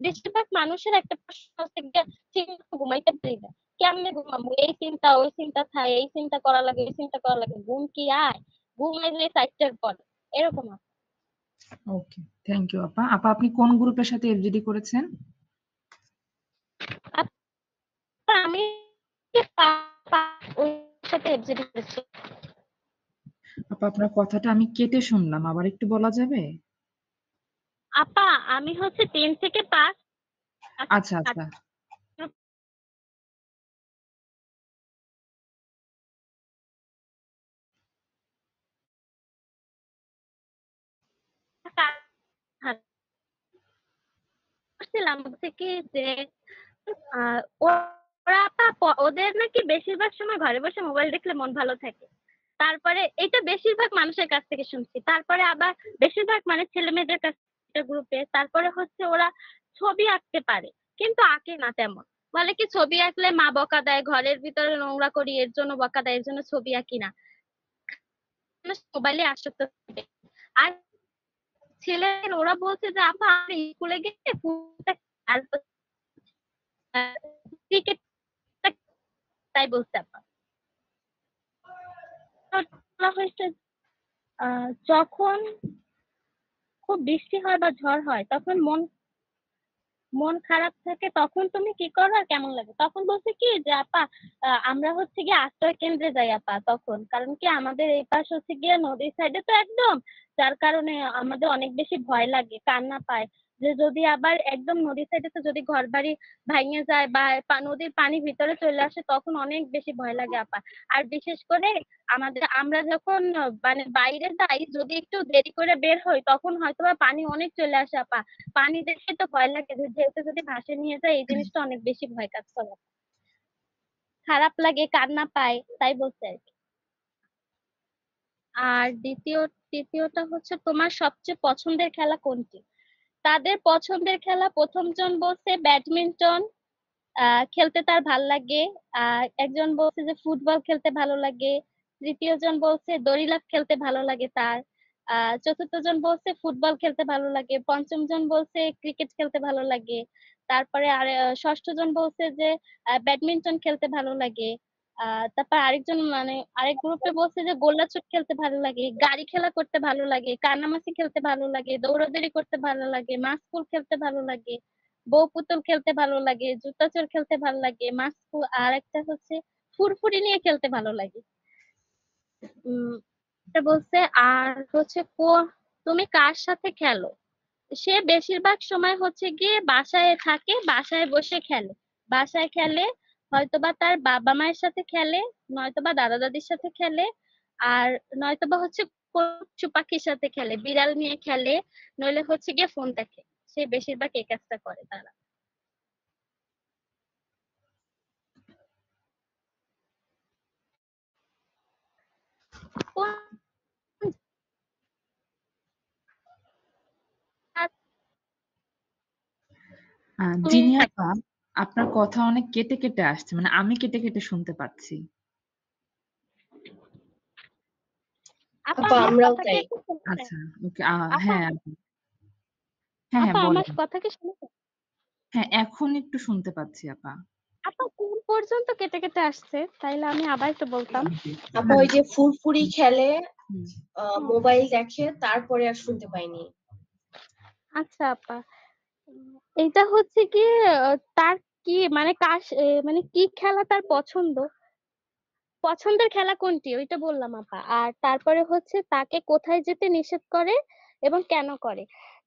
বেশিরভাগ মানুষের একটা প্রশ্ন হচ্ছে গিয়ে, ঠিক মতো ঘুমাইতে পারি না, কেমনে ঘুমাবো, এই চিন্তা ওই চিন্তা থাকে, এই চিন্তা করা লাগে ওই চিন্তা করা লাগে, ঘুম কি আয়, ঘুমাইলে 4টার পর, এরকম আপা। ওকে, থ্যাংক ইউ আপা। আপা আপনি কোন গ্রুপের সাথে এফজিডি করেছেন? আপা আমি ওই সাথে এফজেড করেছি। আপা আপনার কথাটা আমি কেটে শুনলাম, আবার একটু বলা যাবে? আপা আমি হচ্ছে 10 থেকে পাস। আচ্ছা আচ্ছা। করছিলাম হচ্ছে কি যে ওরা ওদের নাকি বেশিরভাগ সময় ঘরে বসে মোবাইল দেখলে মন ভালো থাকে। তারপরে এটা বেশিরভাগ মানুষের কাছ থেকে শুনছি, তারপরে আবার বেশিরভাগ মানে ছেলে মেয়েদের কাছ থেকে গ্রুপে, তারপরে হচ্ছে ওরা ছবি আঁকতে পারে কিন্তু আঁকে না তেমন। বলে কি ছবি আঁকলে মা বকা দেয়, ঘরের ভিতরে নোংরা করি এর জন্য বকা দেয়, এর জন্য ছবি আঁকি না, মোবাইলে আসক্ত থাকে। আর ছেলে ওরা বলছে যে আপা আমি স্কুলে গিয়ে ক্রিকেট, তাই বলছে আপা। বলা হয়েছে যখন খুব বৃষ্টি হয় বা ঝড় হয় তখন মন খারাপ থাকে, তখন তুমি কি করো আর কেমন লাগে? তখন বলছে কি যে আপা আমরা হচ্ছে গিয়ে আশ্রয় কেন্দ্রে যাই আপা, তখন কারণ কি আমাদের এই পাশ হচ্ছে গিয়ে নদীর সাইডে তো একদম, যার কারণে আমাদের অনেক বেশি ভয় লাগে, কান্না পায় যে যদি আবার একদম নদীর সাইডে তো যদি ঘর বাড়ি ভাঙে যায় বা নদীর পানি ভিতরে চলে আসে তখন অনেক বেশি ভয় লাগে আপা। আর বিশেষ করে আমরা যখন মানে বাইরে যাই, যদি একটু দেরি করে বের হই তখন হয়তোবা পানি অনেক চলে আসে আপা, পানি দেখে তো ভয় লাগে যে যেহেতু যদি ভাসে নিয়ে যায়, এই জিনিসটা অনেক বেশি ভয় কাজ করে, খারাপ লাগে, কান্না পায়, তাই বলছে আর কি। আর তৃতীয়টা হচ্ছে তোমার সবচেয়ে পছন্দের খেলা কোনটি? তাদের পছন্দের খেলা প্রথম জন বলছে ব্যাডমিন্টন খেলতে তার ভাল লাগে, একজন বলছে যে ফুটবল খেলতে ভালো লাগে, তৃতীয় জন বলছে দড়ি লাফ খেলতে ভালো লাগে তার, চতুর্থ জন বলছে ফুটবল খেলতে ভালো লাগে, পঞ্চম জন বলছে ক্রিকেট খেলতে ভালো লাগে, তারপরে আর ষষ্ঠ জন বলছে যে ব্যাডমিন্টন খেলতে ভালো লাগে, তারপর আরেকজন মানে আরেক গ্রুপে বলছে যে গোল্লাছুট খেলতে ভালো লাগে, গাড়ি খেলা করতে ভালো লাগে, কানামাছি খেলতে ভালো লাগে, দৌড়াদৌড়ি করতে ভালো লাগে, মাস্কুল খেলতে ভালো লাগে, বউ পুতুল খেলতে ভালো লাগে, জুতাচোর খেলতে ভালো লাগে, আর একটা হচ্ছে ফুরফুরি নিয়ে খেলতে ভালো লাগে। এটা বলছে। আর হচ্ছে তুমি কার সাথে খেলো? সে বেশিরভাগ সময় হচ্ছে গিয়ে বাসায় থাকে, বাসায় বসে খেলে, বাসায় খেলে, হয়তোবা তার বাবা মায়ের সাথে খেলে, নয়তোবা দাদা দাদির সাথে খেলে, আর নয়তোবা হচ্ছে পশু পাখির সাথে খেলে, বিড়াল নিয়ে খেলে, নইলে হচ্ছে গিয়ে ফোন দেখে। সে বেশিরভাগ এই কাজটা করে তারা। কোন তুমি জিনি আপা, আপনার কথা অনেক কেটে কেটে আসছে, মানে আমি কেটে কেটে শুনতে পাচ্ছি। আপা আপা আমার আমরাও কথা কি তাই। একটু শুনছেন? আচ্ছা, ওকে। আপা হ্যাঁ, আপু। হ্যাঁ, হ্যাঁ আপা আমার বলেন। কথা কি শুনছেন? হ্যাঁ, এখন একটু শুনতে পাচ্ছি আপা। আপা কোন পর্যন্ত কেটে কেটে আসছে? তাইলে আমি আবার একটু বলতাম। আপা হ্যাঁ, ওই যে ফুরফুরি খেলে, হুম। হুম, মোবাইল দেখে, তারপরে আর শুনতে পাইনি। আচ্ছা আপা। এইটা হচ্ছে কি তার কি মানে মানে কি খেলা তার পছন্দ? পছন্দের খেলা কোনটি ওইটা বললাম আপা। আর তারপরে হচ্ছে তাকে কোথায় যেতে নিষেধ করে এবং কেন করে?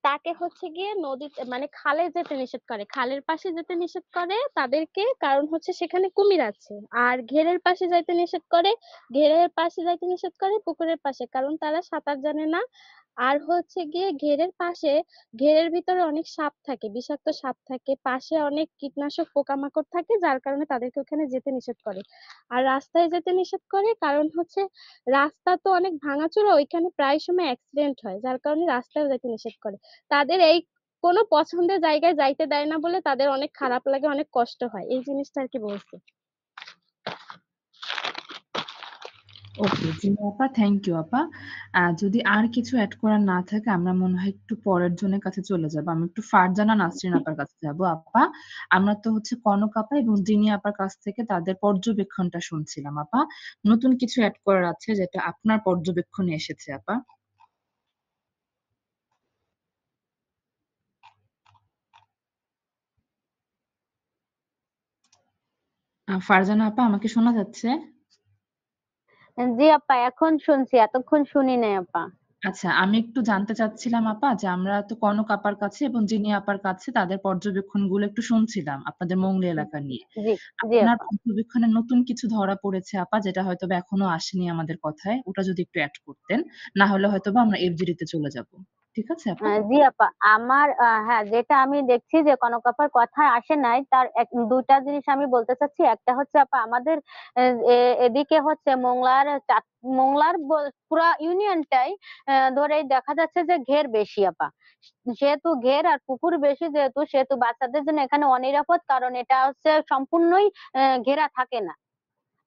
তাকে হচ্ছে গিয়ে নদীতে মানে খালে যেতে নিষেধ করে। খালের পাশে যেতে নিষেধ করে তাদেরকে, কারণ হচ্ছে সেখানে কুমির আছে। আর ঘেরের পাশে যাইতে নিষেধ করে, ঘেরের পাশে যাইতে নিষেধ করে পুকুরের পাশে, কারণ তারা সাঁতার জানে না। আর হচ্ছে গিয়ে ঘেরের ভিতরে অনেক সাপ থাকে, বিষাক্ত সাপ থাকে, পাশে অনেক কীটনাশক পোকামাকড় থাকে, যার কারণে তাদেরকে ওখানে যেতে নিষেধ করে। আর রাস্তায় যেতে নিষেধ করে কারণ হচ্ছে রাস্তা তো অনেক ভাঙাচোরা, ওইখানে প্রায় সময় অ্যাক্সিডেন্ট হয়, যার কারণে রাস্তায় যেতে নিষেধ করে। তাদের এই কোনো পছন্দের জায়গায় যাইতে দেয় না বলে তাদের অনেক খারাপ লাগে, অনেক কষ্ট হয়, এই জিনিসটা আর কি বলছে। ওকে, জি আপা, থ্যাংক ইউ আপা। যদি আর কিছু এড করার না থাকে আমরা মনে হয় একটু পরের জনের কাছে চলে যাব। আমি একটু ফারজানা নাসরিন আপার কাছে যাব। আপা, আমরা তো হচ্ছে কনক আপা এবং জিনি আপার কাছ থেকে তাদের পর্যবেক্ষণটা শুনছিলাম। আপা, নতুন কিছু এড করার আছে যেটা আপনার পর্যবেক্ষণে এসেছে আপা? ফারজানা আপা, আমাকে শোনা যাচ্ছে? জি আপা, এখন শুনছি, এতক্ষণ শুনি নাই আপা। আচ্ছা, আমি একটু জানতে চাচ্ছিলাম আপা যে আমরা তো কনক আপার কাছে এবং জিনি আপার কাছে তাদের পর্যবেক্ষণগুলো একটু শুনছিলাম আপনাদের মংলি এলাকা নিয়ে। জি জি আপনার আপা। পর্যবেক্ষণে নতুন কিছু ধরা পড়েছে আপা, যেটা হয়তোবা এখনো আসেনি আমাদের কথায়, ওটা যদি একটু অ্যাড করতেন, না হলে হয়তোবা আমরা এফজিডি তে চলে যাব। ঠিক আছে আপা? জি আপা, আমার হ্যাঁ, যেটা আমি দেখছি যে কনক আপার কথা আসে নাই, তার দুইটা জিনিস আমি বলতে চাচ্ছি। একটা হচ্ছে আপা, আমাদের এদিকে হচ্ছে মোংলার পুরা ইউনিয়নটাই ধরেই দেখা যাচ্ছে যে ঘের বেশি আপা। যেহেতু ঘের আর পুকুর বেশি, সেহেতু বাচ্চাদের জন্য এখানে অনিরাপদ, কারণ এটা হচ্ছে সম্পূর্ণই ঘেরা থাকে না।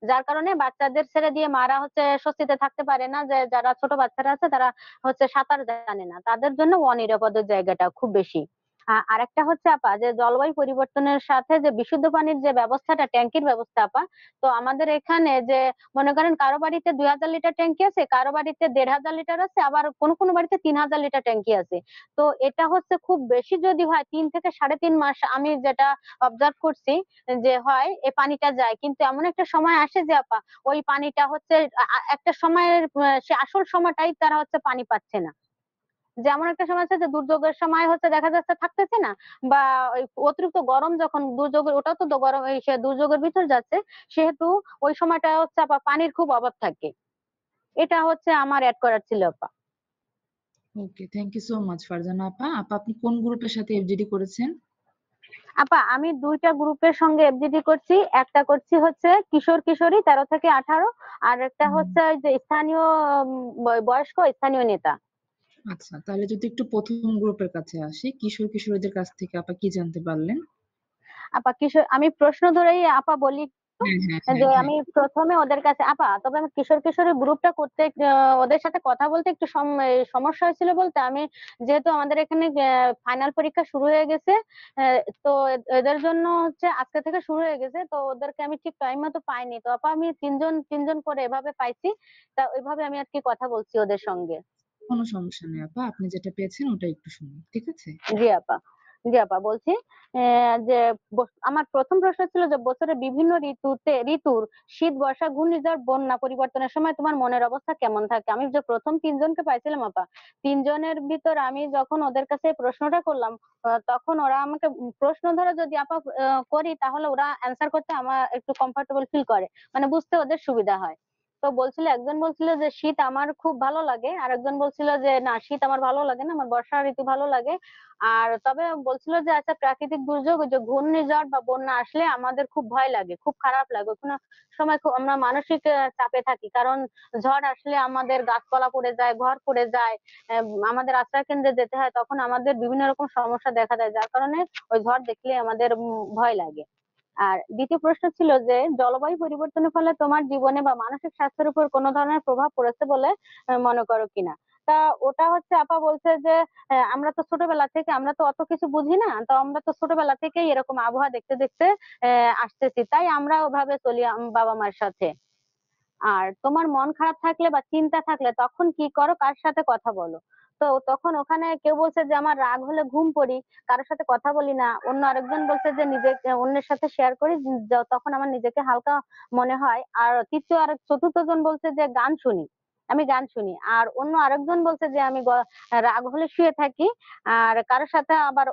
যার কারণে বাচ্চাদের ছেড়ে দিয়ে মারা হচ্ছে স্বস্তিতে থাকতে পারে না, যে যারা ছোট বাচ্চারা আছে তারা হচ্ছে সাঁতার জানে না, তাদের জন্য অনিরাপদের জায়গাটা খুব বেশি। আরেকটা হচ্ছে আপা, যে জলবায়ু পরিবর্তনের সাথে যে বিশুদ্ধ পানির যে ব্যবস্থাটা, ট্যাঙ্কির ব্যবস্থা আপা, তো আমাদের এখানে যে মনে করেন কারো বাড়িতে 2000 লিটার ট্যাঙ্কি আছে, কারো বাড়িতে 1500 লিটার আছে, আবার কোনো কোনো বাড়িতে 3000 লিটার ট্যাঙ্কি আছে। তো এটা হচ্ছে খুব বেশি যদি হয় 3 থেকে 3.5 মাস, আমি যেটা অবজার্ভ করছি যে হয় এই পানিটা যায়, কিন্তু এমন একটা সময় আসে যে আপা ওই পানিটা হচ্ছে একটা সময়ের সে আসল সময়টাই তারা হচ্ছে পানি পাচ্ছে না। যেমন একটা সময় আছে যে দুর্যোগের সময় হচ্ছে দেখা যাচ্ছে থাকতেছে না, বা ওই অতিরিক্ত গরম যখন দুর্যোগের, ওটাও তো গরম, সে দুর্যোগের ভিতর যাচ্ছে, সেহেতু ওই সময়টা হচ্ছে আপা পানির খুব অভাব থাকে। এটা হচ্ছে আমার অ্যাড করার ছিল আপা। Okay, thank you so much Farzana আপা। আপা, আপনি কোন গ্রুপের সাথে এফজিডি করেছেন? আপা, আমি দুইটা গ্রুপের সঙ্গে এফজিডি করছি। একটা করছি হচ্ছে কিশোর কিশোরী 13 থেকে 18, আর একটা হুম। হচ্ছে ওই যে স্থানীয় বয়স্ক স্থানীয় নেতা। আচ্ছা, তাহলে যদি একটু প্রথম গ্রুপের কাছে আসি, কিশোর কিশোরীদের কাছ থেকে আপা কি জানতে পারলেন? আপা কিশোর, আমি প্রশ্ন ধরেই আপা বলি হ্যাঁ, হ্যাঁ, যে হ্যাঁ, হ্যাঁ। আমি প্রথমে ওদের কাছে আপা, তবে আমি কিশোর কিশোরী গ্রুপটা করতে ওদের সাথে কথা বলতে একটু সমস্যা হয়েছিল। বলতে আমি যেহেতু আমাদের এখানে ফাইনাল পরীক্ষা শুরু হয়ে গেছে, তো এদের জন্য হচ্ছে আজকে থেকে শুরু হয়ে গেছে, তো ওদেরকে আমি ঠিক টাইম মতো পাইনি। তো আপা আমি তিনজন তিনজন করে এভাবে পাইছি, তা ওইভাবে আমি আর কি কথা বলছি ওদের সঙ্গে। কোনো সমস্যা নেই আপা, আপনি যেটা পেয়েছেন ওটা একটু শুনুন, ঠিক আছে? জি আপা। জি আপা, বলছি যে আমার প্রথম প্রশ্ন ছিল যে বছরের বিভিন্ন ঋতুর শীত, বর্ষা, ঘূর্ণিঝড়, বন্যা পরিবর্তনের সময় তোমার মনের অবস্থা কেমন থাকে? আমি যে প্রথম তিনজনকে পাইছিলাম আপা, তিনজনের ভিতর আমি যখন ওদের কাছে প্রশ্নটা করলাম, তখন ওরা আমাকে প্রশ্ন ধরে যদি আপা করি, তাহলে ওরা অ্যান্সার করতে আমার একটু কমফোর্টেবল ফিল করে, মানে বুঝতে ওদের সুবিধা হয়। তো একজন বলছিল যে শীত আমার খুব ভালো লাগে, আর একজন বলছিল যে না, শীত আমার ভালো লাগে না, আমার বর্ষা ঋতু ভালো লাগে। আর তবে বলছিল যে আচ্ছা, প্রাকৃতিক দুর্যোগ, ওই যে ঘূর্ণিঝড় বা বন্যা আসলে আমাদের খুব ভয় লাগে, খুব খারাপ লাগে, কোনো সময় আমরা মানসিক চাপে থাকি, কারণ ঝড় আসলে আমাদের গাছপালা পড়ে যায়, ঘর পড়ে যায়, আমাদের আশ্রয় কেন্দ্রে যেতে হয়, তখন আমাদের বিভিন্ন রকম সমস্যা দেখা দেয়, যার কারণে ওই ঝড় দেখলে আমাদের ভয় লাগে। আর দ্বিতীয় প্রশ্ন ছিল যে জলবায়ু পরিবর্তনের ফলে তোমার জীবনে বা মানসিক স্বাস্থ্যের উপর কোনো ধরনের প্রভাব পড়েছে বলে মনে করো কিনা। তা ওটা হচ্ছে আপা বলছে যে আমরা তো ছোটবেলা থেকে, আমরা তো অত কিছু বুঝি না, তো আমরা তো ছোটবেলা থেকেই এরকম আবহাওয়া দেখতে দেখতে আসতেছি, তাই আমরা ওভাবে চলি বাবা মার সাথে। আর তোমার মন খারাপ থাকলে বা চিন্তা থাকলে তখন কি করো, কার সাথে কথা বলো। তো তখন ওখানে কেউ বলছে যে আমার রাগ হলে ঘুম পড়ি, কারোর সাথে কথা বলি না। অন্য আরেকজন বলছে যে নিজেকে অন্যের সাথে শেয়ার করি, তখন আমার নিজেকে হালকা মনে হয়। আর চতুর্থ জন বলছে যে গান শুনি, আমি গান শুনি। আর অন্য আরেকজন বলছে যে আমি রাগ হলে শুয়ে থাকি। আর কারোর সাথে আবার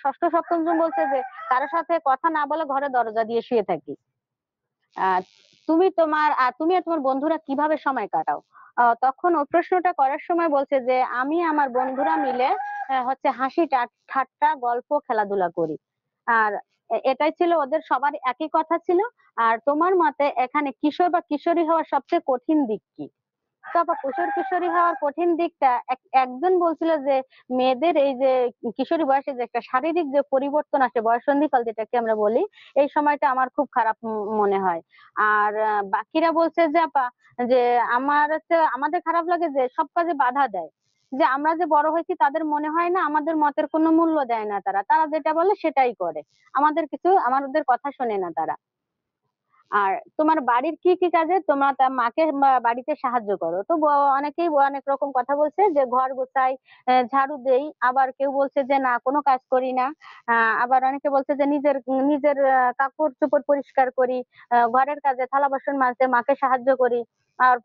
ষষ্ঠ সপ্তম জন বলছে যে কারোর সাথে কথা না বলে ঘরে দরজা দিয়ে শুয়ে থাকি। আহ তুমি আর তোমার বন্ধুরা কিভাবে সময় কাটাও। তখন ও প্রশ্নটা করার সময় বলছে যে আমি আমার বন্ধুরা মিলে হচ্ছে হাসি ঠাট্টা গল্প খেলাধুলা করি। আর এটাই ছিল ওদের সবার একই কথা ছিল। আর তোমার মতে এখানে কিশোর বা কিশোরী হওয়ার সবচেয়ে কঠিন দিক কি? তো আপা কিশোর কিশোরী হওয়ার কঠিন দিকটা একজন বলছিল যে মেয়েদের এই যে কিশোরী বয়সে যে একটা শারীরিক যে পরিবর্তন আসে, বয়ঃসন্ধিকাল যেটাকে আমরা বলি, এই সময়টা আমার খুব খারাপ মনে হয়। আর বাকিরা বলছে যে আপা যে আমাদের খারাপ লাগে যে সব কাজে বাধা দেয়, যে আমরা যে বড় হয়েছি তাদের মনে হয় না, আমাদের মতের কোনো মূল্য দেয় না, তারা তারা যেটা বলে সেটাই করে, আমাদের কথা শোনে না তারা। আর তোমার বাড়ির কি কি কাজে তোমরা মাকে বাড়িতে সাহায্য করো? তো অনেকেই অনেক রকম কথা বলছে, যে ঘর গোছাই, ঝাড়ু দেই, আবার কেউ বলছে যে না কোনো কাজ করি না। আবার অনেকে বলছে যে নিজের নিজের কাপড় চোপড় পরিষ্কার করি, ঘরের কাজে থালা বাসন মাজতে মাকে সাহায্য করি। আর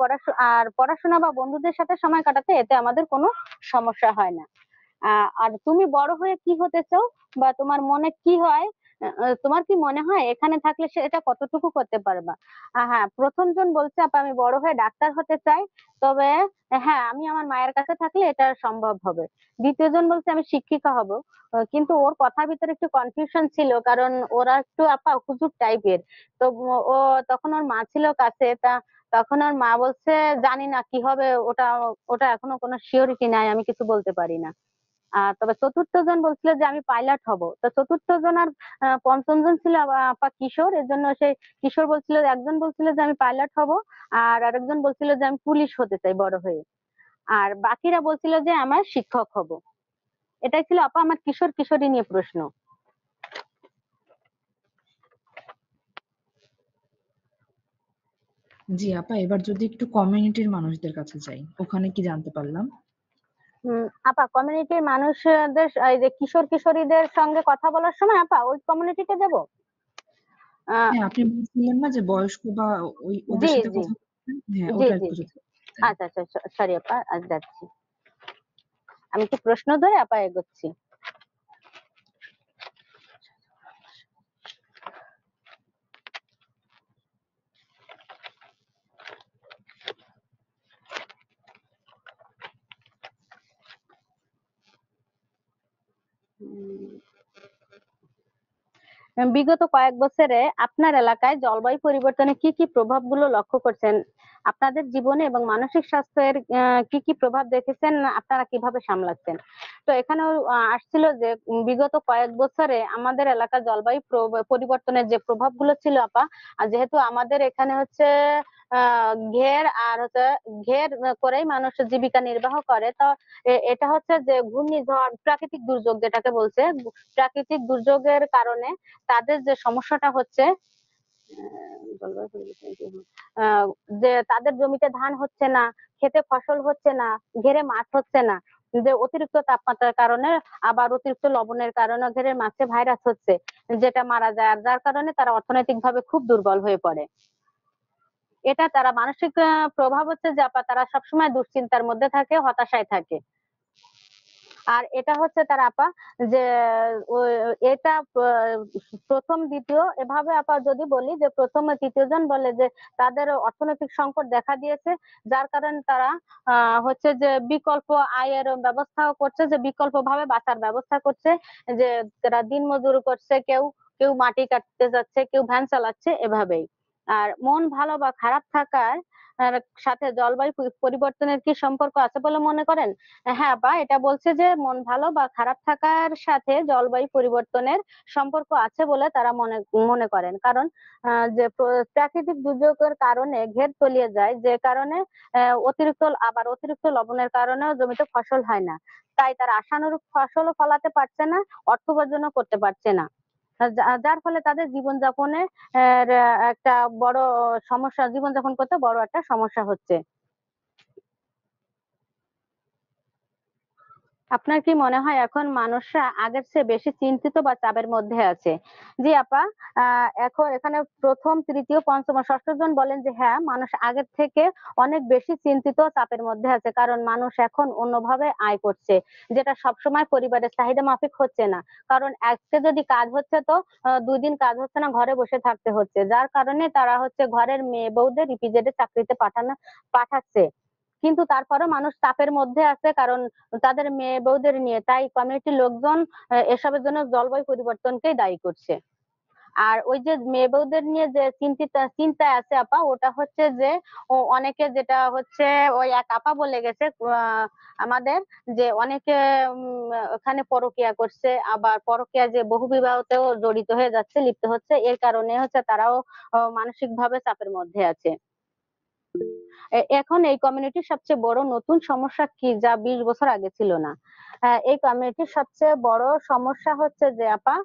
পড়াশোনা বা বন্ধুদের সাথে সময় কাটাতে এতে আমাদের কোনো সমস্যা হয় না। আর তুমি বড় হয়ে কি হতে চাও বা তোমার মনে কি হয়, তোমার কি মনে হয় এখানে থাকলে সে এটা কতটুকু করতে পারবা? হ্যাঁ, প্রথম জন বলছে আপা আমি বড় হয়ে ডাক্তার হতে চাই, তবে হ্যাঁ আমি আমার মায়ের কাছে থাকলে এটা সম্ভব হবে। দ্বিতীয় জন বলছে আমি শিক্ষিকা হব। কিন্তু ওর কথার ভিতরে একটু কনফিউশন ছিল, কারণ ওরা একটু আপা হুজুর টাইপের। তো ও তখন ওর মা ছিল কাছে, তখন ওর মা বলছে জানি না কি হবে, ওটা ওটা এখনো কোনো সিওরিটি নাই, আমি কিছু বলতে পারি না। তবে চতুর্থ জন বলছিল যে আমি পাইলট হব। তো চতুর্থ জন আর পঞ্চম জন ছিল আপা কিশোর, এর জন্য সেই কিশোর বলছিল, একজন বলছিল যে আমি পাইলট হব, আর আরেকজন বলছিল যে আমি পুলিশ হতে চাই বড় হয়ে। আর বাকিরা বলছিল যে আমার শিক্ষক হব। এটাই ছিল আপা আমার কিশোর কিশোরী নিয়ে প্রশ্ন। জি আপা, এবার যদি একটু কমিউনিটির মানুষদের কাছে যাই, ওখানে কি জানতে পারলাম? আপা কমিউনিটির মানুষদের এই যে কিশোর কিশোরীদের সঙ্গে কথা বলার সময় আপা ওই কমিউনিটিতে দেব। হ্যাঁ, আপনি বলছিলেন না যে বয়স্ক বা ওদের জি সাথে জি কথা বলছেন, হ্যাঁ জি ওটা জি একটু জি যদি বলতেন। আচ্ছা আচ্ছা, সরি আপা, আজ যাচ্ছি। আমি কি প্রশ্ন ধরে আপা এগোচ্ছি। বিগত কয়েক বছরে আপনার এলাকায় জলবায়ু পরিবর্তনের কি কি প্রভাবগুলো লক্ষ্য করছেন? আপনাদের জীবনে এবং মানসিক স্বাস্থ্যের কি কি প্রভাব দেখেছেন, আপনারা কিভাবে সামলাচ্ছেন? তো এখানেও আসছিল যে বিগত কয়েক বছরে আমাদের এলাকার জলবায়ু পরিবর্তনের যে প্রভাবগুলো ছিল আপা, আর যেহেতু আমাদের এখানে হচ্ছে ঘের করেই মানুষ জীবিকা নির্বাহ করে, তো এটা হচ্ছে যে ঘূর্ণিঝড়, প্রাকৃতিক দুর্যোগ যেটাকে বলছে, প্রাকৃতিক দুর্যোগের কারণে তাদের যে সমস্যাটা হচ্ছে, যে তাদের জমিতে ধান হচ্ছে না, খেতে ফসল হচ্ছে না, ঘেরে মাছ হচ্ছে না, যে অতিরিক্ত তাপমাত্রার কারণে, আবার অতিরিক্ত লবণের কারণে ঘেরের মাছে ভাইরাস হচ্ছে, যেটা মারা যায়, আর যার কারণে তারা অর্থনৈতিকভাবে খুব দুর্বল হয়ে পড়ে। এটা তারা মানসিক প্রভাব হচ্ছে যে আপা তারা সবসময় দুশ্চিন্তার মধ্যে থাকে, হতাশায় থাকে। আর এটা হচ্ছে তার আপা যে এটা প্রথম দ্বিতীয় এভাবে আপা যদি বলি যে প্রথম ও তৃতীয় জন বলে যে তাদের অর্থনৈতিক সংকট দেখা দিয়েছে, যার কারণে তারা হচ্ছে যে বিকল্প আয়ের ব্যবস্থাও করছে, যে বিকল্প ভাবে বাঁচার ব্যবস্থা করছে, যে তারা দিন মজুরি করছে, কেউ কেউ মাটি কাটতে যাচ্ছে, কেউ ভ্যান চালাচ্ছে, এভাবেই। আর মন ভালো বা খারাপ থাকার সাথে জলবায়ু পরিবর্তনের কি সম্পর্ক আছে বলে মনে করেন? হ্যাঁ আপা, এটা বলছে যে মন ভালো বা খারাপ থাকার সাথে জলবায়ু পরিবর্তনের সম্পর্ক আছে বলে তারা মনে করেন। কারণ যে প্রাকৃতিক দুর্যোগের কারণে ঘের তলিয়ে যায়, যে কারণে অতিরিক্ত লবণের কারণেও জমিতে ফসল হয় না। তাই তারা আশানুরূপ ফসলও ফলাতে পারছে না, অর্থ উপার্জনও করতে পারছে না। যার ফলে তাদের জীবনযাপনে একটা বড় সমস্যা, জীবনযাপন করতে বড় একটা সমস্যা হচ্ছে। আপনার কি মনে হয় এখন মানুষরা আগের চেয়ে বেশি চিন্তিত বা চাপের মধ্যে আছে? জি আপা, এখন এখানে প্রথম, তৃতীয়, পঞ্চম ও ষষ্ঠ জন বলেন যে হ্যাঁ, মানুষ আগের থেকে অনেক বেশি চিন্তিত, চাপের মধ্যে আছে। কারণ মানুষ এখন অন্যভাবে আয় করছে, যেটা সবসময় পরিবারের চাহিদা মাফিক হচ্ছে না। কারণ আজকে যদি কাজ হচ্ছে তো ২ দিন কাজ হচ্ছে না, ঘরে বসে থাকতে হচ্ছে। যার কারণে তারা হচ্ছে ঘরের মেয়ে বউদের ইপিজেডে চাকরিতে পাঠাচ্ছে। কিন্তু তারপরেও মানুষ চাপের মধ্যে আছে, কারণ তাদের মেয়ে বউদের নিয়ে। তাই কমিউনিটির লোকজন এসবের জন্য জলবায়ু পরিবর্তনকেই দায়ী করছে। আর ওই যে মেয়ে বউদের নিয়ে যে চিন্তায় আছে আপা, ওটা হচ্ছে যে অনেকে, যেটা হচ্ছে ওই এক আপা বলে গেছে আমাদের, যে অনেকে ওখানে পরকীয়া করছে, আবার পরকীয়া যে বহু বিবাহতেও জড়িত হয়ে যাচ্ছে, লিপ্ত হচ্ছে। এর কারণে হচ্ছে তারাও মানসিক ভাবে চাপের মধ্যে আছে। এখন এই কমিউনিটির সবচেয়ে বড় নতুন সমস্যা কি, যা 20 বছর আগে ছিল না? এই কমিউনিটির সবচেয়ে বড় সমস্যা হচ্ছে যে আপা,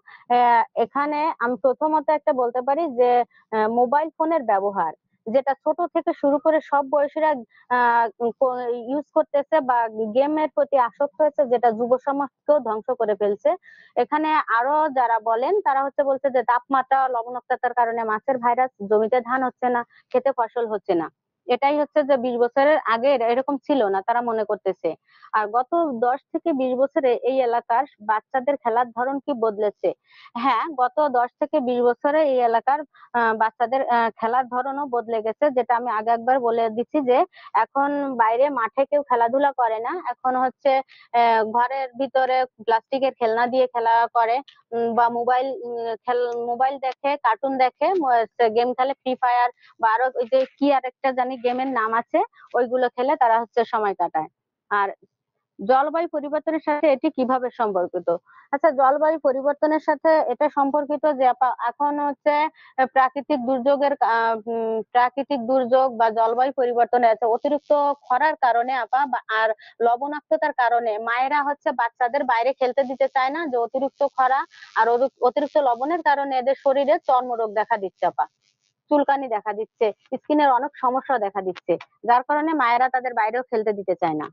এখানে আমি প্রথমত একটা বলতে পারি যে মোবাইল ফোনের ব্যবহার, যেটা ছোট থেকে শুরু করে সব বয়সীরা ইউজ করতেছে বা গেমের প্রতি আসক্ত হয়েছে, যেটা যুব সমাজকেও ধ্বংস করে ফেলছে। এখানে আরো যারা বলেন, তারা বলছে যে তাপমাত্রা, লবণাক্ততার কারণে মাছের ভাইরাস, জমিতে ধান হচ্ছে না, খেতে ফসল হচ্ছে না। এটাই হচ্ছে যে 20 বছরের আগে এরকম ছিল না, তারা মনে করতেছে। আর গত 10 থেকে 20 বছরে এই এলাকার বাচ্চাদের খেলার ধরন কি বদলেছে? হ্যাঁ, গত 10 থেকে 20 বছরে এই এলাকার বাচ্চাদের খেলার ধরনও বদলে গেছে, যেটা আমি আগে একবার বলে দিচ্ছি যে এখন বাইরে মাঠে কেউ খেলাধুলা করে না। এখন হচ্ছে ঘরের ভিতরে প্লাস্টিকের খেলনা দিয়ে খেলা করে, বা মোবাইল দেখে, কার্টুন দেখে, গেম খেলে, ফ্রি ফায়ার বা আরো ওই যে কি আরেকটা জানি গেমের নাম আছে, ওইগুলো খেলে তারা হচ্ছে সময় কাটায়। আর জলবায়ু পরিবর্তনের সাথে এটি কিভাবে সম্পর্কিত? আচ্ছা, জলবায়ু পরিবর্তনের সাথে এটা সম্পর্কিত যে আপা, এখন হচ্ছে প্রাকৃতিক দুর্যোগ বা জলবায়ু পরিবর্তনে আছে অতিরিক্ত খরার কারণে আপা, আর লবণাক্ততার কারণে মায়েরা হচ্ছে বাচ্চাদের বাইরে খেলতে দিতে চায় না, যে অতিরিক্ত খরা আর অতিরিক্ত লবণের কারণে এদের শরীরে চর্মরোগ দেখা দিচ্ছে আপা, চুলকানি দেখা দিচ্ছে, স্কিনের অনেক সমস্যা দেখা দিচ্ছে, যার কারণে মায়েরা তাদের বাইরেও খেলতে দিতে চায় না।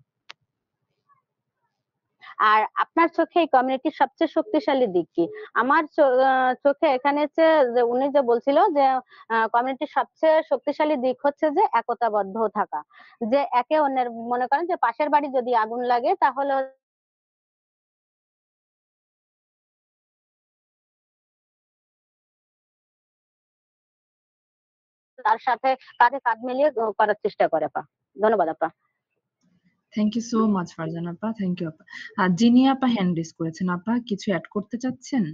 আর আপনার চোখে এই কমিউনিটির সবচেয়ে শক্তিশালী দিক কি? আমার চোখে এখানে হচ্ছে যে উনি যে বলছিল যে কমিউনিটির সবচেয়ে শক্তিশালী দিক হচ্ছে যে একতাবদ্ধ থাকা, যে একে অন্যের, মনে করেন যে পাশের বাড়ি যদি আগুন লাগে, তাহলে তার সাথে কাঁধে কাঁধ মিলিয়ে করার চেষ্টা করে আপা। ধন্যবাদ আপা। Thank you so much Farzana আপা, থ্যাংক ইউ আপা। জিনি আপা হ্যান্ড রেজ করেছেন, আপা কিছু অ্যাড করতে চাচ্ছেন?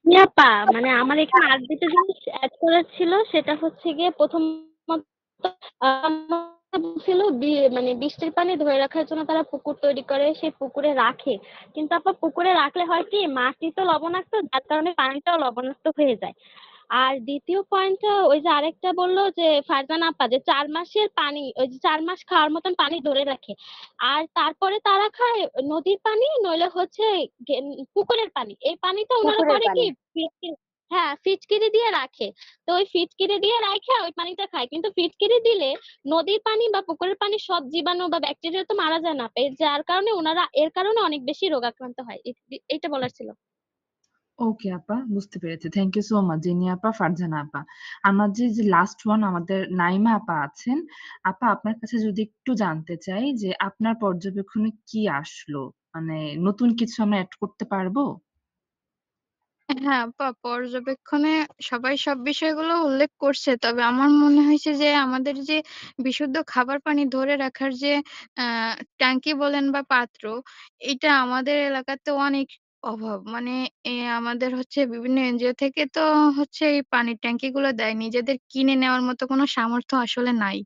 জি আপা, মানে আমার এখানে আর দুটো জিনিস অ্যাড করার ছিল। সেটা হচ্ছে গিয়ে প্রথমত ছিল মানে বৃষ্টির পানি ধরে রাখার জন্য তারা পুকুর তৈরি করে, সেই পুকুরে রাখে। কিন্তু আপা পুকুরে রাখলে হয় কি, মাটি তো লবণাক্ত, যার কারণে পানিটাও লবণাক্ত হয়ে যায়। আর দ্বিতীয় পয়েন্টটা ওই যে আরেকটা বললো যে ফারজানা আপা, যে 4 মাসের পানি, ওই যে 4 মাস খাওয়ার মতন পানি ধরে রাখে। আর তারপরে তারা খায় নদীর পানি, নইলে হচ্ছে পুকুরের পানি। এই পানিটা ওনারা পুকুরের করে কি, পানি। হ্যাঁ ফিটকিরি দিয়ে রাখে। তো ওই ফিটকিরি দিয়ে রাখে ওই পানিটা খায়। কিন্তু ফিটকিরি দিলে নদীর পানি বা পুকুরের পানি সব জীবাণু বা ব্যাকটেরিয়া তো মারা যায় না, যার কারণে ওনারা এর কারণে অনেক বেশি রোগাক্রান্ত হয়। এইটা বলার ছিল। ওকে আপা, বুঝতে পেরেছি। Thank you so much Jini আপা, ফারজানা আপা। আমার যে লাস্ট ওয়ান আমাদের নাইমা আপা আছেন। আপা, আপনার কাছে যদি একটু জানতে চাই যে আপনার পর্যবেক্ষণে কি আসলো, মানে নতুন কিছু আমরা অ্যাড করতে পারবো? হ্যাঁ আপা, পর্যবেক্ষণে সবাই সব বিষয়গুলো উল্লেখ করছে, তবে আমার মনে হয়েছে যে আমাদের যে বিশুদ্ধ খাবার পানি ধরে রাখার যে ট্যাঙ্কি বলেন বা পাত্র, এটা আমাদের এলাকাতে অনেক অভাব মানে আমাদের হচ্ছে বিভিন্ন এনজিও থেকে তো হচ্ছে এই পানির ট্যাংকি গুলো দেয়। নিজেদের কিনে নেওয়ার মতো কোনো সামর্থ্য আসলে নাই।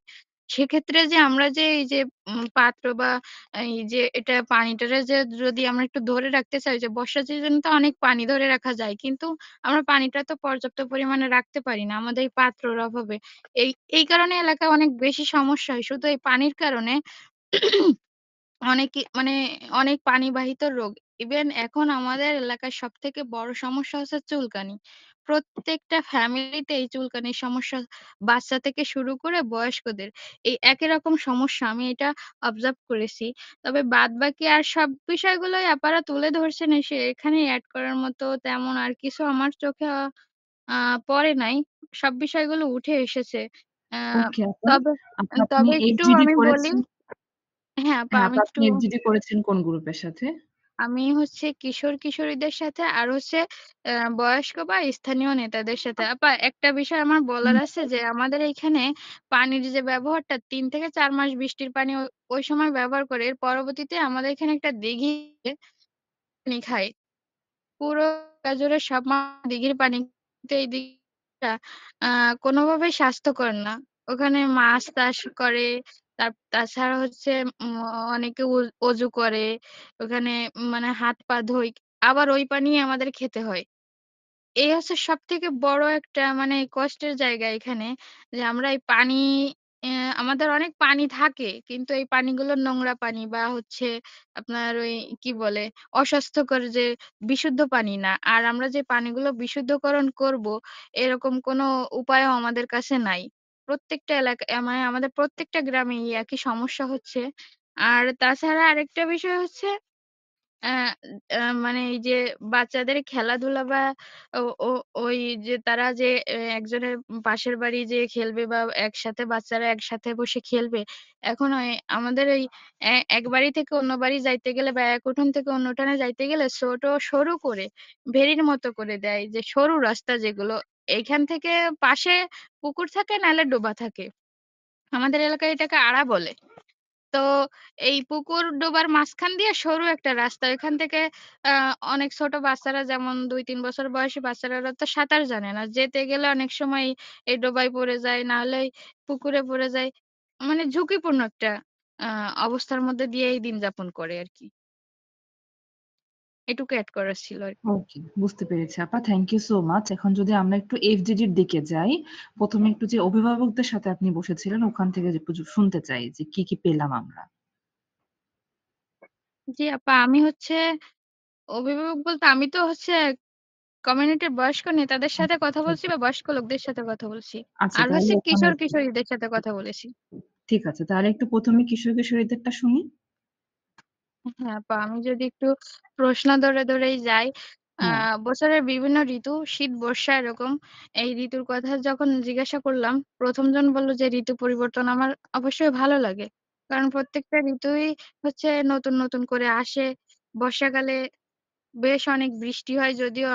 সেক্ষেত্রে যে আমরা যে এই যে পাত্র বা এই যে এটা পানিটারে যে যদি আমরা একটু ধরে রাখতে চাই যে বর্ষার সিজনে তো অনেক পানি ধরে রাখা যায়। কিন্তু আমরা পানিটা তো পর্যাপ্ত পরিমাণে রাখতে পারি না আমাদের এই পাত্রর অভাবে। এই কারণে এলাকায় অনেক বেশি সমস্যা হয়। শুধু এই পানির কারণে অনেকে মানে অনেক পানিবাহিত রোগ। ইভেন এখন আমাদের এলাকার সবথেকে বড় সমস্যা হচ্ছে চুলকানি। প্রত্যেকটা ফ্যামিলিতে এই চুলকানির সমস্যা বাচ্চা থেকে শুরু করে বয়স্কদের। এই একই রকম সমস্যা আমি এটা অবজার্ভ করেছি। তবে বাদবাকি আর সব বিষয়গুলোই আপারা তুলে ধরছেন এসে এখানে এড করার মতো তেমন আর কিছু আমার চোখে পড়ে নাই। সব বিষয়গুলো উঠে এসেছে। আ ওকে আপা। তবে আপা আপনি তবে একটু এফজিডি আমি বলি করেছেন? হ্যাঁ, আপা হ্যাঁ, আমি আপা আপনি একটু এফজিডি করেছেন কোন গ্রুপের সাথে? আমি হচ্ছে কিশোর-কিশোরীদের সাথে আর হচ্ছে বয়স্ক বা স্থানীয় নেতাদের সাথে। আপা একটা বিষয় আমার বলার হুম। আছে যে আমাদের এইখানে পানির যে ব্যবহারটা ৩ থেকে ৪ মাস বৃষ্টির পানি ওই সময় ব্যবহার করে। এর পরবর্তীতে আমাদের এখানে একটা দিঘি পানি খায়। পুরো এলাকা জুড়ে সব দিঘির পানি কিন্তু এই দিঘিটা আ কোনোভাবেই স্বাস্থ্যকর না। ওখানে মাছ চাষ করে, তাছাড়া হচ্ছে উম অনেকে অজু করে। ওখানে মানে হাত পা ধুই। আবার ওই পানি আমাদের খেতে হয়। এই হচ্ছে সবথেকে বড় একটা মানে কষ্টের জায়গা এখানে যে আমরা এই পানি আমাদের অনেক পানি থাকে কিন্তু এই পানিগুলো নোংরা পানি বা হচ্ছে আপনার ওই কি বলে অস্বাস্থ্যকর যে বিশুদ্ধ পানি না আর আমরা যে পানিগুলো বিশুদ্ধকরণ করব এরকম কোনো উপায়ও আমাদের কাছে নাই প্রত্যেকটা এলাকা মানে আমাদের প্রত্যেকটা গ্রামে এই একই সমস্যা হচ্ছে আর তাছাড়া আরেকটা বিষয় হচ্ছে আ মানে এই যে বাচ্চাদের খেলাধুলা বা ও ও ওই যে তারা যে একজনের পাশের বাড়ি যেয়ে খেলবে বা একসাথে বাচ্চারা একসাথে বসে খেলবে। এখন আমাদের এই এক বাড়ি থেকে অন্য বাড়ি যাইতে গেলে বা এক উঠান থেকে অন্য উঠানে যাইতে গেলে ছোট সরু করে ভেরির মতো করে দেয় যে সরু রাস্তা যেগুলো এইখান থেকে পাশে পুকুর থাকে নাহলে ডোবা থাকে। আমাদের এলাকায় এটাকে আড়া বলে। তো এই পুকুর ডোবার মাঝখান দিয়ে সরু একটা রাস্তা। এখান থেকে অনেক ছোট বাচ্চারা যেমন ২-৩ বছর বয়সী বাচ্চারা ওরা তো সাঁতার জানে না। যেতে গেলে অনেক সময় এই ডোবায় পড়ে যায়, না হলে এই পুকুরে পড়ে যায়। মানে ঝুঁকিপূর্ণ একটা আ অবস্থার মধ্যে দিয়েই দিন যাপন করে আরকি। এটুকু এড করার ছিল আরকি। ওকে, বুঝতে পেরেছি আপা। Thank you so much. এখন যদি আমরা একটু এফজিডির দিকে যাই, ১ম এ একটু যে অভিভাবকদের সাথে আপনি বসেছিলেন ওখান থেকে যে একটু শুনতে চাই যে কি, কি পেলাম আমরা? জি আপা আমি হচ্ছে অভিভাবক বলতে আমি তো হচ্ছে কমিউনিটির বয়স্ক নেতাদের সাথে কথা আচ্ছা, বলছি আচ্ছা। বা বয়স্ক লোকদের সাথে কথা বলছি। আচ্ছা আর তাহলে হচ্ছে ওখানে কিশোর-কিশোরীদের সাথে কথা বলেছি। ঠিক আছে। তাহলে একটু ১ম এ কিশোর-কিশোরীদেরটা শুনি। হ্যাঁ, আপা আমি যদি একটু প্রশ্ন ধরেই যাই। আ হ্যাঁ। বছরের বিভিন্ন ঋতু শীত, বর্ষা এরকম। এই ঋতুর কথা যখন জিজ্ঞাসা করলাম, ১ম জন বলল যে ঋতু পরিবর্তন আমার অবশ্যই ভালো লাগে। কারণ প্রত্যেকটা ঋতুই হচ্ছে নতুন করে আসে। বর্ষাকালে বেশ অনেক বৃষ্টি হয় যদিও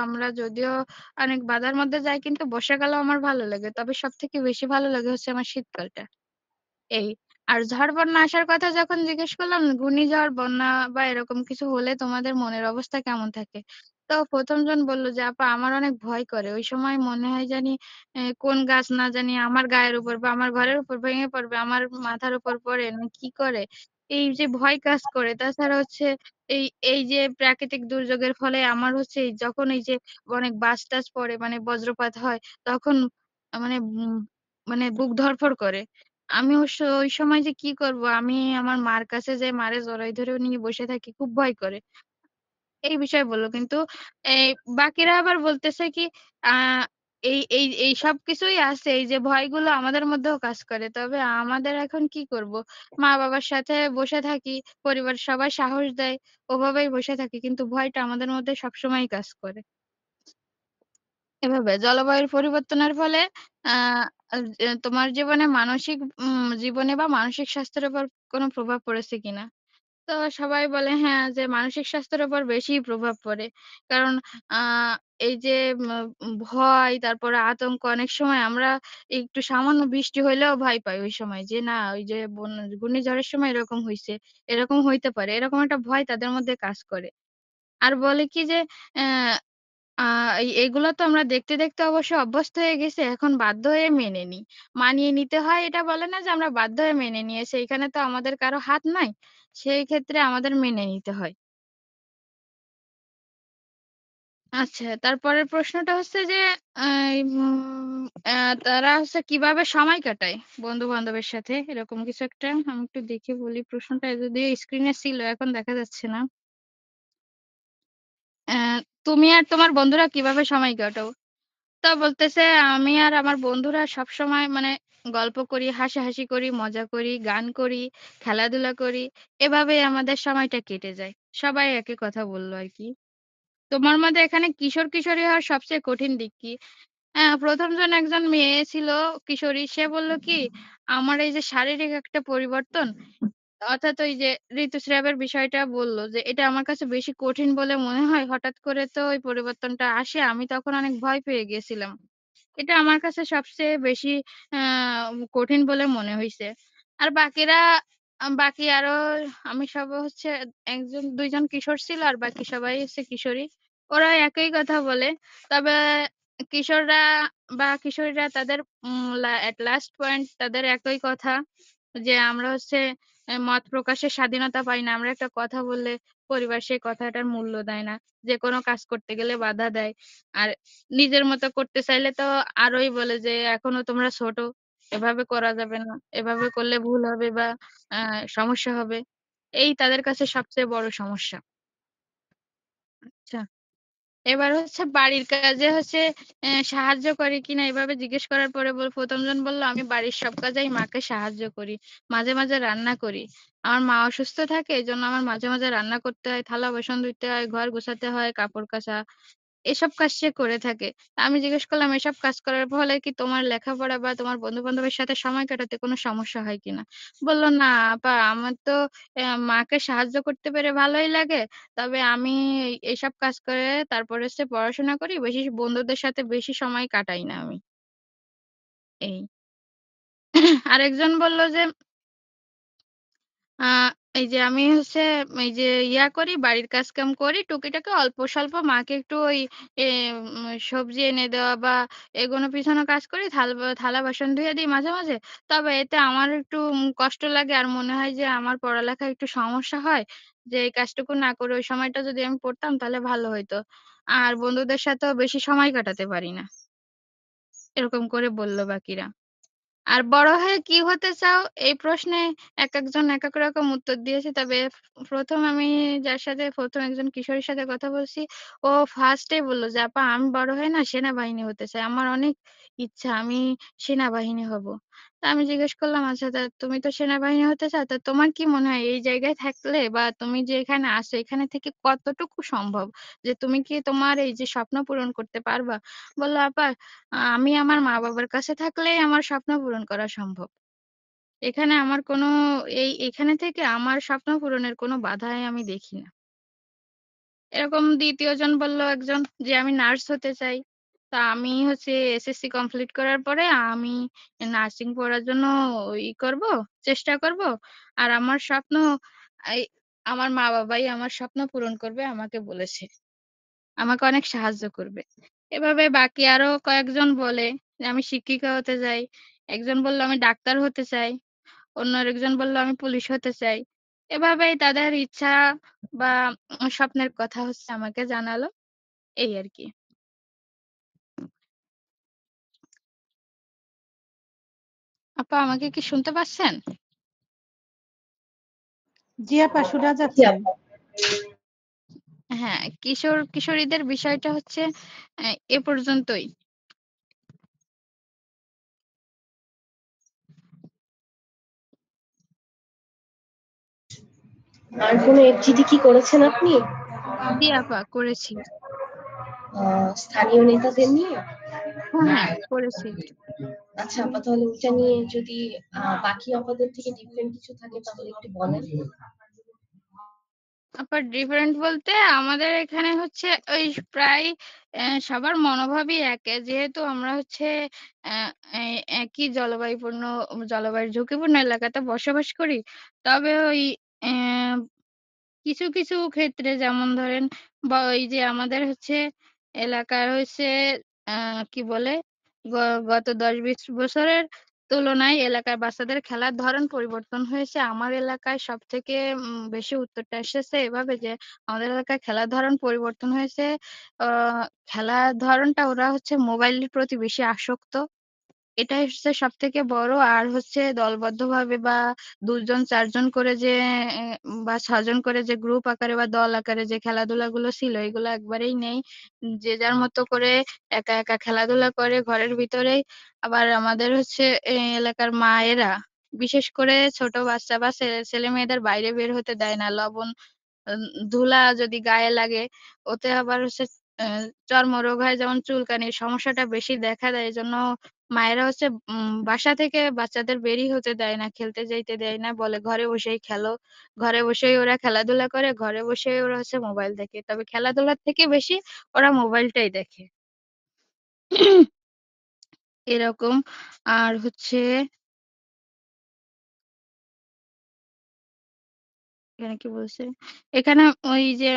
অনেক বাধার মধ্যে যাই কিন্তু বর্ষাকালেও আমার ভালো লাগে। তবে সবথেকে বেশি ভালো লাগে হচ্ছে আমার শীতকালটা। এই। আর ঝড় বন্যা আসার কথা যখন জিজ্ঞেস করলাম, ঘূর্ণিঝড়, বন্যা বা এরকম কিছু হলে তোমাদের মনের অবস্থা কেমন থাকে? তো ১ম জন বলল যে, "আপা আমার অনেক ভয় করে। ওই সময় মনে হয় জানি কোন গাছ না জানি আমার গায়ের উপর বা আমার ঘরের উপর ভেঙে পড়বে, আমার মাথার উপর পড়ে না কি করে?" এই যে ভয় কাজ করে। তাছাড়া হচ্ছে এই এই যে প্রাকৃতিক দুর্যোগের ফলে আমার হচ্ছে যখন এই যে অনেক বাজ-টাজ পড়ে মানে বজ্রপাত হয়, তখন মানে মানে বুক ধড়ফড় করে। আমি অবশ্য ওই সময় যে কি করব? আমি আমার মার কাছে যাই মারে জড়াই ধরে নিয়ে বসে থাকি। খুব ভয় করে। এই বিষয়ে বলল। কিন্তু এই বাকিরা আবার বলতেছে কি আ এই সবকিছুই আছে। এই যে ভয়গুলো আমাদের মধ্যেও কাজ করে। তবে আমাদের এখন কি করব? মা-বাবার সাথে বসে থাকি। পরিবারের সবাই সাহস দেয়। ওভাবেই বসে থাকি। কিন্তু ভয়টা আমাদের মধ্যে সবসময়ই কাজ করে। এভাবে জলবায়ুর পরিবর্তনের ফলে আ তোমার জীবনে বা মানসিক স্বাস্থ্যের উপর কোনো প্রভাব পড়েছে কিনা? তো সবাই বলে হ্যাঁ, যে মানসিক স্বাস্থ্যের উপর বেশিই প্রভাব পড়ে। কারণ আ এই যে ভয় তারপরে আতঙ্ক অনেক সময় আমরা একটু সামান্য বৃষ্টি হইলেও ভয় পাই ওই সময়। যে না ওই যে ঘূর্ণিঝড়ের সময় এরকম হইছে, এরকম হইতে পারে। এরকম একটা ভয় তাদের মধ্যে কাজ করে। আর বলে কি যে অ্যা আ এগুলো তো আমরা দেখতে, দেখতে অবশ্য অভ্যস্ত হয়ে গেছি। এখন বাধ্য হয়ে মেনে নিই। মানিয়ে নিতে হয় এটা বলে না যে আমরা বাধ্য হয়ে মেনে নিয়েছি। এখানে তো আমাদের কারো হাত নাই। সেই ক্ষেত্রে আমাদের মেনে নিতে হয়। আচ্ছা, তারপরের প্রশ্নটা হচ্ছে যে আ উম আ তারা হচ্ছে কিভাবে সময় কাটায় বন্ধু-বান্ধবের সাথে? এরকম কিছু একটা আমি একটু দেখে বলি। প্রশ্নটা যদিও স্ক্রিনে ছিল এখন দেখা যাচ্ছে না। অ্যা তুমি আর তোমার বন্ধুরা কিভাবে সময় কাটাও? তো বলতেছে, "আমি আর আমার বন্ধুরা সবসময় মানে গল্প করি, হাসাহাসি করি, মজা করি, গান করি, খেলাধুলা করি। এভাবেই আমাদের সময়টা কেটে যায়।" সবাই একই কথা বলল আরকি। তোমার মতে এখানে কিশোর-কিশোরী হওয়ার সবচেয়ে কঠিন দিক কি? ১ম জন একজন মেয়ে ছিল কিশোরী। সে বলল কি, "আমার এই যে শারীরিক একটা পরিবর্তন" অর্থাৎ ওই যে ঋতুস্রাবের বিষয়টা বলল যে, "এটা আমার কাছে বেশি কঠিন বলে মনে হয়। হঠাৎ করে তো ওই পরিবর্তনটা আসে। আমি তখন অনেক ভয় পেয়ে গেছিলাম।" এটা আমার কাছে সবচেয়ে বেশি আ কঠিন বলে মনে হইছে। আর বাকিরা বাকি আরো আমি সব হচ্ছে ১ জন ২ জন কিশোর ছিল আর বাকি সবাই হচ্ছে কিশোরী। ওরা একই কথা বলে। তবে কিশোররা বা কিশোরীরা তাদের এট লাস্ট পয়েন্ট তাদের একই কথা যে আমরা হচ্ছে মত প্রকাশের স্বাধীনতা পাই না। আমরা একটা কথা বললে পরিবার সেই কথাটার মূল্য দেয় না। যেকোনো কাজ করতে গেলে বাধা দেয়। আর নিজের মতো করতে চাইলে তো আরোই বলে যে, "এখনো তোমরা ছোট। এভাবে করা যাবে না। এভাবে করলে ভুল হবে বা আ সমস্যা হবে।" এই তাদের কাছে সবচেয়ে বড় সমস্যা। আচ্ছা। এবার হচ্ছে বাড়ির কাজে হচ্ছে সাহায্য করে কিনা এভাবে জিজ্ঞেস করার পরে ১ম জন বলল, "আমি বাড়ির সব কাজেই মাকে সাহায্য করি। মাঝে, মাঝে রান্না করি। আমার মা অসুস্থ থাকে এজন্য আমার মাঝে, মাঝে রান্না করতে হয়, থালা-বাসন ধুইতে হয়, ঘর গোছাতে হয়, কাপড় কাচা এসব কাজ সে করে থাকে। তা আমি জিজ্ঞেস করলাম, "এসব কাজ করার ফলে কি তোমার লেখাপড়া বা তোমার বন্ধু-বান্ধবের সাথে সময় কাটাতে কোনো সমস্যা হয় কিনা?" বলল, "না আপা আমার তো মাকে সাহায্য করতে পেরে ভালোই লাগে। তবে আমি এসব কাজ করে তারপরে হচ্ছে পড়াশোনা করি। বেশি বন্ধুদের সাথে বেশি সময় কাটাই না আমি।" এই। আরেকজন বলল যে আ এই যে আমি হচ্ছে এই যে করি, বাড়ির কাজ-কাম করি টুকিটাকি অল্প-স্বল্প মাকে একটু ওই এ সবজি এনে দেওয়া বা এগুনো পিছানো কাজ করি। থালা-বাসন ধুয়ে দিই মাঝে, মাঝে। তবে এতে আমার একটু কষ্ট লাগে আর মনে হয় যে আমার পড়ালেখায় একটু সমস্যা হয়। যে এই কাজটুকু না করে ওই সময়টা যদি আমি পড়তাম তাহলে ভালো হইতো। আর বন্ধুদের সাথেও বেশি সময় কাটাতে পারি না। এরকম করে বলল বাকিরা। আর বড় হয়ে কি হতে চাও? এই প্রশ্নে একেকজন একেক রকম উত্তর দিয়েছে। তবে ১ম আমি যার সাথে ১ম একজন কিশোরীর সাথে কথা বলছি, ও ফার্স্ট এই বলল যে, "আপা আমি বড় হয়ে না সেনাবাহিনী হতে চাই। আমার অনেক ইচ্ছা আমি সেনাবাহিনী হব।" তা আমি জিজ্ঞেস করলাম, "আচ্ছা তা তুমি তো সেনাবাহিনী হতে চাও। তা তোমার কি মনে হয় এই জায়গায় থাকলে বা তুমি যে এখানে আছো এখানে থেকে কতটুকু সম্ভব? যে তুমি কি তোমার এই যে স্বপ্ন পূরণ করতে পারবা?" বলল, "আপা আমি আমার মা-বাবার কাছে থাকলেই আমার স্বপ্ন পূরণ করা সম্ভব। এখানে আমার কোনো এখানে থেকে আমার স্বপ্ন পূরণের কোনো বাধাই আমি দেখি না।" এরকম ২য় জন বলল একজন যে, "আমি নার্স হতে চাই। তা আমি হচ্ছে এসএসসি কমপ্লিট করার পরে আমি নার্সিং পড়ার জন্য করব, চেষ্টা করব। আর আমার স্বপ্ন এই আমার মা-বাবাই আমার স্বপ্ন পূরণ করবে আমাকে বলেছে। আমাকে অনেক সাহায্য করবে।" এভাবে বাকি আরো কয়েকজন বলে যে, "আমি শিক্ষিকা হতে চাই।" একজন বলল, "আমি ডাক্তার হতে চাই।" অন্য আরেকজন বলল, "আমি পুলিশ হতে চাই।" এভাবেই তাদের ইচ্ছা বা স্বপ্নের কথা হচ্ছে আমাকে জানালো। এই আরকি। আপা আমাকে কি শুনতে পাচ্ছেন? জি আপা শোনা জি যাচ্ছে। আপা। হ্যাঁ, কিশোর-কিশোরীদের বিষয়টা হচ্ছে এ পর্যন্তই। আর কোনো এফজিডি কি করেছেন আপনি? জি আপা করেছি। স্থানীয় নেতাদের নিয়ে? হ্যাঁ, করেছি। আচ্ছা আপা তাহলে ওটা নিয়ে যদি বাকি আপাদের থেকে ডিফারেন্ট কিছু থাকে তাহলে একটু বলেন। আপা ডিফারেন্ট বলতে আমাদের এখানে হচ্ছে ওই প্রায় সবার মনোভাবই এক। যেহেতু আমরা হচ্ছে অ্যা এ একই জলবায়ুর ঝুঁকিপূর্ণ এলাকাতে বসবাস করি। তবে ওই অ্যা কিছু, কিছু ক্ষেত্রে যেমন ধরেন এই যে আমাদের হচ্ছে এলাকার হচ্ছে আ কি বলে? গ গত ১০-২০ বছরের তুলনায় এলাকার বাচ্চাদের খেলার ধরন পরিবর্তন হয়েছে। আমার এলাকায় সবথেকে বেশি উত্তরটা এসেছে এভাবে যে, আমাদের এলাকায় খেলার ধরন পরিবর্তন হয়েছে। আ খেলার ধরনটা ওরা হচ্ছে মোবাইলের প্রতি বেশি আসক্ত। এটাই হচ্ছে সবথেকে বড়। আর হচ্ছে দলবদ্ধভাবে বা ২ জন ৪ জন করে যে বা ৬ জন করে যে গ্রুপ আকারে বা দল আকারে যে খেলাধুলাগুলো ছিল এগুলো একবারেই নেই। যে যার মতো করে একা, একা খেলাধুলা করে ঘরের ভিতরেই। আবার আমাদের হচ্ছে এলাকার মায়েরা বিশেষ করে ছোট বাচ্চা বা ছেলেমেয়েদের বাইরে বের হতে দেয় না। লবণ ধুলা যদি গায়ে লাগে ওতে আবার হচ্ছে আ চর্মরোগ হয়, যেমন চুলকানির সমস্যাটা বেশি দেখা দেয়। এজন্য মায়েরা হচ্ছে বাসা থেকে বাচ্চাদের বেরই হতে দেয় না, খেলতে যাইতে দেয় না। বলে ঘরে বসেই খেলো। ঘরে বসেই ওরা খেলাধুলা করে, ঘরে বসেই ওরা হচ্ছে মোবাইল দেখে। তবে খেলাধুলার থেকে বেশি ওরা মোবাইলটাই দেখে। এরকম। আর হচ্ছে এখানে কি বলছে? এখানে ওই যে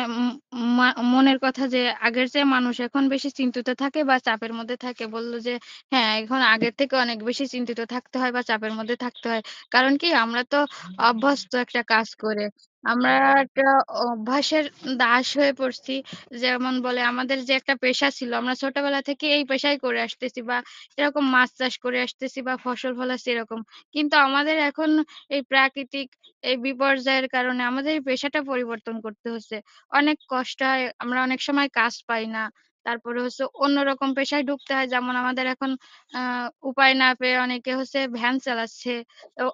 মনের কথা যে আগের চেয়ে মানুষ এখন বেশি চিন্তিত থাকে বা চাপের মধ্যে থাকে। বলল যে হ্যাঁ, এখন আগের থেকে অনেক বেশি চিন্তিত থাকতে হয় বা চাপের মধ্যে থাকতে হয়। কারণ কি আমরা তো অভ্যস্ত একটা কাজ করে। আমরা একটা অভ্যাসের দাস হয়ে পড়ছি। যেমন বলে আমাদের যে একটা পেশা ছিল, আমরা ছোটবেলা থেকে এই পেশাই করে আসতেছি বা এরকম মাছ চাষ করে আসতেছি বা ফসল ফলাচ্ছি এরকম। কিন্তু আমাদের এখন এই প্রাকৃতিক এই বিপর্যয়ের কারণে আমাদের এই পেশাটা পরিবর্তন করতে হচ্ছে। অনেক কষ্ট হয়, আমরা অনেক সময় কাজ পাই না। তারপরে হচ্ছে অন্যরকম পেশায় ঢুকতে হয়। যেমন আমাদের এখন আ উপায় না পেয়ে অনেকে হচ্ছে ভ্যান চালাচ্ছে,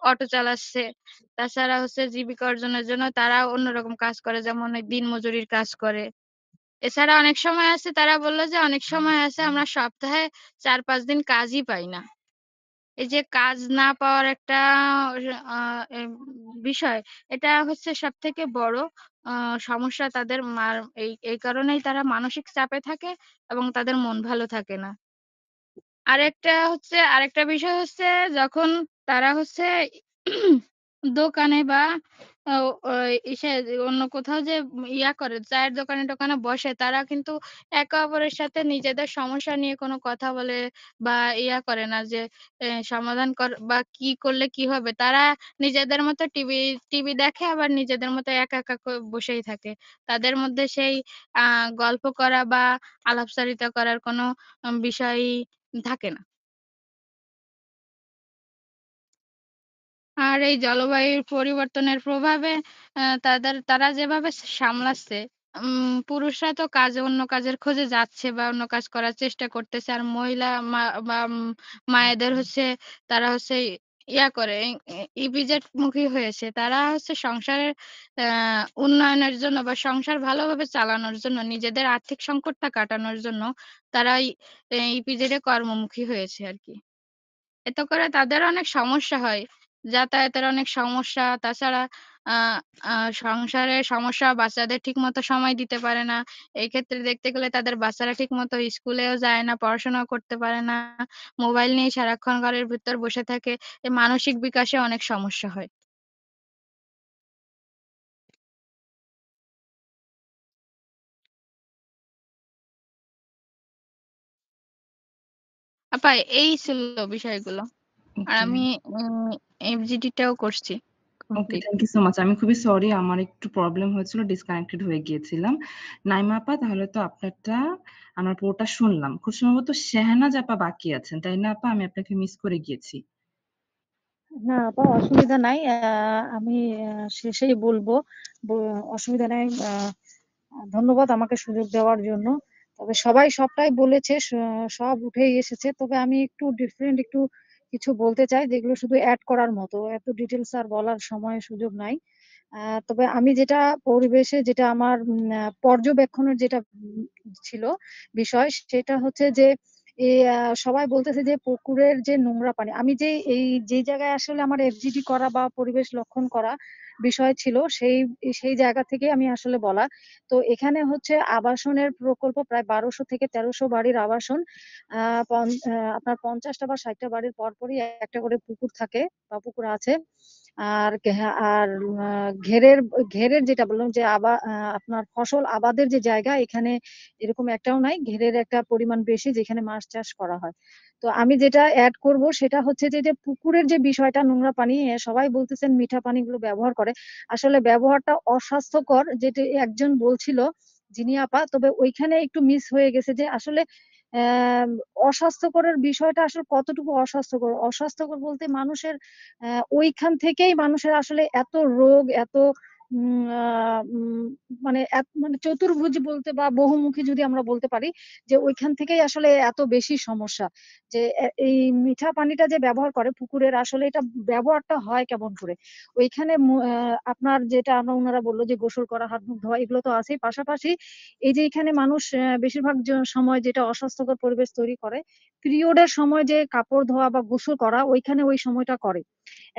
অটো চালাচ্ছে। তাছাড়া হচ্ছে জীবিকা অর্জনের জন্য তারা অন্যরকম কাজ করে, যেমন ওই দিনমজুরির কাজ করে। এছাড়া অনেক সময় আছে, তারা বলল যে অনেক সময় আছে আমরা সপ্তাহে ৪-৫ দিন কাজই পাই না। এই যে কাজ না পাওয়ার একটা আ এম বিষয়, এটা হচ্ছে সবথেকে বড় আ সমস্যা তাদের এই কারণেই তারা মানসিক চাপে থাকে এবং তাদের মন ভালো থাকে না। আরেকটা বিষয় হচ্ছে যখন তারা হচ্ছে দোকানে বা ও ওই অন্য কোথাও যে করে চায়ের দোকানে-টোকানে বসে, তারা কিন্তু একে অপরের সাথে নিজেদের সমস্যা নিয়ে কোনো কথা বলে বা করে না যে সমাধান বা কি করলে কি হবে। তারা নিজেদের মতো টিভি দেখে, আবার নিজেদের মতো একা, একা বসেই থাকে। তাদের মধ্যে সেই আ গল্প করা বা আলাপচারিতা করার কোনো বিষয়ই থাকে না। আর এই জলবায়ুর পরিবর্তনের প্রভাবে তারা যেভাবে সামলাচ্ছে, পুরুষরা তো অন্য কাজের খোঁজে যাচ্ছে বা অন্য কাজ করার চেষ্টা করতেছে। আর মহিলা বা মায়েদের হচ্ছে তারা হচ্ছে করে ইপিজেড মুখী হয়েছে। তারা হচ্ছে সংসারের আ উন্নয়নের জন্য বা সংসার ভালোভাবে চালানোর জন্য, নিজেদের আর্থিক সংকটটা কাটানোর জন্য তারা ইপিজেডে কর্মমুখী হয়েছে আরকি। এতে করে তাদের অনেক সমস্যা হয়। যাতায়াতের অনেক সমস্যা, তাছাড়া আ আ সংসারের সমস্যা, বাচ্চাদের ঠিকমতো সময় দিতে পারে না। এক্ষেত্রে দেখতে গেলে তাদের বাচ্চারা ঠিকমতো স্কুলেও যায় না, পড়াশোনাও করতে পারে না। মোবাইল নিয়ে সারাক্ষণ ঘরের ভিতর বসে থাকে। মানসিক বিকাশে অনেক সমস্যা হয়। আপা এই ছিল বিষয়গুলো। আর ওকে, আমি এফজিডিটাও করছি okay, complete. Thank you so much. আমি খুবই সরি, আমার একটু প্রবলেম হয়েছিল, ডিসকানেক্টেড হয়ে গিয়েছিলাম। নাইমা আপা, তাহলে তো আপনারটা আমরা পুরোটা শুনলাম। খুব সম্ভবত শেহনাজ আপা বাকি আছেন, তাই না আপা? আমি আপনাকে মিস করে গিয়েছি। না আপা, অসুবিধা নাই। আমি শেষেই বলবো, অসুবিধা নাই। ধন্যবাদ আমাকে সুযোগ দেওয়ার জন্য। তবে সবাই সবটাই বলেছে, সব উঠেই এসেছে। তবে আমি একটু ডিফারেন্ট একটু কিছু বলতে চাই, যেগুলো শুধু অ্যাড করার মতো, এত ডিটেলস আর বলার সময় সুযোগ নাই। তবে আমি যেটা পরিবেশে যেটা আমার পর্যবেক্ষণের যেটা ছিল বিষয়, সেটা হচ্ছে যে সবাই বলতেছে যে পুকুরের যে নোংরা পানি, আমি যে জায়গায় আসলে আমার এফজিডি করা বা পরিবেশ লক্ষণ করা বিষয় ছিল, সেই জায়গা থেকে আমি আসলে বলা। তো এখানে হচ্ছে আবাসনের প্রকল্প প্রায় 1200 থেকে 1300 বাড়ির আবাসন। আপনার 50টা বা 60টা বাড়ির পরপরই একটা করে পুকুর থাকে বা পুকুর আছে। আর ঘেরের যেটা বললাম যে আপনার ফসল আবাদের যে জায়গা, এখানে এরকম একটাও নাই। ঘেরের একটা পরিমাণ বেশি যেখানে মাছ চাষ করা হয়। তো আমি যেটা অ্যাড করব সেটা হচ্ছে যে পুকুরের যে বিষয়টা, নোংরা পানি, সবাই বলতেছেন মিঠা পানিগুলো ব্যবহার করে, আসলে ব্যবহারটা অস্বাস্থ্যকর, যেটা একজন বলছিল যিনি আপা। তবে ওইখানে একটু মিস হয়ে গেছে যে আসলে আহ অস্বাস্থ্যকরের বিষয়টা আসলে কতটুকু অস্বাস্থ্যকর। অস্বাস্থ্যকর বলতে মানুষের ওইখান থেকেই মানুষের আসলে এত রোগ, এত মানে মানে চতুর্ভুজ বলতে বা বহুমুখী যদি আমরা বলতে পারি, যে ওইখান থেকেই আসলে এত বেশি সমস্যা। যে এই মিঠা পানিটা যে ব্যবহার করে পুকুরের, আসলে এটা ব্যবহারটা হয় কেমন করে? ওইখানে আপনার যেটা ওনারা বললো যে গোসল করা, হাত মুখ ধোয়া, এগুলো তো আছেই, পাশাপাশি এই যে এখানে মানুষ বেশিরভাগ সময় যেটা অস্বাস্থ্যকর পরিবেশ তৈরি করে, পিরিয়ডের সময় যে কাপড় ধোয়া বা গোসল করা, ওইখানে ওই সময়টা করে।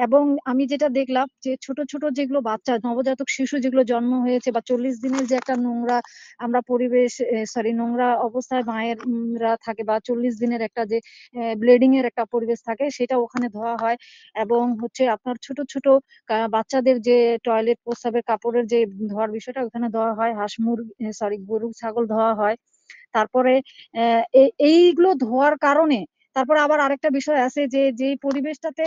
এবং আমি যেটা দেখলাম যে ছোট ছোট যেগুলো বাচ্চা, নবজাতক শিশু যেগুলো জন্ম হয়েছে, বা 40 দিনের যে একটা নোংরা আমরা পরিবেশ, নোংরা অবস্থায় মায়েরা থাকে, বা 40 দিনের একটা যে ব্লিডিং এর একটা পরিবেশ থাকে, সেটা ওখানে ধোয়া হয়। এবং হচ্ছে আপনার ছোট ছোট বাচ্চাদের যে টয়লেট প্রস্রাবের কাপড়ের যে ধোয়ার বিষয়টা, ওখানে ধোয়া হয়। হাঁস মুরগি, গরু ছাগল ধোয়া হয়। তারপরে এইগুলো ধোয়ার কারণে তারপরে আবার আরেকটা বিষয় আছে যে যেই পরিবেশটাতে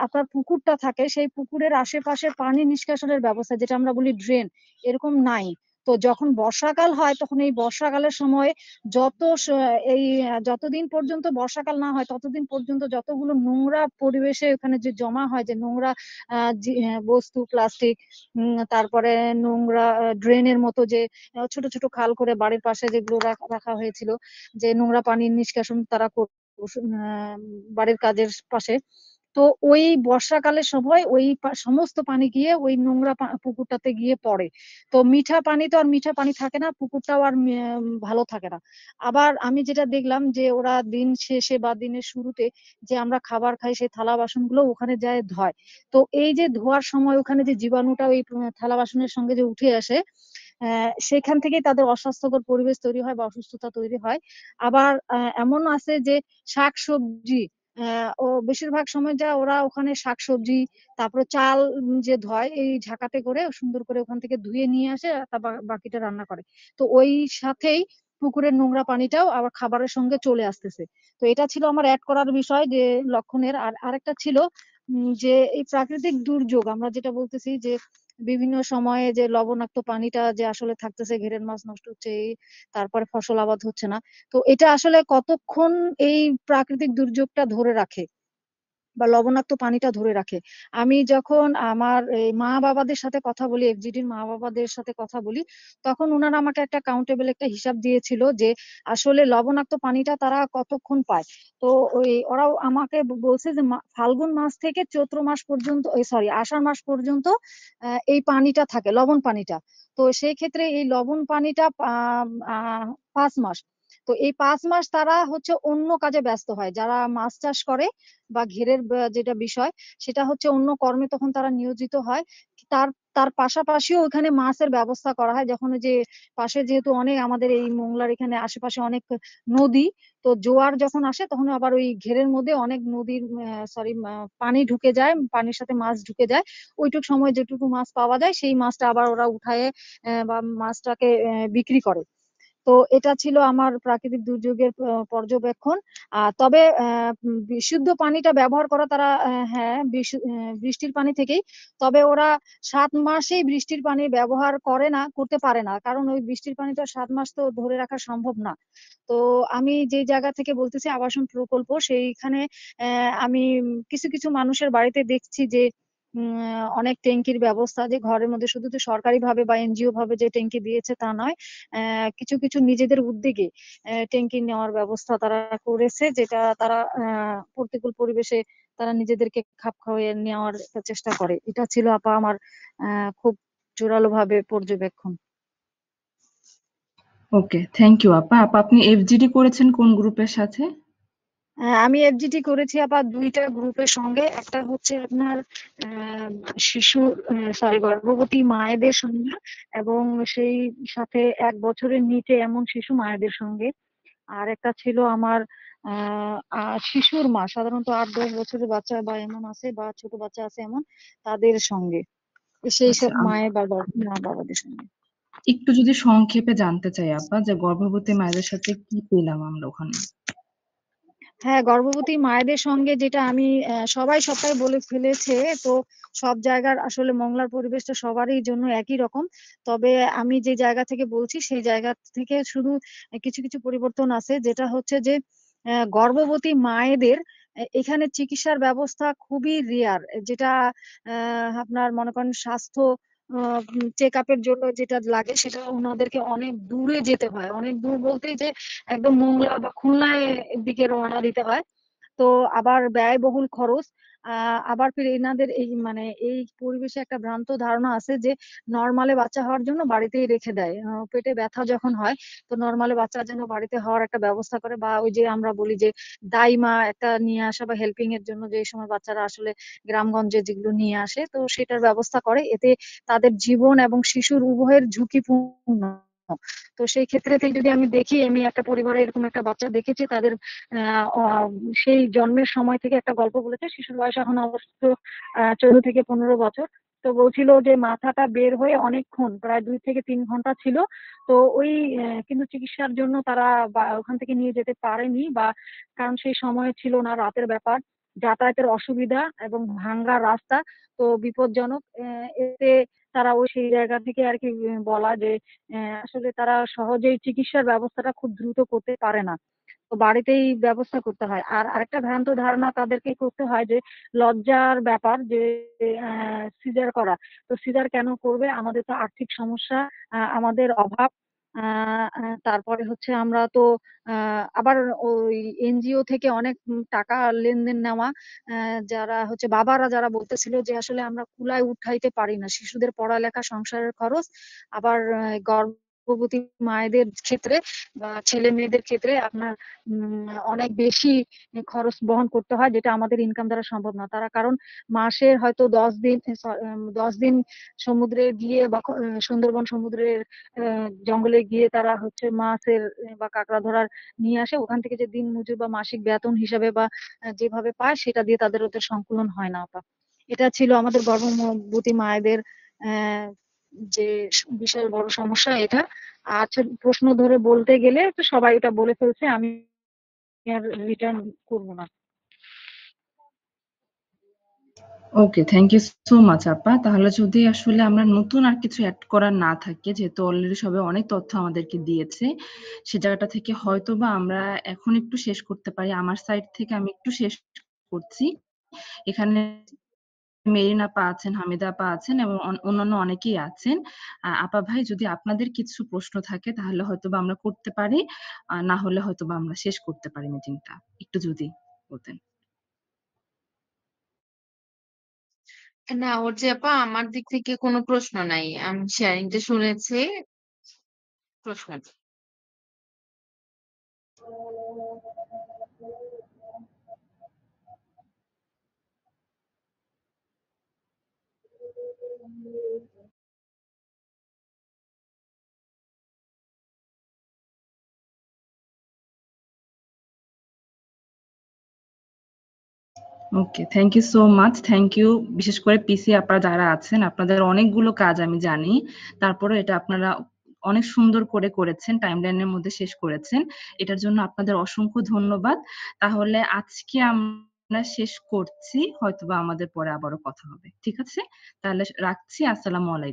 আপনার পুকুরটা থাকে, সেই পুকুরের আশেপাশে পানি নিষ্কাশনের ব্যবস্থা, যেটা আমরা বলি ড্রেন, এরকম নাই। তো যখন বর্ষাকাল হয়, তখন এই বর্ষাকালের সময় যতদিন পর্যন্ত বর্ষাকাল না হয়, ততদিন পর্যন্ত যতগুলো নোংরা পরিবেশে ওখানে যে জমা হয়, যে নোংরা বস্তু, প্লাস্টিক, তারপরে নোংরা ড্রেনের মতো যে ছোট ছোট খাল করে বাড়ির পাশে যেগুলো রাখা হয়েছিল, যে নোংরা পানির নিষ্কাশন তারা বাড়ির কাজের পাশে। তো ওই বর্ষাকালের সময় ওই সমস্ত পানি গিয়ে ওই নোংরা পুকুরটাতে গিয়ে পড়ে। তো মিঠা পানি তো আর মিঠা পানি থাকে না, পুকুরটাও আর ভালো থাকে না। আবার আমি যেটা দেখলাম যে ওরা দিন শেষে বা দিনের শুরুতে যে আমরা খাবার খাই, সেই থালা বাসনগুলো ওখানে যায় ধোয়। তো এই যে ধোয়ার সময় ওখানে যে জীবাণুটা ওই থালা বাসনের সঙ্গে যে উঠে আসে, সেখান থেকেই তাদের অস্বাস্থ্যকর পরিবেশ তৈরি হয় বা অসুস্থতা তৈরি হয়। আবার এমন আছে যে শাকসবজি, ও বেশিরভাগ সময় যা ওরা ওখানে শাকসবজি, তারপরে চাল যে ধয়, এই ঝাঁকাতে করে সুন্দর করে ওখান থেকে ধুয়ে নিয়ে আসে, তারপর বাকিটা রান্না করে। তো ওই সাথেই পুকুরের নোংরা পানিটাও আবার খাবারের সঙ্গে চলে আসতেছে। তো এটা ছিল আমার অ্যাড করার বিষয়, যে লক্ষণের। আর আরেকটা ছিল যে এই প্রাকৃতিক দুর্যোগ আমরা যেটা বলতেছি, যে বিভিন্ন সময়ে যে লবণাক্ত পানিটা যে আসলে থাকতেছে, ঘেরের মাছ নষ্ট হচ্ছে, তারপরে ফসল আবাদ হচ্ছে না। তো এটা আসলে কতক্ষণ এই প্রাকৃতিক দুর্যোগটা ধরে রাখে বা লবণাক্ত পানিটা ধরে রাখে? আমি যখন আমার এই মা বাবাদের সাথে কথা বলি, এফজিডির মা বাবাদের সাথে কথা বলি, তখন ওনারা আমাকে একটা কাউন্টেবল একটা হিসাব দিয়েছিল যে আসলে লবণাক্ত পানিটা তারা কতক্ষণ পায়। তো ওরাও আমাকে বলছে যে ফাল্গুন মাস থেকে চৈত্র মাস পর্যন্ত, আষাঢ় মাস পর্যন্ত এই পানিটা থাকে, লবণ পানিটা। তো সেই ক্ষেত্রে এই লবণ পানিটা 5 মাস। তো এই 5 মাস তারা হচ্ছে অন্য কাজে ব্যস্ত হয়, যারা মাছ চাষ করে বা ঘেরের যেটা বিষয়, সেটা হচ্ছে অন্য কর্মে তখন তারা নিয়োজিত হয়। তার তার পাশাপাশিও ওখানে মাছের ব্যবস্থা করা হয়। যখন ওই যে পাশে যেহেতু অনেক আমাদের এই মোংলার এখানে আশেপাশে অনেক নদী, তো জোয়ার যখন আসে তখন আবার ওই ঘেরের মধ্যে অনেক নদীর পানি ঢুকে যায়, পানির সাথে মাছ ঢুকে যায়। ওইটুক সময় যেটুকু মাছ পাওয়া যায়, সেই মাছটা আবার ওরা উঠায় বা মাছটাকে বিক্রি করে। তো এটা ছিল আমার প্রাকৃতিক দুর্যোগের পর্যবেক্ষণ। তবে বিশুদ্ধ পানিটা ব্যবহার করা তারা, হ্যাঁ, বৃষ্টির পানি থেকেই। তবে ওরা 7 মাসেই বৃষ্টির পানি ব্যবহার করতে পারে না, কারণ ওই বৃষ্টির পানি তো 7 মাস তো ধরে রাখা সম্ভব না। তো আমি যে জায়গা থেকে বলতেছি, আবাসন প্রকল্প, সেইখানে আমি কিছু কিছু মানুষের বাড়িতে দেখছি যে অনেক ট্যাঙ্কির ব্যবস্থা, যে ঘরের মধ্যে শুধু তো সরকারি ভাবে বা এনজিও ভাবে যে ট্যাঙ্কি দিয়েছে তা নয়, কিছু কিছু নিজেদের উদ্যোগে ট্যাঙ্কি নেওয়ার ব্যবস্থা তারা করেছে, যেটা তারা প্রতিকূল পরিবেশে তারা নিজেদেরকে খাপ খাইয়ে নেওয়ার একটা চেষ্টা করে। এটা ছিল আপা আমার খুব জোরালো ভাবে পর্যবেক্ষণ। ওকে, থ্যাংক ইউ আপা। আপনি এফজিডি করেছেন কোন গ্রুপের সাথে? আমি এফজিটি করেছি আবার 2টা গ্রুপের সঙ্গে। একটা হচ্ছে আপনার শিশু গর্ভবতী মায়েদের সঙ্গে, এবং সেই সাথে 1 বছরের নিচে এমন শিশু মায়েদের সঙ্গে। আর একটা ছিল আমার শিশুর মা, সাধারণত 8-10 বছরের বাচ্চা বা এমন আছে, বা ছোট বাচ্চা আছে এমন, তাদের সঙ্গে, সেই আচ্ছা, সব মায়ের বা মা বাবাদের সঙ্গে। একটু যদি সংক্ষেপে জানতে চাই আপা, যে গর্ভবতী মায়েদের সাথে কি পেলাম আমরা ওখানে? হ্যাঁ, গর্ভবতী মায়েদের সঙ্গে যেটা আমি সবাই সবটাই বলে ফেলেছে, তো সব জায়গার আসলে মংলার পরিবেশটা সবারই জন্য একই রকম। তবে আমি যে জায়গা থেকে বলছি সেই জায়গা থেকে শুধু কিছু কিছু পরিবর্তন আছে, যেটা হচ্ছে যে গর্ভবতী মায়েদের এখানে চিকিৎসার ব্যবস্থা খুবই রেয়ার। যেটা আপনার মনে করেন স্বাস্থ্য চেক আপের জন্য যেটা লাগে সেটা ওনাদেরকে অনেক দূরে যেতে হয়। অনেক দূর বলতে যে একদম মোংলা বা খুলনায় দিকে রওনা দিতে হয়। তো আবার ব্যয়বহুল খরচ। আবার ফির এনাদের এই মানে এই পরিবেশে একটা ভ্রান্ত ধারণা আছে যে নরমালে বাচ্চা হওয়ার জন্য বাড়িতেই রেখে দেয়। পেটে ব্যথা যখন হয় তো নরমালে বাচ্চার জন্য বাড়িতে হওয়ার একটা ব্যবস্থা করে, বা ওই যে আমরা বলি যে দাইমা একটা নিয়ে আসা, বা হেল্পিং এর জন্য যে সময় বাচ্চারা আসলে গ্রামগঞ্জে যেগুলো নিয়ে আসে, তো সেটার ব্যবস্থা করে। এতে তাদের জীবন এবং শিশুর উভয়ের ঝুঁকিপূর্ণ। তো সেই ক্ষেত্রে থেকে যদি আমি দেখি, আমি একটা পরিবারে এরকম একটা বাচ্চা দেখেছি, তাদের সেই জন্মের সময় থেকে একটা গল্প বলেছে। শিশুর বয়স এখন অবশ্য 14 থেকে 15 বছর। তো বলছিল যে মাথাটা বের হয়ে অনেকক্ষণ, প্রায় 2 থেকে 3 ঘন্টা ছিল। তো ওই কিন্তু চিকিৎসার জন্য তারা ওখান থেকে নিয়ে যেতে পারেনি, বা কারণ সেই সময় ছিল না, রাতের ব্যাপার, যাতায়াতের অসুবিধা এবং ভাঙ্গা রাস্তা, তো বিপজ্জনক। এতে তারা ওই সেই জায়গা থেকে আর কি বলা যে আসলে তারা সহজেই চিকিৎসার ব্যবস্থাটা খুব দ্রুত করতে পারে না, তো বাড়িতেই ব্যবস্থা করতে হয়। আর আরেকটা ভ্রান্ত ধারণা তাদেরকে করতে হয় যে লজ্জার ব্যাপার, যে সিজার করা। তো সিজার কেন করবে, আমাদের তো আর্থিক সমস্যা, আমাদের অভাব। তারপরে হচ্ছে আমরা তো আবার ওই এনজিও থেকে অনেক টাকা লেনদেন নেওয়া। যারা হচ্ছে বাবারা যারা বলতেছিল যে আসলে আমরা কুলায় উঠাইতে পারি না শিশুদের পড়ালেখা, সংসারের খরচ। আবার গর্ভবতী মায়েদের ক্ষেত্রে বা ছেলে মেয়েদের ক্ষেত্রে আপনার অনেক বেশি খরচ বহন করতে হয়, যেটা আমাদের ইনকাম দ্বারা সম্ভব না। তারা কারণ মাসের হয়তো 10 দিন সমুদ্রে গিয়ে বা সুন্দরবন সমুদ্রের জঙ্গলে গিয়ে তারা হচ্ছে মাছের বা কাঁকড়া ধরার নিয়ে আসে, ওখান থেকে যে দিন মজুর বা মাসিক বেতন হিসাবে বা যেভাবে পায় সেটা দিয়ে তাদের ওদের সংকুলন হয় না। এটা ছিল আমাদের গর্ভবতী মায়েদের আহ যে বিশাল বড় সমস্যা এটা। আচ্ছা, প্রশ্ন ধরে বলতে গেলে তো সবাই এটা বলে ফেলছে, আমি আর রিটার্ন করবো না। ওকে, থ্যাংক ইউ সো মাচ আপা। তাহলে যদি আসলে আমরা নতুন আর কিছু অ্যাড করার না থাকে, যেহেতু অলরেডি সবাই অনেক তথ্য আমাদেরকে দিয়েছে, সে জায়গাটা থেকে হয়তো বা আমরা এখন একটু শেষ করতে পারি। আমার সাইড থেকে আমি একটু শেষ করছি। এখানে মেরিন আপা আছেন, হামিদা আপা আছেন এবং অন্যান্য অনেকেই আছেন। আপা ভাই, যদি আপনাদের কিছু প্রশ্ন থাকে তাহলে হয়তো বা আমরা করতে পারি, না হলে হয়তো বা আমরা শেষ করতে পারি মিটিংটা। একটু যদি বলতেন। না ওর যে আপা, আমার দিক থেকে কোনো প্রশ্ন নাই, আমি শেয়ারিংটা শুনেছি। প্রশ্ন নেই। Okay, thank you so much. Thank you বিশেষ করে পিসি আপনারা যারা আছেন, আপনাদের অনেকগুলো কাজ আমি জানি, তারপরে এটা আপনারা অনেক সুন্দর করে করেছেন, টাইমলাইনের মধ্যে শেষ করেছেন। এটার জন্য আপনাদের অসংখ্য ধন্যবাদ। তাহলে আজকে আমরা শেষ করছি, হয়তোবা আমাদের পরে আবারও কথা হবে। ঠিক আছে, তাহলে রাখছি। আসসালামু আলাইকুম।